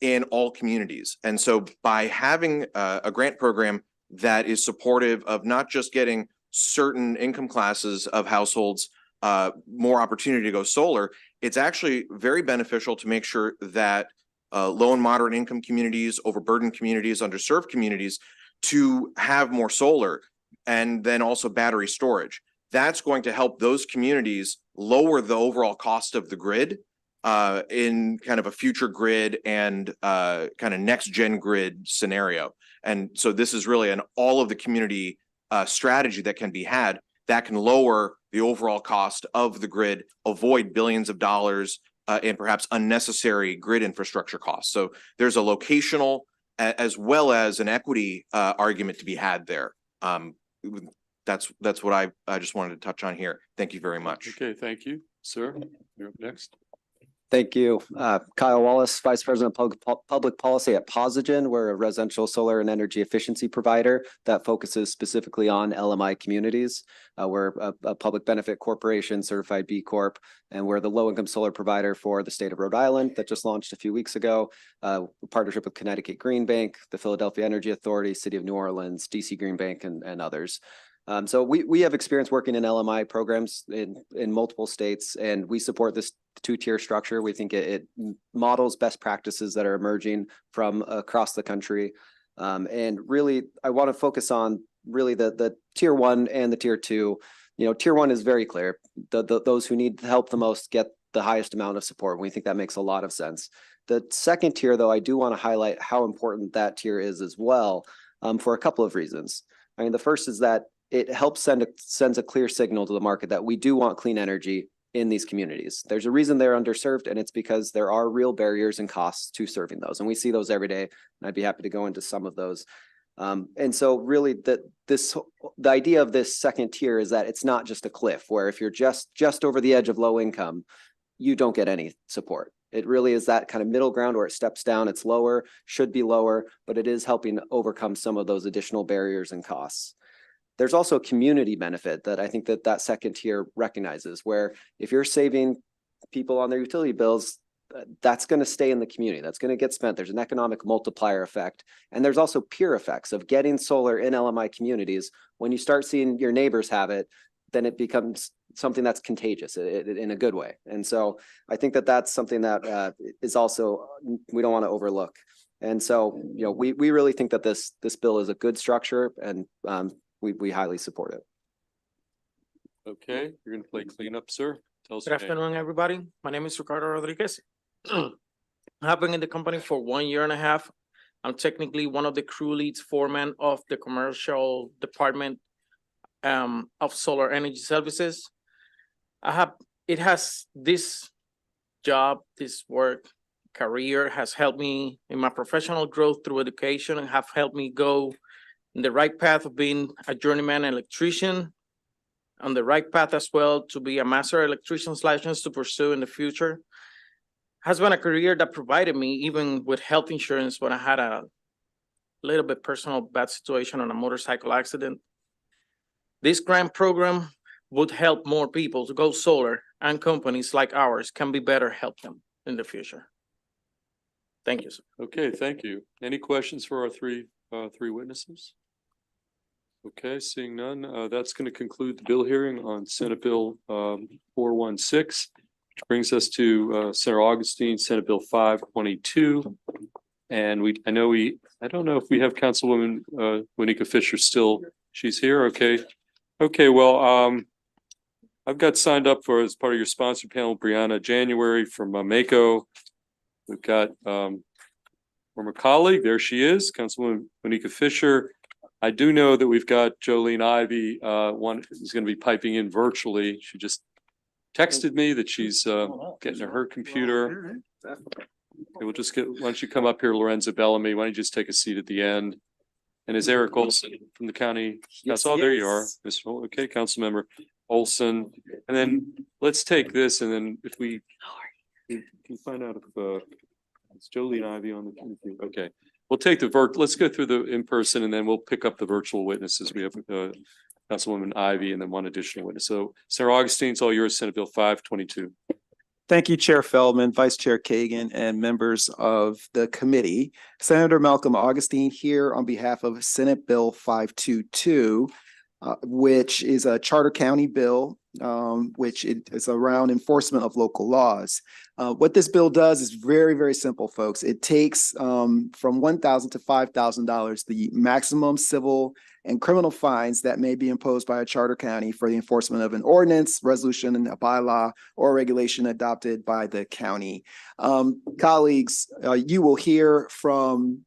Speaker 10: in all communities. And so by having a grant program that is supportive of not just getting certain income classes of households more opportunity to go solar, it's actually very beneficial to make sure that low and moderate income communities, overburdened communities, underserved communities to have more solar and then also battery storage. That's going to help those communities lower the overall cost of the grid in kind of a future grid and kind of next gen grid scenario. And so this is really an all of the community strategy that can be had that can lower the overall cost of the grid, avoid billions of dollars and perhaps unnecessary grid infrastructure costs. So there's a locational as well as an equity argument to be had there. That's what I just wanted to touch on here. Thank you very much.
Speaker 1: Okay, thank you, sir. You're up next.
Speaker 11: Thank you. Kyle Wallace, Vice President of Public Policy at Posigen. We're a residential solar and energy efficiency provider that focuses specifically on LMI communities. We're a public benefit corporation, certified B Corp, and we're the low-income solar provider for the state of Rhode Island that just launched a few weeks ago. Partnership with Connecticut Green Bank, the Philadelphia Energy Authority, City of New Orleans, DC Green Bank, and others. So we have experience working in LMI programs in multiple states, and we support this two-tier structure. We think it models best practices that are emerging from across the country. And really, I want to focus on really the tier 1 and the tier 2. You know, tier 1 is very clear. Those who need help the most get the highest amount of support. We think that makes a lot of sense. The second tier, though, I do want to highlight how important that tier is as well, for a couple of reasons. I mean, the first is that it helps sends a clear signal to the market that we do want clean energy in these communities. There's a reason they're underserved, and it's because there are real barriers and costs to serving those. And we see those every day, and I'd be happy to go into some of those. And so really the idea of this second tier is that it's not just a cliff where if you're just over the edge of low income, you don't get any support. It really is that kind of middle ground where it steps down. It's lower, should be lower, but it is helping overcome some of those additional barriers and costs. There's also a community benefit that I think that second tier recognizes, where if you're saving people on their utility bills, that's going to stay in the community. That's going to get spent. There's an economic multiplier effect. And there's also peer effects of getting solar in LMI communities. When you start seeing your neighbors have it, then it becomes something that's contagious in a good way. And so I think that that's something that is also, we don't want to overlook. And so, you know, we really think that this bill is a good structure, and we highly support it.
Speaker 1: Okay, you're going to play cleanup, sir. Tell us.
Speaker 14: Good afternoon, everybody. My name is Ricardo Rodriguez. I've been in the company for 1.5 years. I'm technically one of the crew leads foreman of the commercial department of solar energy services. This job, this work, career has helped me in my professional growth through education and have helped me go in the right path of being a journeyman electrician, on the right path as well to be a master electrician's license to pursue in the future. Has been a career that provided me even with health insurance when I had a little bit personal bad situation on a motorcycle accident. This grant program would help more people to go solar, and companies like ours can be better help them in the future. Thank you, sir.
Speaker 1: Okay, thank you. Any questions for our three witnesses? Okay, seeing none, that's going to conclude the bill hearing on Senate Bill 416, which brings us to Senator Augustine, Senate Bill 522. And I don't know if we have Councilwoman Winika Fisher still. She's here. Okay. Okay, well, I've got signed up for as part of your sponsor panel, Brianna January from Mako. We've got former colleague, there she is, Councilwoman Winika Fisher. I do know that we've got Jolene Ivy, one who's going to be piping in virtually. She just texted me that she's getting to her computer. Okay, we'll just why don't you come up here, Lorenzo Bellamy? Why don't you just take a seat at the end? And is Eric Olson from the county? Yes, oh, there you are. Okay, Councilmember Olson. And then let's take this, and then if we can find out if it's Jolene Ivy on the computer. Okay, we'll take the let's go through the in-person, and then we'll pick up the virtual witnesses. We have Councilwoman Ivy and then one additional witness. So Sarah Augustine, it's all yours, Senate Bill 522.
Speaker 21: Thank you, Chair Feldman, Vice Chair Kagan, and members of the committee. Senator Malcolm Augustine here on behalf of Senate Bill 522, which is a charter county bill, which is around enforcement of local laws. What this bill does is very, very simple, folks. It takes from $1,000 to $5,000 the maximum civil and criminal fines that may be imposed by a charter county for the enforcement of an ordinance, resolution, a bylaw, or regulation adopted by the county. Colleagues, you will hear from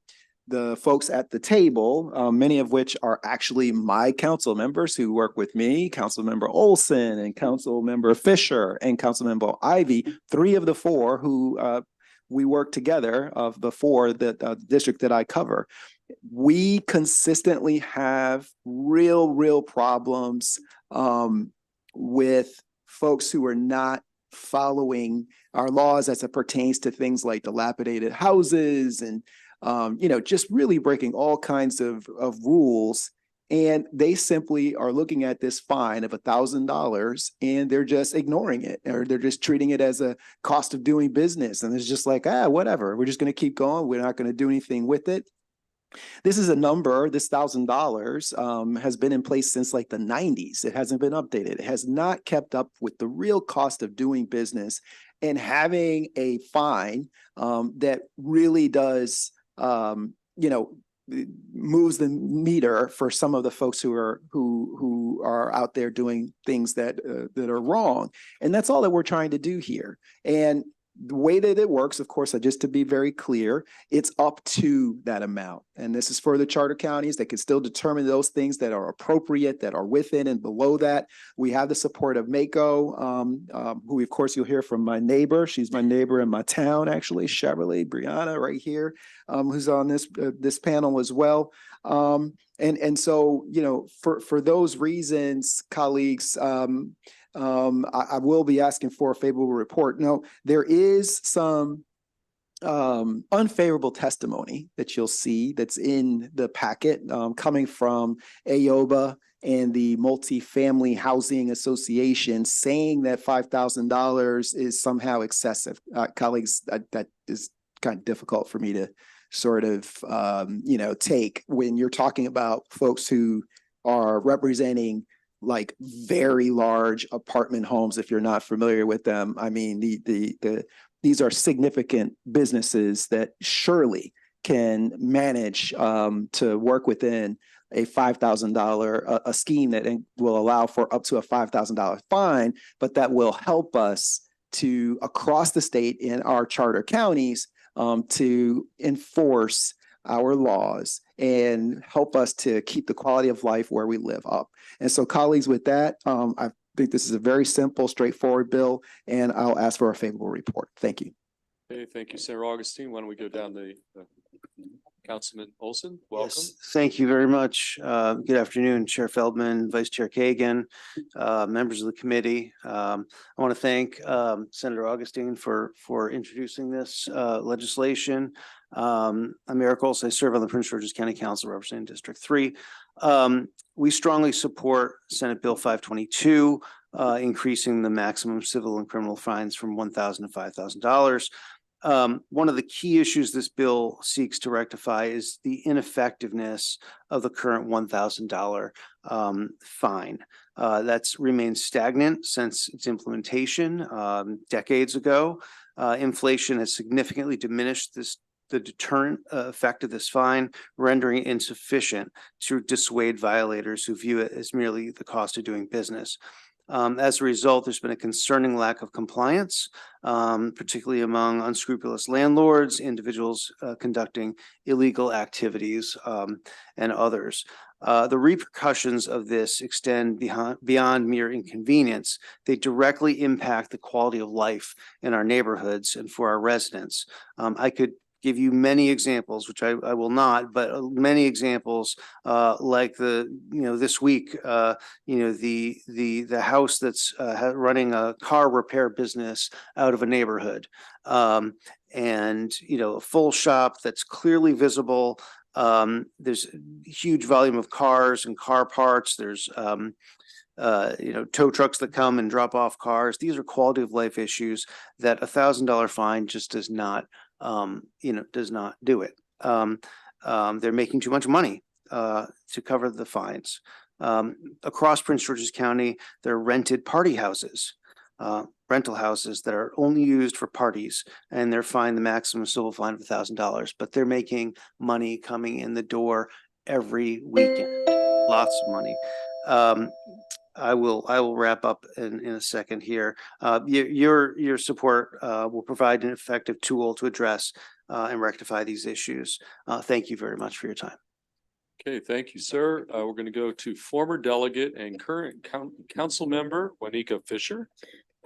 Speaker 21: the folks at the table, many of which are actually my council members who work with me, Councilmember Olson and Councilmember Fisher and Councilmember Ivy, 3 of the 4 who we work together of the 4 that district that I cover. We consistently have real problems with folks who are not following our laws as it pertains to things like dilapidated houses and just really breaking all kinds of rules. And they simply are looking at this fine of $1,000 and they're just ignoring it, or they're just treating it as a cost of doing business. And it's just like, whatever, we're just going to keep going. We're not going to do anything with it. This is a number, this $1,000 has been in place since like the 90s. It hasn't been updated. It has not kept up with the real cost of doing business, and having a fine that really does, moves the meter for some of the folks who are out there doing things that are wrong. And that's all that we're trying to do here. And the way that it works, of course, just to be very clear, it's up to that amount. And this is for the charter counties. They can still determine those things that are appropriate, that are within and below that. We have the support of Mako, who, of course, you'll hear from my neighbor. She's my neighbor in my town, actually, Chevrolet, Brianna, right here, who's on this panel as well. And so, for those reasons, colleagues, I will be asking for a favorable report. Now, there is some unfavorable testimony that you'll see that's in the packet coming from AOBA and the Multifamily Housing Association, saying that $5,000 is somehow excessive. Colleagues, that is kind of difficult for me to sort of, take when you're talking about folks who are representing like very large apartment homes. If you're not familiar with them, I mean, these are significant businesses that surely can manage to work within a $5,000 a scheme that will allow for up to a $5,000 fine, but that will help us to across the state in our charter counties to enforce our laws and help us to keep the quality of life where we live up. And so, colleagues, with that, I think this is a very simple, straightforward bill, and I'll ask for a favorable report. Thank you.
Speaker 1: Okay, thank you, Senator Augustine. Why don't we go down Councilman Olson, welcome.
Speaker 2: Yes, thank you very much. Good afternoon, Chair Feldman, Vice Chair Kagan, members of the committee. I want to thank Senator Augustine for introducing this legislation. I'm Eric Olson. I serve on the Prince George's County Council representing District 3. We strongly support Senate Bill 522, increasing the maximum civil and criminal fines from $1,000 to $5,000. One of the key issues this bill seeks to rectify is the ineffectiveness of the current $1,000 fine. That's remained stagnant since its implementation decades ago. Inflation has significantly diminished the deterrent effect of this fine, rendering it insufficient to dissuade violators who view it as merely the cost of doing business. As a result, there's been a concerning lack of compliance, particularly among unscrupulous landlords, individuals conducting illegal activities, and others. The repercussions of this extend beyond mere inconvenience. They directly impact the quality of life in our neighborhoods and for our residents. I could give you many examples, which I will not, but many examples like this week, the house that's running a car repair business out of a neighborhood, and a full shop that's clearly visible. There's a huge volume of cars and car parts. There's tow trucks that come and drop off cars. These are quality of life issues that $1,000 fine just does not do it. They're making too much money to cover the fines. Across Prince George's County, there are rented party houses, rental houses that are only used for parties, and they're fined the maximum civil fine of $1,000, but they're making money coming in the door every weekend, lots of money. I will wrap up in a second here. Your support will provide an effective tool to address and rectify these issues. Thank you very much for your time.
Speaker 1: Okay, thank you, sir. We're going to go to former delegate and current council member Juanica Fisher.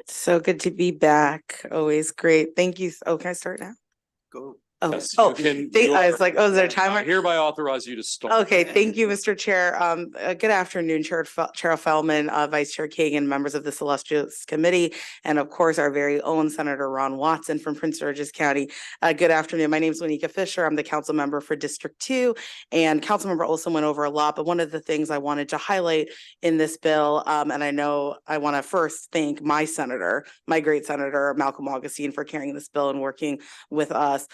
Speaker 6: So good to be back. Always great. Thank you. Oh, can I start now?
Speaker 1: Go.
Speaker 6: Oh,
Speaker 1: Yes,
Speaker 6: I
Speaker 1: was
Speaker 6: was like, oh, is there a timer?
Speaker 1: I hereby authorize you to start.
Speaker 6: Okay, thank you, Mr. Chair. Good afternoon, Chair Feldman, Vice Chair Kagan, members of this illustrious committee, and of course, our very own Senator Ron Watson from Prince George's County. Good afternoon. My name is Juanica Fisher. I'm the council member for District 2, and Councilmember Olson went over a lot, but one of the things I wanted to highlight in this bill, and I know I want to first thank my senator, my great senator, Malcolm Augustine, for carrying this bill and working with us.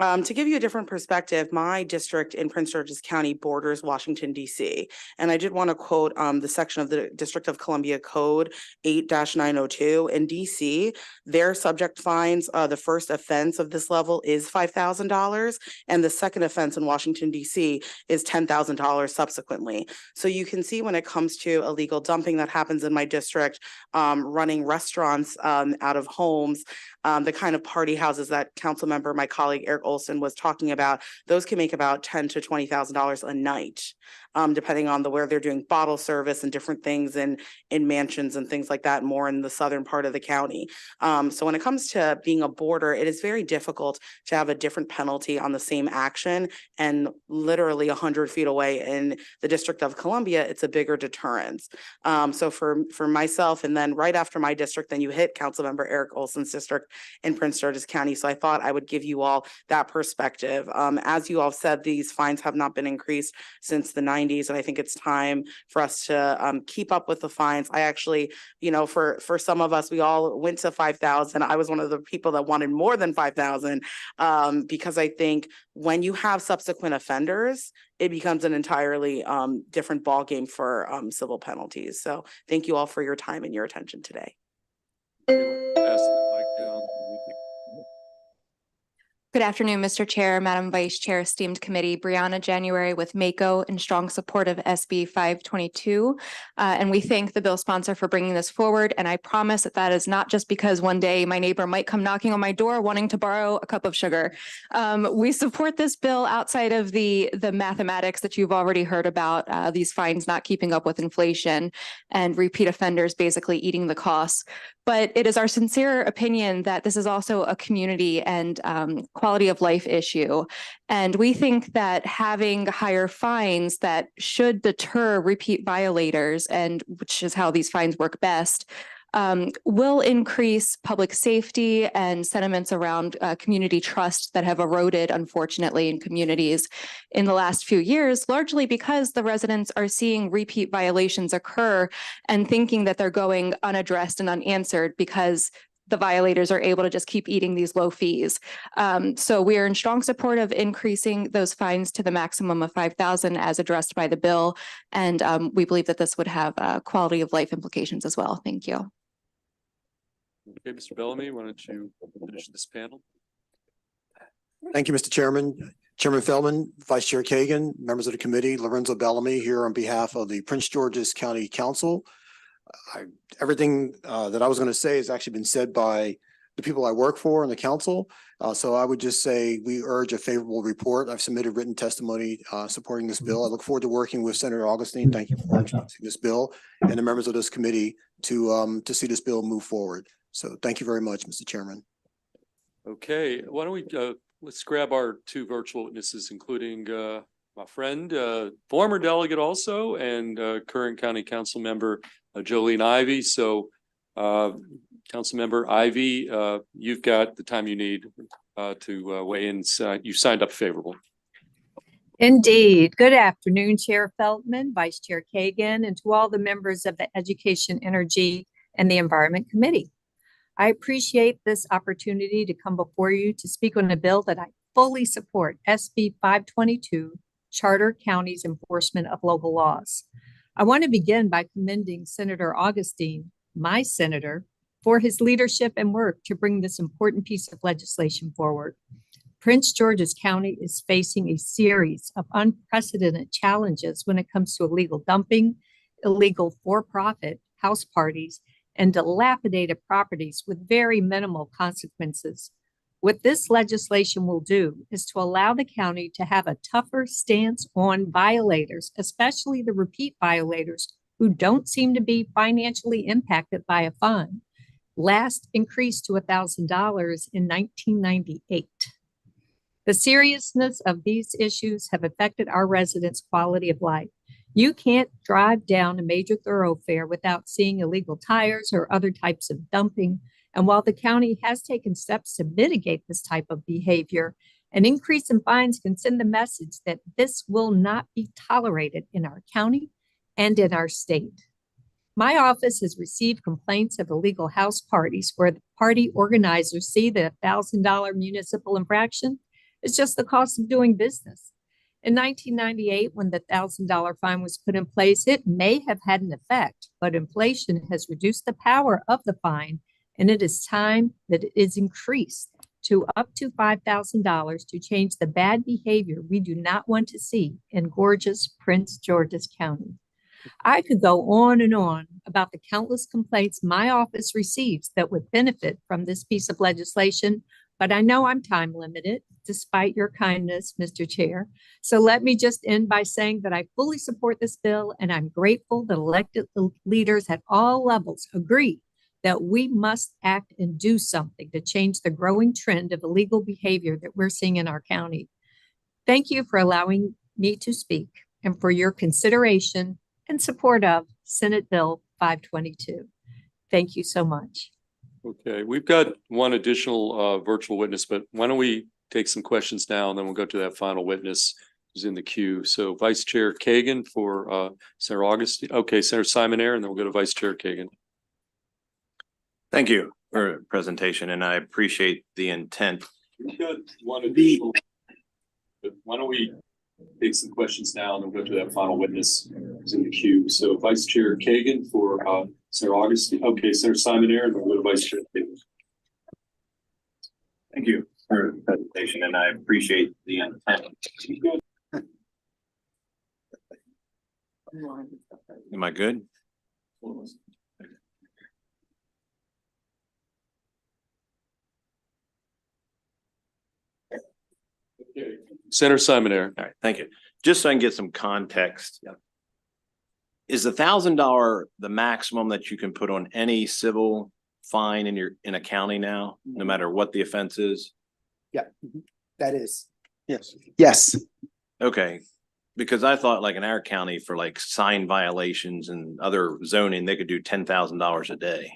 Speaker 6: To give you a different perspective, my district in Prince George's County borders Washington, D.C. And I did want to quote the section of the District of Columbia Code 8-902. In D.C., their subject fines, the first offense of this level is $5,000, and the second offense in Washington, D.C. is $10,000 subsequently. So you can see when it comes to illegal dumping that happens in my district, running restaurants out of homes, the kind of party houses that council member, my colleague Eric Olson was talking about, those can make about $10,000 to $20,000 a night, depending on where they're doing bottle service and different things in mansions and things like that, more in the southern part of the county. So when it comes to being a border, it is very difficult to have a different penalty on the same action, and literally 100 feet away in the District of Columbia, it's a bigger deterrence. So for myself, and then right after my district, then you hit Councilmember Eric Olson's district in Prince George's County. So I thought I would give you all that perspective. As you all said, these fines have not been increased since the 90s, and I think it's time for us to keep up with the fines. I actually, for some of us, we all went to 5,000. I was one of the people that wanted more than 5,000 because I think when you have subsequent offenders, it becomes an entirely different ballgame for civil penalties. So thank you all for your time and your attention today.
Speaker 19: Good afternoon, Mr. Chair, Madam Vice Chair, esteemed committee. Brianna January with MACO in strong support of SB 522. And we thank the bill sponsor for bringing this forward. And I promise that is not just because one day my neighbor might come knocking on my door wanting to borrow a cup of sugar. We support this bill outside of the mathematics that you've already heard about, these fines not keeping up with inflation and repeat offenders basically eating the costs. But it is our sincere opinion that this is also a community and quality of life issue. And we think that having higher fines that should deter repeat violators, and which is how these fines work best, will increase public safety and sentiments around community trust that have eroded, unfortunately, in communities in the last few years, largely because the residents are seeing repeat violations occur and thinking that they're going unaddressed and unanswered because the violators are able to just keep eating these low fees. So we are in strong support of increasing those fines to the maximum of $5,000 as addressed by the bill. And we believe that this would have quality of life implications as well. Thank you.
Speaker 1: Okay, Mr. Bellamy, why don't you finish this panel?
Speaker 16: Thank you, Mr. Chairman. Chairman Feldman, Vice Chair Kagan, members of the committee, Lorenzo Bellamy here on behalf of the Prince George's County Council. Everything that I was going to say has actually been said by the people I work for in the council. So I would just say we urge a favorable report. I've submitted written testimony supporting this bill. I look forward to working with Senator Augustine. Thank you for introducing this bill and the members of this committee to see this bill move forward. So thank you very much, Mr. Chairman.
Speaker 1: Okay, why don't we let's grab our two virtual witnesses, including my friend, former delegate also, and current county council member Jolene Ivy. So council member Ivy, you've got the time you need to weigh in. You signed up favorable.
Speaker 17: Indeed. Good afternoon, Chair Feldman, Vice Chair Kagan, and to all the members of the Education, Energy, and the Environment Committee. I appreciate this opportunity to come before you to speak on a bill that I fully support, SB 522, Charter Counties Enforcement of Local Laws. I want to begin by commending Senator Augustine, my senator, for his leadership and work to bring this important piece of legislation forward. Prince George's County is facing a series of unprecedented challenges when it comes to illegal dumping, illegal for-profit house parties, and dilapidated properties with very minimal consequences. What this legislation will do is to allow the county to have a tougher stance on violators, especially the repeat violators who don't seem to be financially impacted by a fine. Last increased to $1,000 in 1998. The seriousness of these issues have affected our residents' quality of life. You can't drive down a major thoroughfare without seeing illegal tires or other types of dumping. And while the county has taken steps to mitigate this type of behavior, an increase in fines can send the message that this will not be tolerated in our county and in our state. My office has received complaints of illegal house parties where the party organizers see the $1,000 municipal infraction is just the cost of doing business. In 1998, when the $1,000 fine was put in place, it may have had an effect, but inflation has reduced the power of the fine, and it is time that it is increased to up to $5,000 to change the bad behavior we do not want to see in gorgeous Prince George's County. I could go on and on about the countless complaints my office receives that would benefit from this piece of legislation, but I know I'm time limited, despite your kindness, Mr. Chair. So let me just end by saying that I fully support this bill, and I'm grateful that elected leaders at all levels agree that we must act and do something to change the growing trend of illegal behavior that we're seeing in our county. Thank you for allowing me to speak and for your consideration and support of Senate Bill 522. Thank you so much.
Speaker 1: Okay, we've got one additional virtual witness, but why don't we take some questions now and then we'll go to that final witness who's in the queue. So Vice Chair Kagan for Senator Augustine. Okay, Senator Simonaire, and then we'll go to Vice Chair Kagan.
Speaker 10: Thank you for the presentation, and I appreciate the intent.
Speaker 1: We've got one additional, but why don't we take some questions now and then we'll go to that final witness who's in the queue. So Vice Chair Kagan for Senator Augustine. Okay, Senator Simonaire, and then we'll go to Vice Chair Kagan.
Speaker 10: Thank you for the presentation, and I appreciate the intent. Am I good?
Speaker 1: Okay. Senator Simonaire.
Speaker 10: All right, thank you. Just so I can get some context. Yeah. Is the $1,000 the maximum that you can put on any civil
Speaker 4: fine in a county now, no matter what the offense is?
Speaker 21: Yeah, that is.
Speaker 2: Yes.
Speaker 21: Yes.
Speaker 4: Okay, because I thought like in our county for like sign violations and other zoning, they could do $10,000 a day.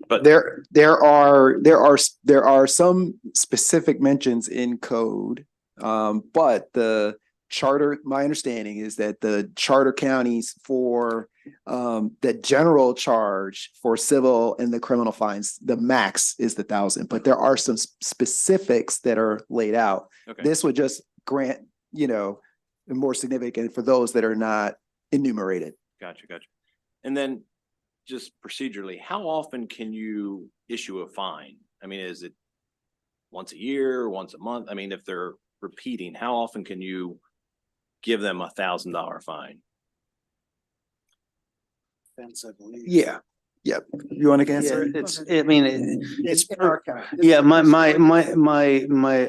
Speaker 4: But
Speaker 21: There are some specific mentions in code. But the charter, my understanding is that the charter counties for the general charge for civil and the criminal fines, the max is 1,000, but there are some specifics that are laid out.
Speaker 4: Okay.
Speaker 21: This would just grant, more significant for those that are not enumerated.
Speaker 4: Gotcha. And then just procedurally, how often can you issue a fine? I mean, is it once a year, once a month? I mean, if they're repeating, how often can you give them $1,000 fine?
Speaker 2: Fence, I believe.
Speaker 21: Yeah. Yep. You want to answer
Speaker 2: Yeah,
Speaker 21: it?
Speaker 2: It's per, yeah, my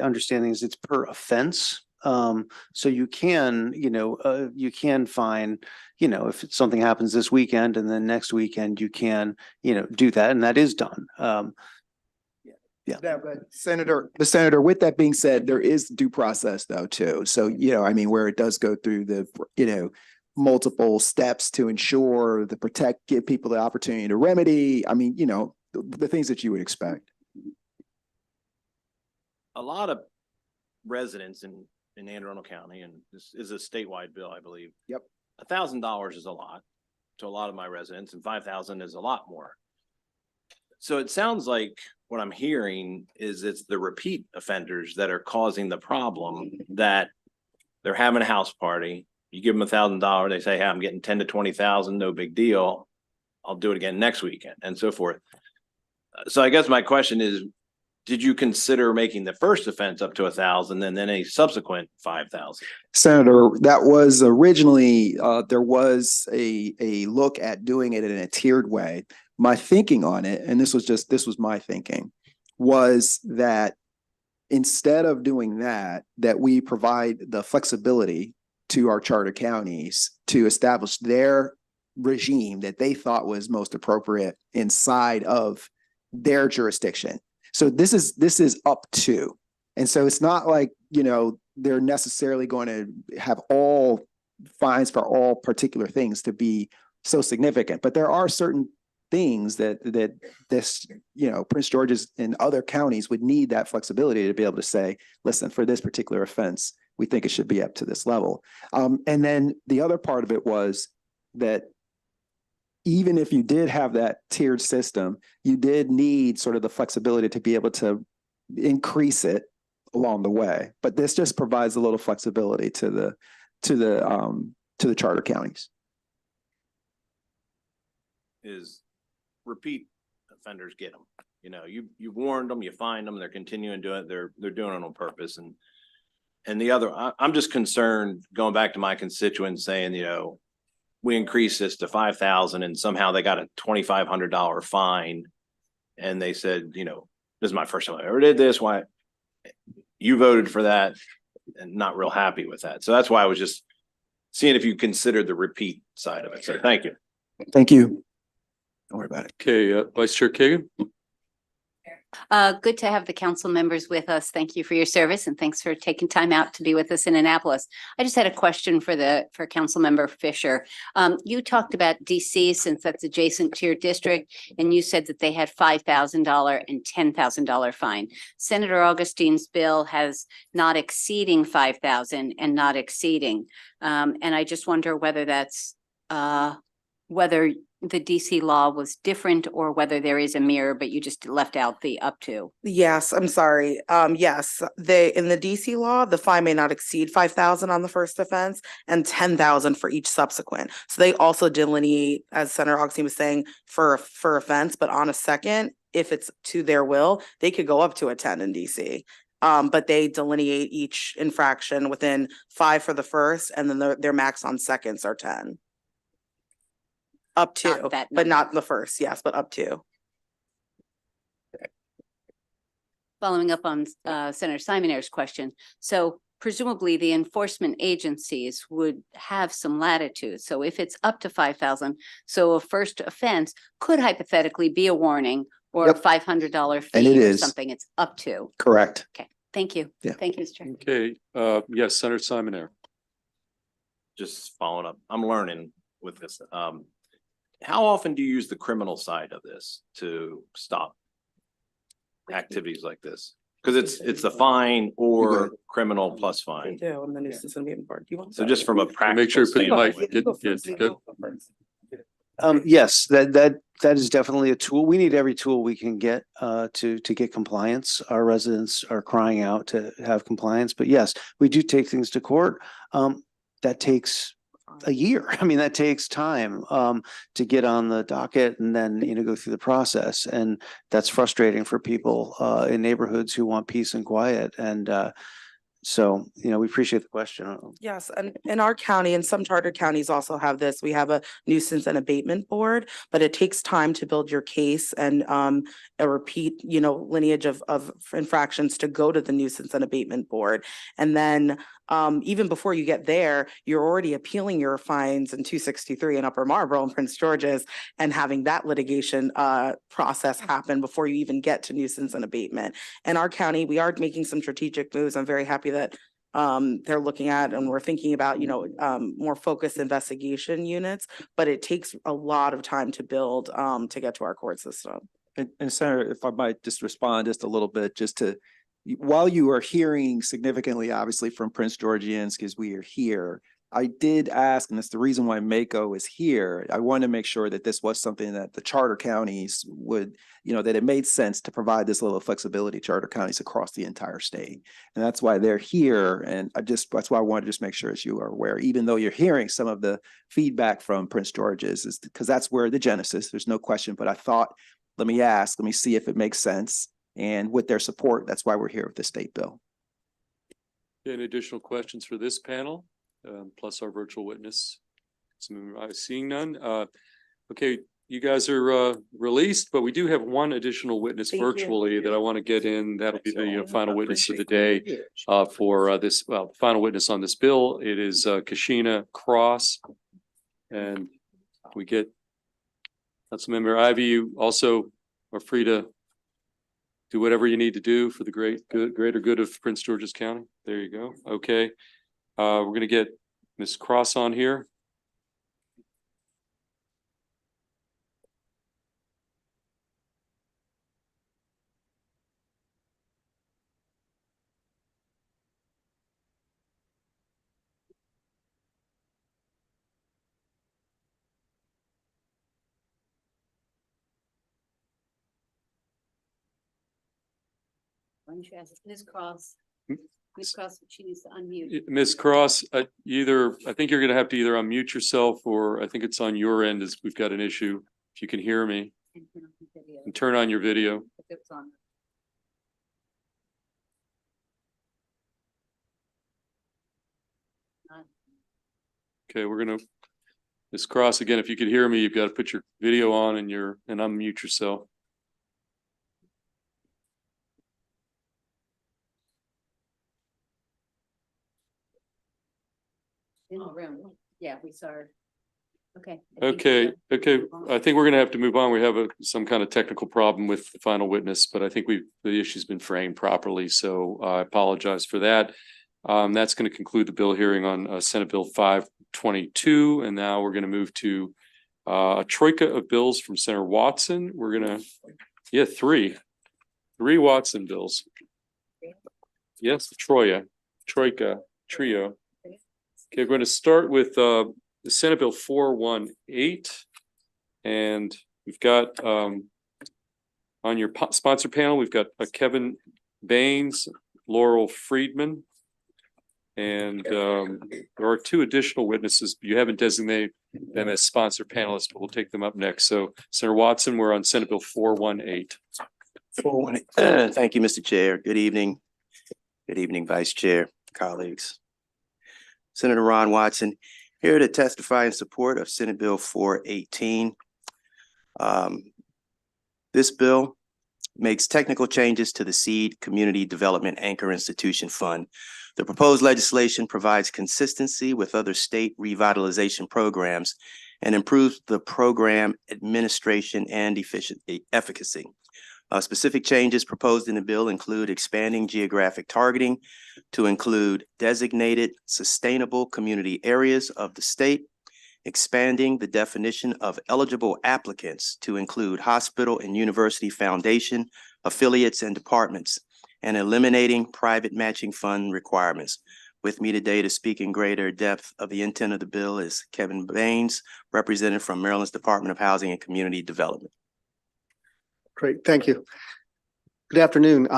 Speaker 2: understanding is it's per offense. So you can, you can fine, if something happens this weekend and then next weekend you can, do that, and that is done. Yeah.
Speaker 21: But Senator, with that being said, there is due process though, too. So, where it does go through the, multiple steps to ensure give people the opportunity to remedy. The things that you would expect.
Speaker 4: A lot of residents in Anne Arundel County, and this is a statewide bill, I believe.
Speaker 21: Yep.
Speaker 4: $1,000 is a lot to a lot of my residents, and 5,000 is a lot more. So it sounds like what I'm hearing is it's the repeat offenders that are causing the problem, that they're having a house party. You give them $1,000, they say, hey, I'm getting 10 to 20,000, no big deal. I'll do it again next weekend, and so forth. So I guess my question is, did you consider making the first offense up to 1,000 and then a subsequent 5,000?
Speaker 21: Senator, that was originally, there was a look at doing it in a tiered way. My thinking on it, and this was my thinking, was that instead of doing that we provide the flexibility to our charter counties to establish their regime that they thought was most appropriate inside of their jurisdiction. So this is up to, and so it's not like, they're necessarily going to have all fines for all particular things to be so significant, but there are certain things that this, Prince George's and other counties would need that flexibility to be able to say, listen, for this particular offense, we think it should be up to this level. And then the other part of it was that even if you did have that tiered system, you did need sort of the flexibility to be able to increase it along the way. But this just provides a little flexibility to the charter counties.
Speaker 4: Is repeat offenders get them? You warned them, you fined them, they're continuing to do it. They're doing it on purpose. And the other, I'm just concerned, going back to my constituents saying, we increased this to 5,000 and somehow they got a $2,500 fine. And they said, this is my first time I ever did this. Why you voted for that, and not real happy with that. So that's why I was just seeing if you considered the repeat side of it. So thank you.
Speaker 21: Thank you. Don't worry about it.
Speaker 1: Okay, Vice Chair Kagan.
Speaker 9: Good to have the council members with us. Thank you for your service and thanks for taking time out to be with us in Annapolis. I just had a question for Council Member Fisher. You talked about DC, since that's adjacent to your district, and you said that they had $5,000 and $10,000 fine. Senator Augustine's bill has not exceeding 5,000 and not exceeding. And I just wonder whether that's whether the DC law was different or whether there is a mirror, but you just left out the up to.
Speaker 6: Yes, I'm sorry. Yes, in the DC law, the fine may not exceed 5,000 on the first offense and 10,000 for each subsequent. So they also delineate, as Senator Augustine was saying, for offense, but on a second, if it's to their will, they could go up to a 10 in DC. But they delineate each infraction within 5 for the first, and then their max on seconds are 10. Up to, but not the first, yes, but up to.
Speaker 9: Following up on Senator Simoner's question. So presumably the enforcement agencies would have some latitude. So if it's up to 5,000, so a first offense could hypothetically be a warning or a
Speaker 11: Yep.
Speaker 9: $500
Speaker 11: And it
Speaker 9: fee or
Speaker 11: is.
Speaker 9: something it's up to.
Speaker 11: Correct.
Speaker 9: Okay, thank you.
Speaker 11: Yeah.
Speaker 9: Thank you, Mr. Chair.
Speaker 1: Okay, yes, Senator Simon Air.
Speaker 3: Just following up, I'm learning with this. How often do you use the criminal side of this to stop activities like this? Because it's the fine or criminal plus
Speaker 6: They
Speaker 3: fine.
Speaker 6: do, and the nuisance abatement board. Do you want?
Speaker 3: So just from a practical
Speaker 1: Make sure you put the
Speaker 3: standpoint.
Speaker 1: mic, good.
Speaker 2: Yes, that is definitely a tool. We need every tool we can get to get compliance. Our residents are crying out to have compliance, but yes, we do take things to court. That takes a year. I mean, that takes time to get on the docket and then, go through the process. And that's frustrating for people in neighborhoods who want peace and quiet. And so, we appreciate the question.
Speaker 6: Yes, and in our county and some charter counties also have this. We have a nuisance and abatement board, but it takes time to build your case and a repeat, lineage of infractions to go to the nuisance and abatement board. And then even before you get there, you're already appealing your fines in 263 in Upper Marlboro and Prince George's and having that litigation process happen before you even get to nuisance and abatement. In our county, we are making some strategic moves. I'm very happy that they're looking at and we're thinking about, more focused investigation units, but it takes a lot of time to build to get to our court system.
Speaker 21: And Senator, if I might just respond just a little bit, just to, while you are hearing significantly, obviously from Prince Georgians, because we are here, I did ask, and that's the reason why Mako is here. I want to make sure that this was something that the charter counties would, that it made sense to provide this level of flexibility to charter counties across the entire state. And that's why they're here. And that's why I wanted to just make sure as you are aware, even though you're hearing some of the feedback from Prince George's, is because that's where the genesis, there's no question. But I thought, let me see if it makes sense. And with their support, that's why we're here with the state bill.
Speaker 1: Any additional questions for this panel, plus our virtual witness? Seeing none. Okay, you guys are released, but we do have one additional witness
Speaker 6: Thank you.
Speaker 1: virtually that I want to get in. That'll be the final witness of the day for this, final witness on this bill. It is Kashina Cross. And we get Councilmember Ivy, you also are free to do whatever you need to do for the greater good of Prince George's County. There you go. Okay. We're going to get Ms. Cross on here.
Speaker 9: Why don't you ask Ms. Cross? Ms. Cross, she needs to unmute.
Speaker 1: Ms. Cross, I think you're going to have to either unmute yourself or I think it's on your end as we've got an issue. If you can hear me and turn on your video.
Speaker 9: It's on.
Speaker 1: Okay, Ms. Cross, again, if you could hear me, you've got to put your video on and unmute yourself.
Speaker 9: In the room. Yeah, we saw her. Okay.
Speaker 1: Okay. I think we're going to have to move on. We have some kind of technical problem with the final witness, but I think the issue's been framed properly. So I apologize for that. That's going to conclude the bill hearing on Senate Bill 522. And now we're going to move to a troika of bills from Senator Watson. We're going to, three Watson bills. Yes, troika, trio. Okay, we're going to start with the Senate Bill 418. And we've got on your sponsor panel, we've got Kevin Baines, Laurel Friedman. And there are two additional witnesses. You haven't designated them as sponsor panelists, but we'll take them up next. So Senator Watson, we're on Senate Bill 418.
Speaker 18: 418. Thank you, Mr. Chair. Good evening. Good evening, Vice Chair, colleagues. Senator Ron Watson, here to testify in support of Senate Bill 418. This bill makes technical changes to the Seed Community Development Anchor Institution Fund. The proposed legislation provides consistency with other state revitalization programs and improves the program administration and efficacy. Specific changes proposed in the bill include expanding geographic targeting to include designated sustainable community areas of the state, expanding the definition of eligible applicants to include hospital and university foundation, affiliates, and departments, and eliminating private matching fund requirements. With me today to speak in greater depth of the intent of the bill is Kevin Baines, representative from Maryland's Department of Housing and Community Development.
Speaker 7: Great, thank you. Good afternoon,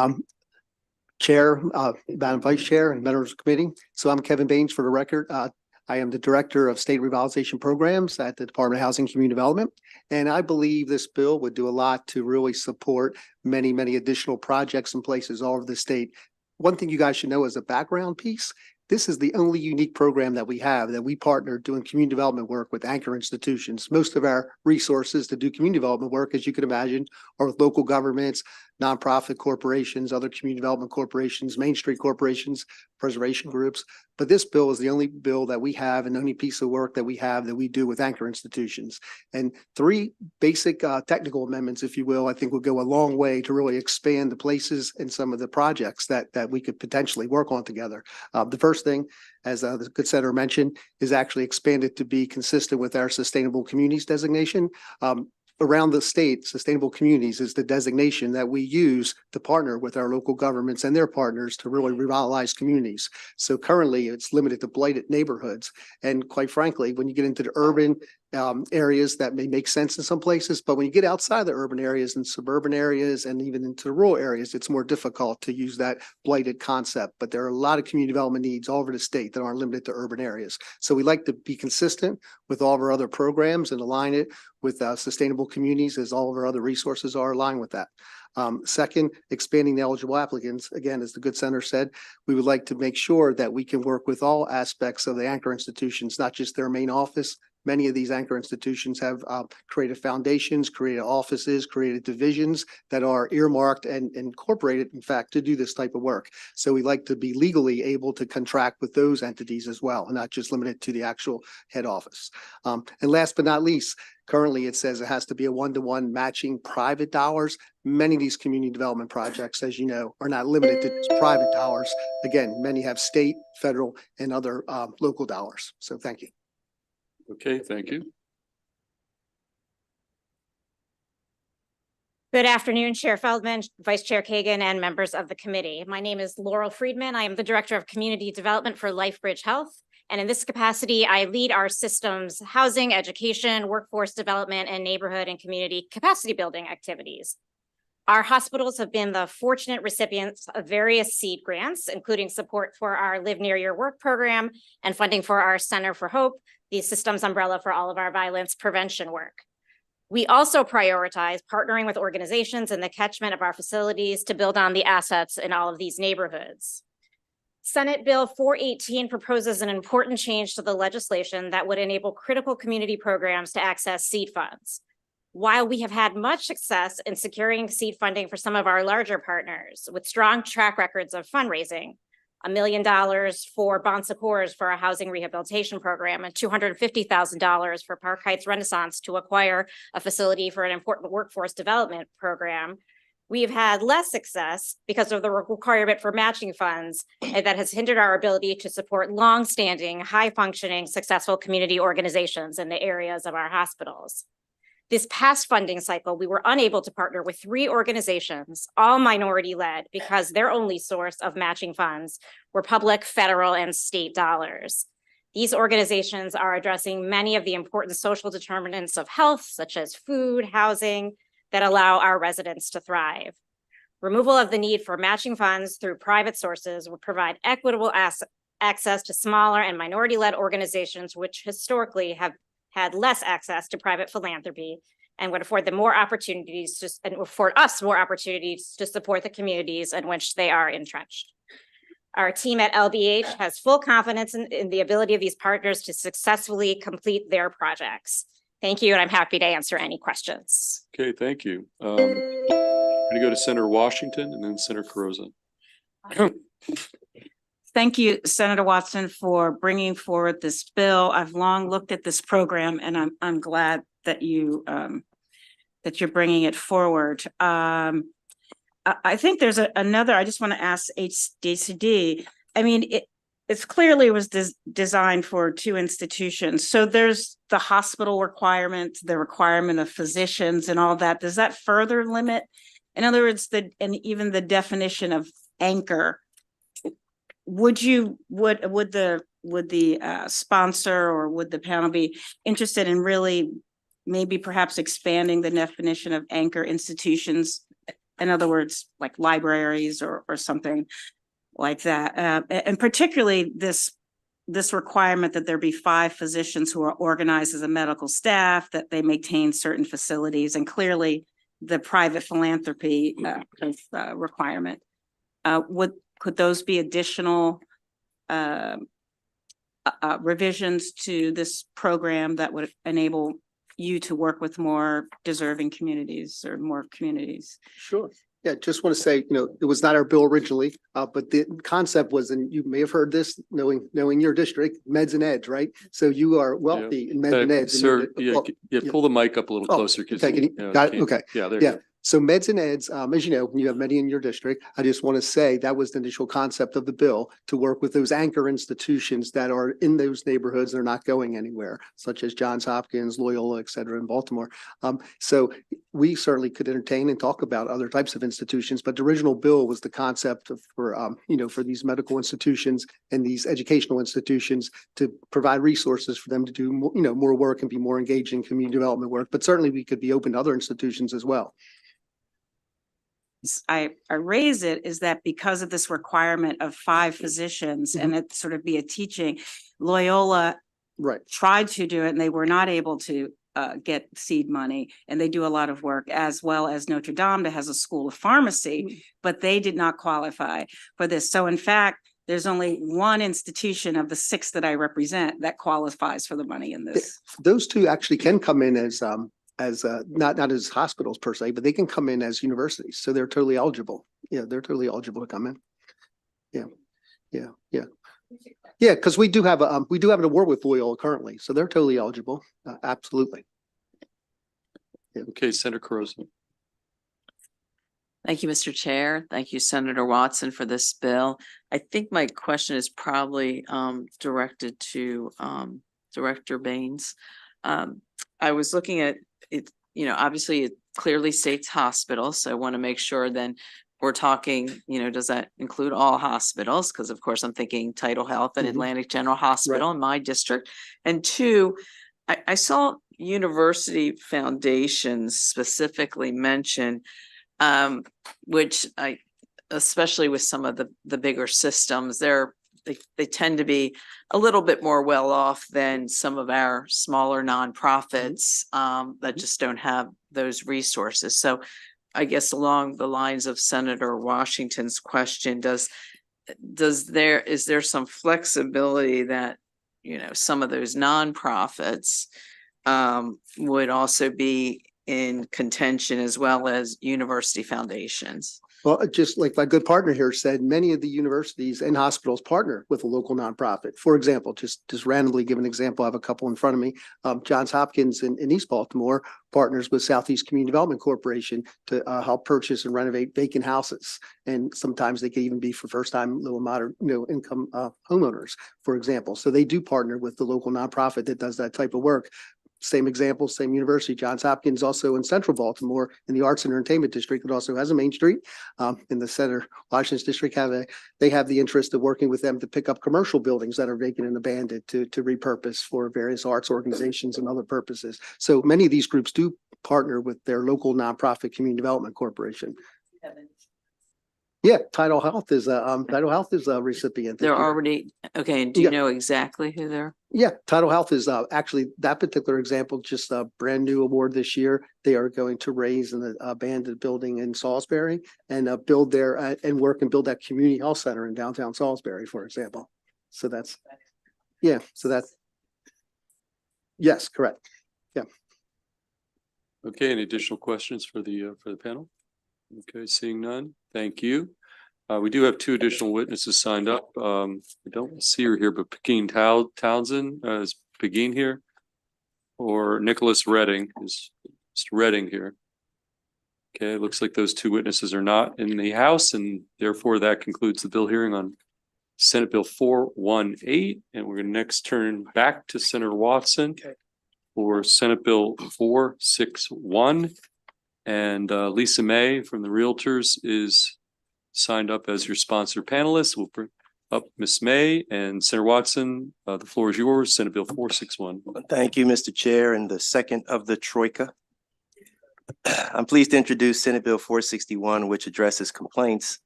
Speaker 7: Chair, Madam Vice Chair, and members of the committee. So I'm Kevin Baines for the record. I am the Director of State Revitalization Programs at the Department of Housing and Community Development. And I believe this bill would do a lot to really support many, many additional projects and places all over the state. One thing you guys should know as a background piece, this is the only unique program that we have that we partner doing community development work with anchor institutions. Most of our resources to do community development work, as you can imagine, are with local governments, nonprofit corporations, other community development corporations, Main Street corporations, preservation groups. But this bill is the only bill that we have and the only piece of work that we have that we do with anchor institutions. And three basic technical amendments, if you will, I think will go a long way to really expand the places and some of the projects that we could potentially work on together. The first thing, as the good senator mentioned, is actually expanded to be consistent with our sustainable communities designation. Around the state, sustainable communities is the designation that we use to partner with our local governments and their partners to really revitalize communities. So currently it's limited to blighted neighborhoods. And quite frankly, when you get into the urban areas, that may make sense in some places, but when you get outside the urban areas and suburban areas and even into the rural areas, it's more difficult to use that blighted concept. But there are a lot of community development needs all over the state that aren't limited to urban areas. So we like to be consistent with all of our other programs and align it with sustainable communities as all of our other resources are aligned with that. Second, expanding the eligible applicants. Again, as the good senator said, we would like to make sure that we can work with all aspects of the anchor institutions, not just their main office. Many of these anchor institutions have created foundations, created offices, created divisions that are earmarked and incorporated, in fact, to do this type of work. So we like to be legally able to contract with those entities as well, and not just limited to the actual head office. And last but not least, currently it says it has to be a one-to-one matching private dollars. Many of these community development projects, as you know, are not limited to just private dollars. Again, many have state, federal, and other local dollars. So thank you.
Speaker 1: Okay, thank you.
Speaker 15: Good afternoon, Chair Feldman, Vice Chair Kagan, and members of the committee. My name is Laurel Friedman. I am the Director of Community Development for LifeBridge Health. And in this capacity, I lead our system's housing, education, workforce development, and neighborhood and community capacity building activities. Our hospitals have been the fortunate recipients of various seed grants, including support for our Live Near Your Work program and funding for our Center for Hope, the system's umbrella for all of our violence prevention work. We also prioritize partnering with organizations in the catchment of our facilities to build on the assets in all of these neighborhoods. Senate Bill 418 proposes an important change to the legislation that would enable critical community programs to access seed funds. While we have had much success in securing seed funding for some of our larger partners with strong track records of fundraising, $1 million for Bon Secours for a housing rehabilitation program and $250,000 for Park Heights Renaissance to acquire a facility for an important workforce development program, we've had less success because of the requirement for matching funds that has hindered our ability to support long-standing, high-functioning, successful community organizations in the areas of our hospitals. This past funding cycle, we were unable to partner with 3 organizations, all minority-led, because their only source of matching funds were public, federal, and state dollars. These organizations are addressing many of the important social determinants of health, such as food, housing, that allow our residents to thrive. Removal of the need for matching funds through private sources would provide equitable access to smaller and minority-led organizations, which historically have had less access to private philanthropy, and would afford them more opportunities and afford us more opportunities to support the communities in which they are entrenched. Our team at LBH has full confidence in the ability of these partners to successfully complete their projects. Thank you, and I'm happy to answer any questions.
Speaker 1: Okay, thank you. Gonna go to Senator Washington and then Senator Carozza.
Speaker 8: Thank you, Senator Watson, for bringing forward this bill. I've long looked at this program, and I'm glad that that you're bringing it forward. I think there's another. I just want to ask HDCD. I mean, it's clearly was designed for two institutions. So there's the hospital requirement, the requirement of physicians, and all that. Does that further limit? In other words, and even the definition of anchor. Would the sponsor or would the panel be interested in really maybe perhaps expanding the definition of anchor institutions? In other words, like libraries or something like that. And particularly this requirement that there be 5 physicians who are organized as a medical staff, that they maintain certain facilities, and clearly the private philanthropy requirement. Could those be additional revisions to this program that would enable you to work with more deserving communities or more communities?
Speaker 7: Sure. Yeah, just want to say, it was not our bill originally, but the concept was, and you may have heard this, knowing your district, meds and eds, right? So you are wealthy in meds and eds.
Speaker 1: Sir, pull the mic up a little closer.
Speaker 7: Okay, got it? Okay.
Speaker 1: Yeah, there.
Speaker 7: Yeah. So meds and eds, as you know, you have many in your district. I just want to say that was the initial concept of the bill, to work with those anchor institutions that are in those neighborhoods that are not going anywhere, such as Johns Hopkins, Loyola, et cetera, in Baltimore. So we certainly could entertain and talk about other types of institutions, but the original bill was the concept of for these medical institutions and these educational institutions to provide resources for them to do more work and be more engaged in community development work. But certainly we could be open to other institutions as well.
Speaker 8: I raise it is that because of this requirement of 5 physicians and it sort of be a teaching, Loyola tried to do it and they were not able to get seed money, and they do a lot of work, as well as Notre Dame that has a school of pharmacy, but they did not qualify for this. So in fact, there's only one institution of the 6 that I represent that qualifies for the money in this.
Speaker 7: Those 2 actually can come in as not as hospitals per se, but they can come in as universities. So they're totally eligible. Yeah, they're totally eligible to come in. Yeah, because we do have an award with Loyola currently, so they're totally eligible. Absolutely.
Speaker 1: Yeah. Okay, Senator Carozza.
Speaker 20: Thank you, Mr. Chair. Thank you, Senator Watson, for this bill. I think my question is probably directed to Director Baines. I was looking at it, obviously it clearly states hospitals. So I want to make sure then we're talking, does that include all hospitals? Because of course I'm thinking Tidal Health and Atlantic General Hospital in my district. And 2, I saw university foundations specifically mentioned, which especially with some of the bigger systems, they tend to be a little bit more well off than some of our smaller nonprofits that just don't have those resources. So I guess along the lines of Senator Washington's question, is there some flexibility that, some of those nonprofits would also be in contention, as well as university foundations?
Speaker 7: Well, just like my good partner here said, many of the universities and hospitals partner with a local nonprofit. For example, just randomly give an example, I have a couple in front of me. Johns Hopkins in East Baltimore partners with Southeast Community Development Corporation to help purchase and renovate vacant houses. And sometimes they can even be for first-time low and moderate income homeowners, for example. So they do partner with the local nonprofit that does that type of work. Same example, same university. Johns Hopkins also in Central Baltimore in the Arts and Entertainment District. It also has a Main Street. In the Senator Washington's district they have the interest of working with them to pick up commercial buildings that are vacant and abandoned to repurpose for various arts organizations and other purposes. So many of these groups do partner with their local nonprofit community development corporation. Yeah, Tidal Health is a recipient.
Speaker 20: They're already, okay, and do you know exactly who they're?
Speaker 7: Yeah, Tidal Health is actually that particular example, just a brand new award this year. They are going to raise an abandoned building in Salisbury and build there and work and build that community health center in downtown Salisbury, for example. So that's, yes, correct. Yeah.
Speaker 1: Okay, any additional questions for the panel? Okay, seeing none, thank you. We do have two additional witnesses signed up. I don't see her here, but Pegeen Townsend, is Pegeen here? Or Nicholas Redding, is Mr. Redding here? Okay, it looks like those two witnesses are not in the house, and therefore that concludes the bill hearing on Senate Bill 418. And we're gonna next turn back to Senator Watson for Senate Bill 461. And Lisa May from the Realtors is signed up as your sponsor panelist. We'll bring up Ms. May and Senator Watson. The floor is yours, Senate Bill 461.
Speaker 18: Thank you, Mr. Chair, and the second of the Troika. I'm pleased to introduce Senate Bill 461, which addresses complaints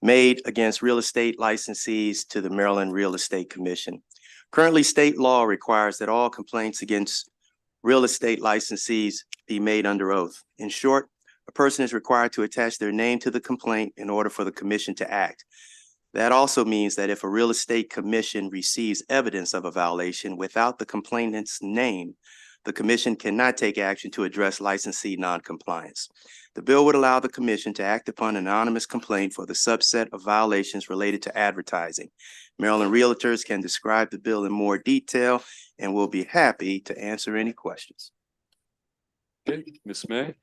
Speaker 18: made against real estate licensees to the Maryland Real Estate Commission. Currently, state law requires that all complaints against real estate licensees be made under oath. In short, a person is required to attach their name to the complaint in order for the commission to act. That also means that if a real estate commission receives evidence of a violation without the complainant's name, the commission cannot take action to address licensee noncompliance. The bill would allow the commission to act upon an anonymous complaint for the subset of violations related to advertising. Maryland Realtors can describe the bill in more detail and will be happy to answer any questions.
Speaker 1: Okay, Ms. May.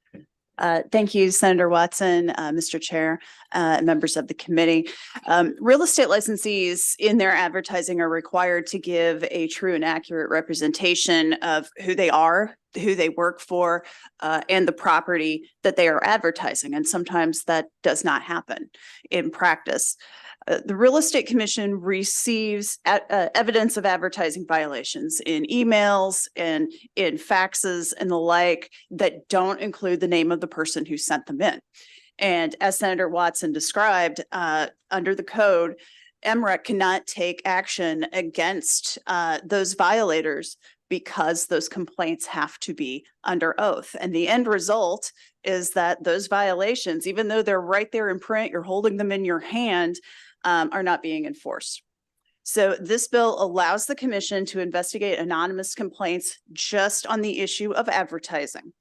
Speaker 12: Thank you, Senator Watson, Mr. Chair, members of the committee. Real estate licensees in their advertising are required to give a true and accurate representation of who they are, who they work for, and the property that they are advertising. And sometimes that does not happen in practice. The Real Estate Commission receives evidence of advertising violations in emails and in faxes and the like that don't include the name of the person who sent them in. And as Senator Watson described, under the code, MREC cannot take action against those violators because those complaints have to be under oath. And the end result is that those violations, even though they're right there in print, you're holding them in your hand, are not being enforced. So this bill allows the commission to investigate anonymous complaints just on the issue of advertising.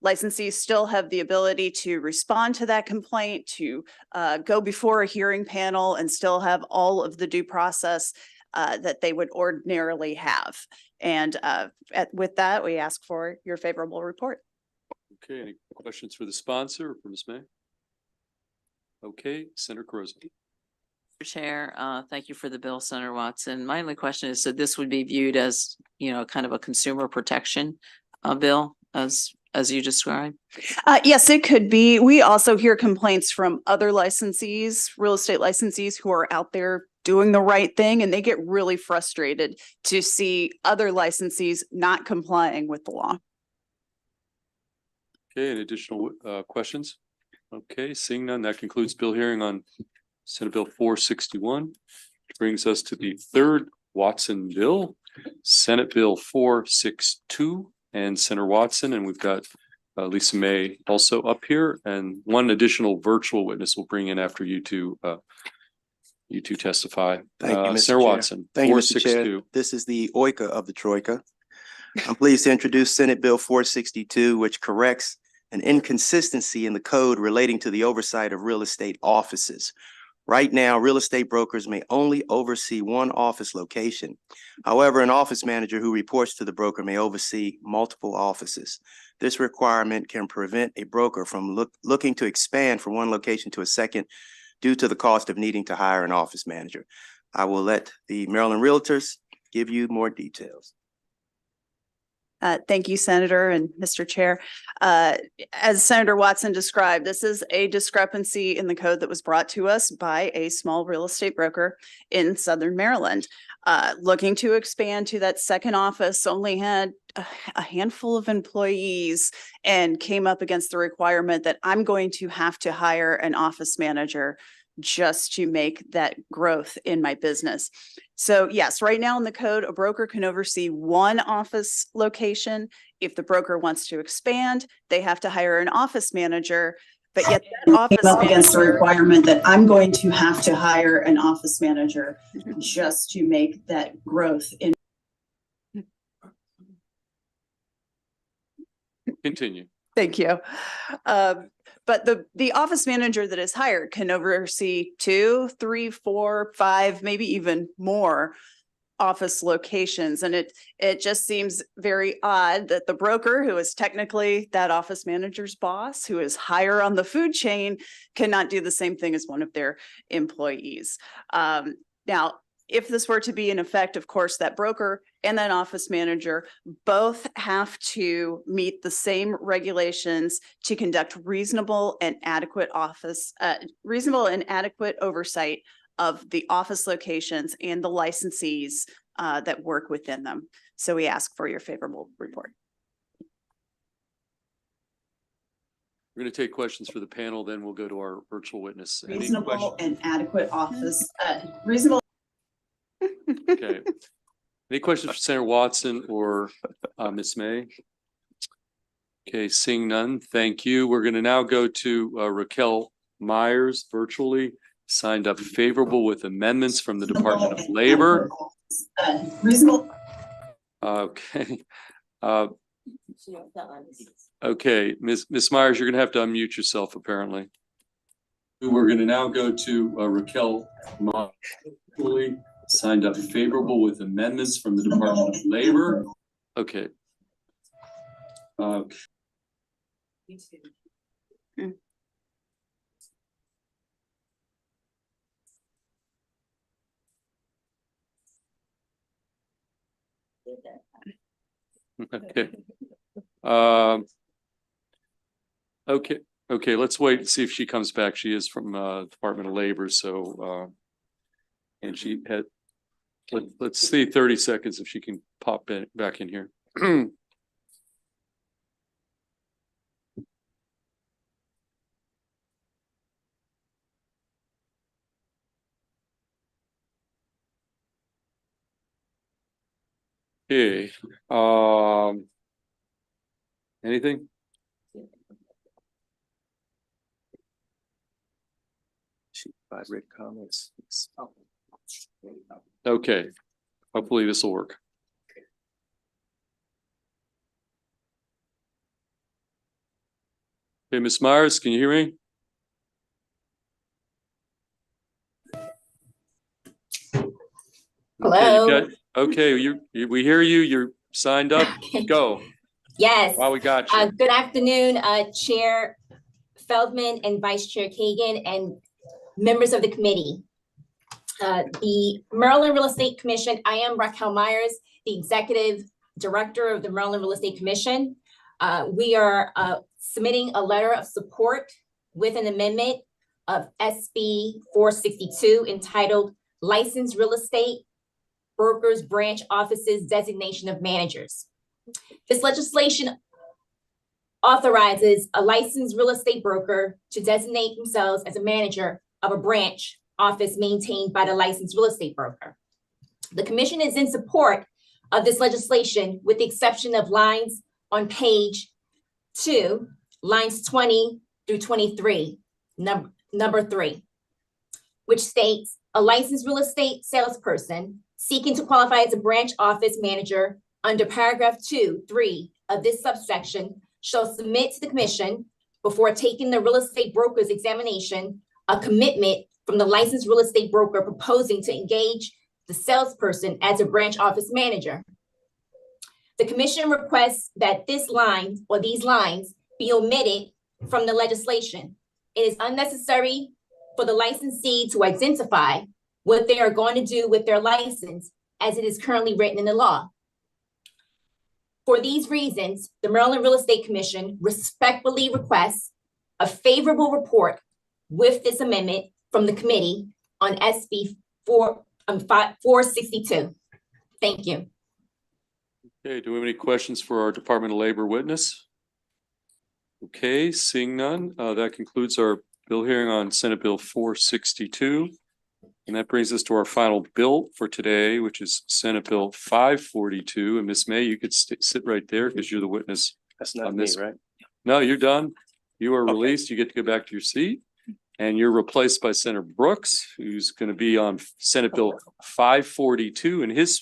Speaker 12: Licensees still have the ability to respond to that complaint, to go before a hearing panel and still have all of the due process that they would ordinarily have. And with that, we ask for your favorable report.
Speaker 1: Okay, any questions for the sponsor or for Ms. May? Okay, Senator Carozza.
Speaker 20: Chair, thank you for the bill, Senator Watson. My only question is, so this would be viewed as, you know, kind of a consumer protection bill as you described?
Speaker 12: Yes, it could be. We also hear complaints from other licensees, real estate licensees who are out there doing the right thing, and they get really frustrated to see other licensees not complying with the law.
Speaker 1: Okay, any additional questions? Okay, seeing none, that concludes bill hearing on Senate Bill 461, which brings us to the third Watson bill, Senate Bill 462, and Senator Watson, and we've got Lisa May also up here, and one additional virtual witness we'll bring in after you two testify.
Speaker 18: Thank you, Mr.
Speaker 1: Senator
Speaker 18: Chair.
Speaker 1: Watson.
Speaker 18: Thank you, Mr.
Speaker 1: 462.
Speaker 18: Chair. This is the OICA of the Troika. I'm pleased to introduce Senate Bill 462, which corrects an inconsistency in the code relating to the oversight of real estate offices. Right now, real estate brokers may only oversee one office location. However, an office manager who reports to the broker may oversee multiple offices. This requirement can prevent a broker from looking to expand from one location to a second due to the cost of needing to hire an office manager. I will let the Maryland Realtors give you more details.
Speaker 12: Thank you, Senator and Mr. Chair. As Senator Watson described, this is a discrepancy in the code that was brought to us by a small real estate broker in Southern Maryland. Looking to expand to that second office, only had a handful of employees and came up against the requirement that I'm going to have to hire an office manager just to make that growth in my business. So yes, right now in the code, a broker can oversee one office location. If the broker wants to expand, they have to hire an office manager, but yet that office manager against the requirement that I'm going to have to hire an office manager just to make that growth in.
Speaker 1: Continue.
Speaker 12: Thank you. But the office manager that is hired can oversee 2, 3, 4, 5, maybe even more office locations. And it just seems very odd that the broker, who is technically that office manager's boss, who is higher on the food chain, cannot do the same thing as one of their employees. Now, if this were to be in effect, of course, that broker and that office manager both have to meet the same regulations to conduct reasonable and adequate oversight of the office locations and the licensees that work within them. So we ask for your favorable report.
Speaker 1: We're going to take questions for the panel, then we'll go to our virtual witness. Any
Speaker 12: Reasonable
Speaker 1: questions?
Speaker 12: and adequate office, reasonable.
Speaker 1: Okay. Any questions for Senator Watson or Ms. May? Okay, seeing none, thank you. We're going to now go to Raquel Myers virtually, signed up favorable with amendments from the Department of Labor.
Speaker 12: Reasonable.
Speaker 1: Okay. Okay, Ms. Myers, you're going to have to unmute yourself apparently. We're going to now go to Raquel Myers, signed up favorable with amendments from the Department of Labor. Okay. Okay. Okay, let's wait and see if she comes back. She is from Department of Labor, so and she had let's see 30 seconds if she can pop back in here. Okay, anything?
Speaker 18: By written comments.
Speaker 1: Okay, hopefully this will work. Okay, Ms. Myers, can you hear me?
Speaker 13: Hello.
Speaker 1: Okay, we hear you. You're signed up. Go.
Speaker 13: Yes.
Speaker 1: Wow, we got you.
Speaker 13: Good afternoon, Chair Feldman and Vice Chair Kagan and members of the committee. The Maryland Real Estate Commission, I am Raquel Myers, the Executive Director of the Maryland Real Estate Commission. We are submitting a letter of support with an amendment of SB 462 entitled Licensed Real Estate Brokers Branch Offices Designation of Managers. This legislation authorizes a licensed real estate broker to designate themselves as a manager of a branch office maintained by the licensed real estate broker. The commission is in support of this legislation with the exception of lines on page 2, lines 20 through 23, number 3, which states a licensed real estate salesperson seeking to qualify as a branch office manager under paragraph 2, 3 of this subsection shall submit to the commission before taking the real estate broker's examination a commitment from the licensed real estate broker proposing to engage the salesperson as a branch office manager. The commission requests that this line or these lines be omitted from the legislation. It is unnecessary for the licensee to identify what they are going to do with their license as it is currently written in the law. For these reasons, the Maryland Real Estate Commission respectfully requests a favorable report with this amendment from the committee on SB 462. Thank you.
Speaker 1: Okay, do we have any questions for our Department of Labor witness? Okay, seeing none, that concludes our bill hearing on Senate Bill 462. And that brings us to our final bill for today, which is Senate Bill 542. And Ms. May, you could sit right there because you're the witness.
Speaker 18: That's not
Speaker 1: on
Speaker 18: me,
Speaker 1: this.
Speaker 18: right?
Speaker 1: No, you're done. You are released. You get to go back to your seat. And you're replaced by Senator Brooks, who's going to be on Senate Bill 542. And his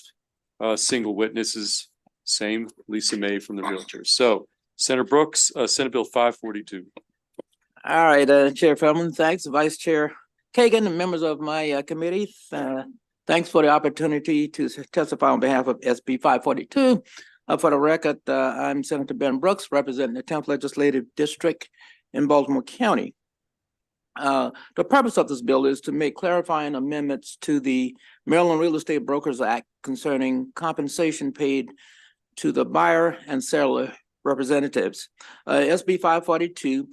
Speaker 1: single witness is same Lisa May from the Realtors. So Senator Brooks, Senate Bill 542.
Speaker 14: All right, Chair Feldman, thanks. Vice Chair Kagan and members of my committee, thanks for the opportunity to testify on behalf of SB 542. For the record, I'm Senator Ben Brooks, representing the 10th Legislative District in Baltimore County. The purpose of this bill is to make clarifying amendments to the Maryland Real Estate Brokers Act concerning compensation paid to the buyer and seller representatives. SB 542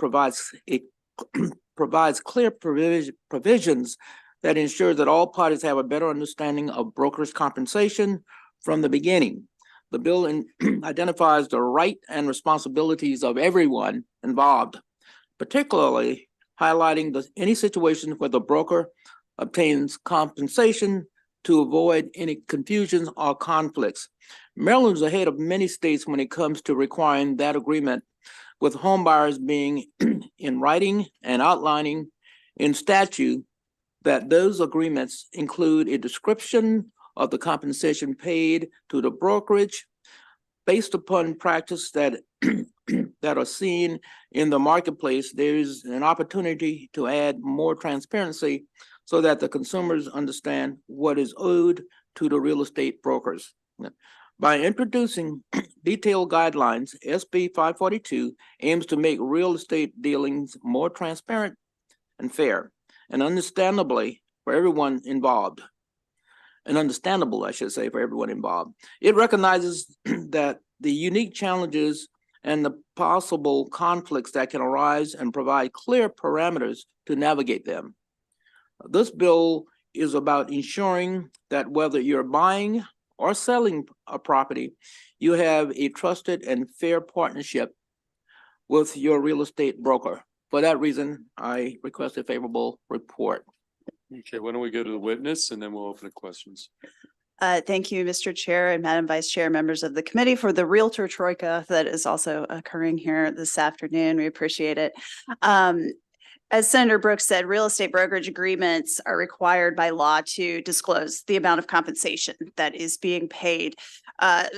Speaker 14: provides clear provisions that ensure that all parties have a better understanding of brokers' compensation from the beginning. The bill identifies the right and responsibilities of everyone involved, particularly highlighting any situation where the broker obtains compensation to avoid any confusions or conflicts. Maryland is ahead of many states when it comes to requiring that agreement, with home buyers being in writing and outlining in statute that those agreements include a description of the compensation paid to the brokerage based upon practice that that are seen in the marketplace. There is an opportunity to add more transparency so that the consumers understand what is owed to the real estate brokers. By introducing detailed guidelines, SB 542 aims to make real estate dealings more transparent and fair, and understandably for everyone involved. And understandable, I should say, for everyone involved. It recognizes that the unique challenges and the possible conflicts that can arise and provide clear parameters to navigate them. This bill is about ensuring that whether you're buying or selling a property, you have a trusted and fair partnership with your real estate broker. For that reason, I request a favorable report.
Speaker 1: Okay, why don't we go to the witness and then we'll open to questions.
Speaker 12: Thank you, Mr. Chair and Madam Vice Chair, members of the committee, for the Realtor Troika that is also occurring here this afternoon. We appreciate it. As Senator Brooks said, real estate brokerage agreements are required by law to disclose the amount of compensation that is being paid.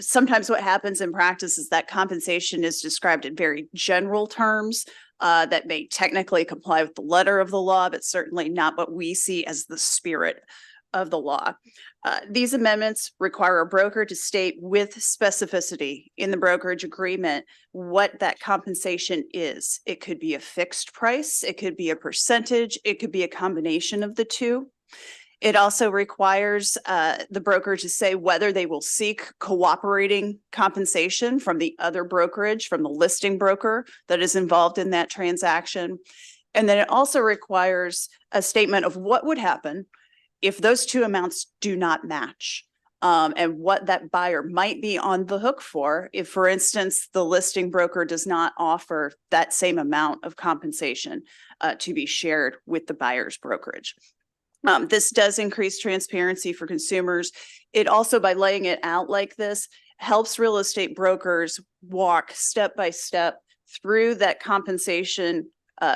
Speaker 12: Sometimes what happens in practice is that compensation is described in very general terms that may technically comply with the letter of the law, but certainly not what we see as the spirit of the law. These amendments require a broker to state with specificity in the brokerage agreement what that compensation is. It could be a fixed price, it could be a percentage, it could be a combination of the two. It also requires the broker to say whether they will seek cooperating compensation from the other brokerage, from the listing broker that is involved in that transaction. And then it also requires a statement of what would happen if those two amounts do not match, and what that buyer might be on the hook for if, for instance, the listing broker does not offer that same amount of compensation to be shared with the buyer's brokerage. This does increase transparency for consumers. It also, by laying it out like this, helps real estate brokers walk step by step through that compensation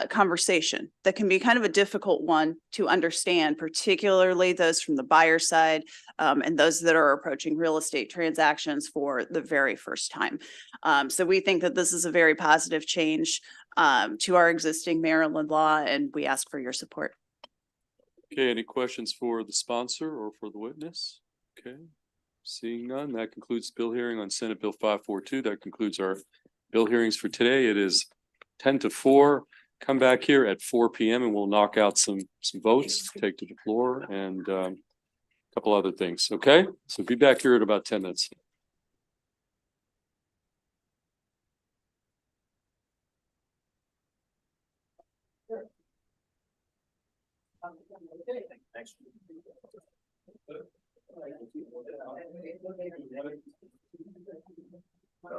Speaker 12: conversation that can be kind of a difficult one to understand, particularly those from the buyer side and those that are approaching real estate transactions for the very first time. So we think that this is a very positive change to our existing Maryland law, and we ask for your support.
Speaker 1: Okay, any questions for the sponsor or for the witness? Okay, seeing none, that concludes the bill hearing on Senate Bill 542. That concludes our bill hearings for today. It is 10 to 4. Come back here at 4 p.m. and we'll knock out some votes, take to the floor, and a couple other things. Okay, so be back here at about 10 minutes. Thanks.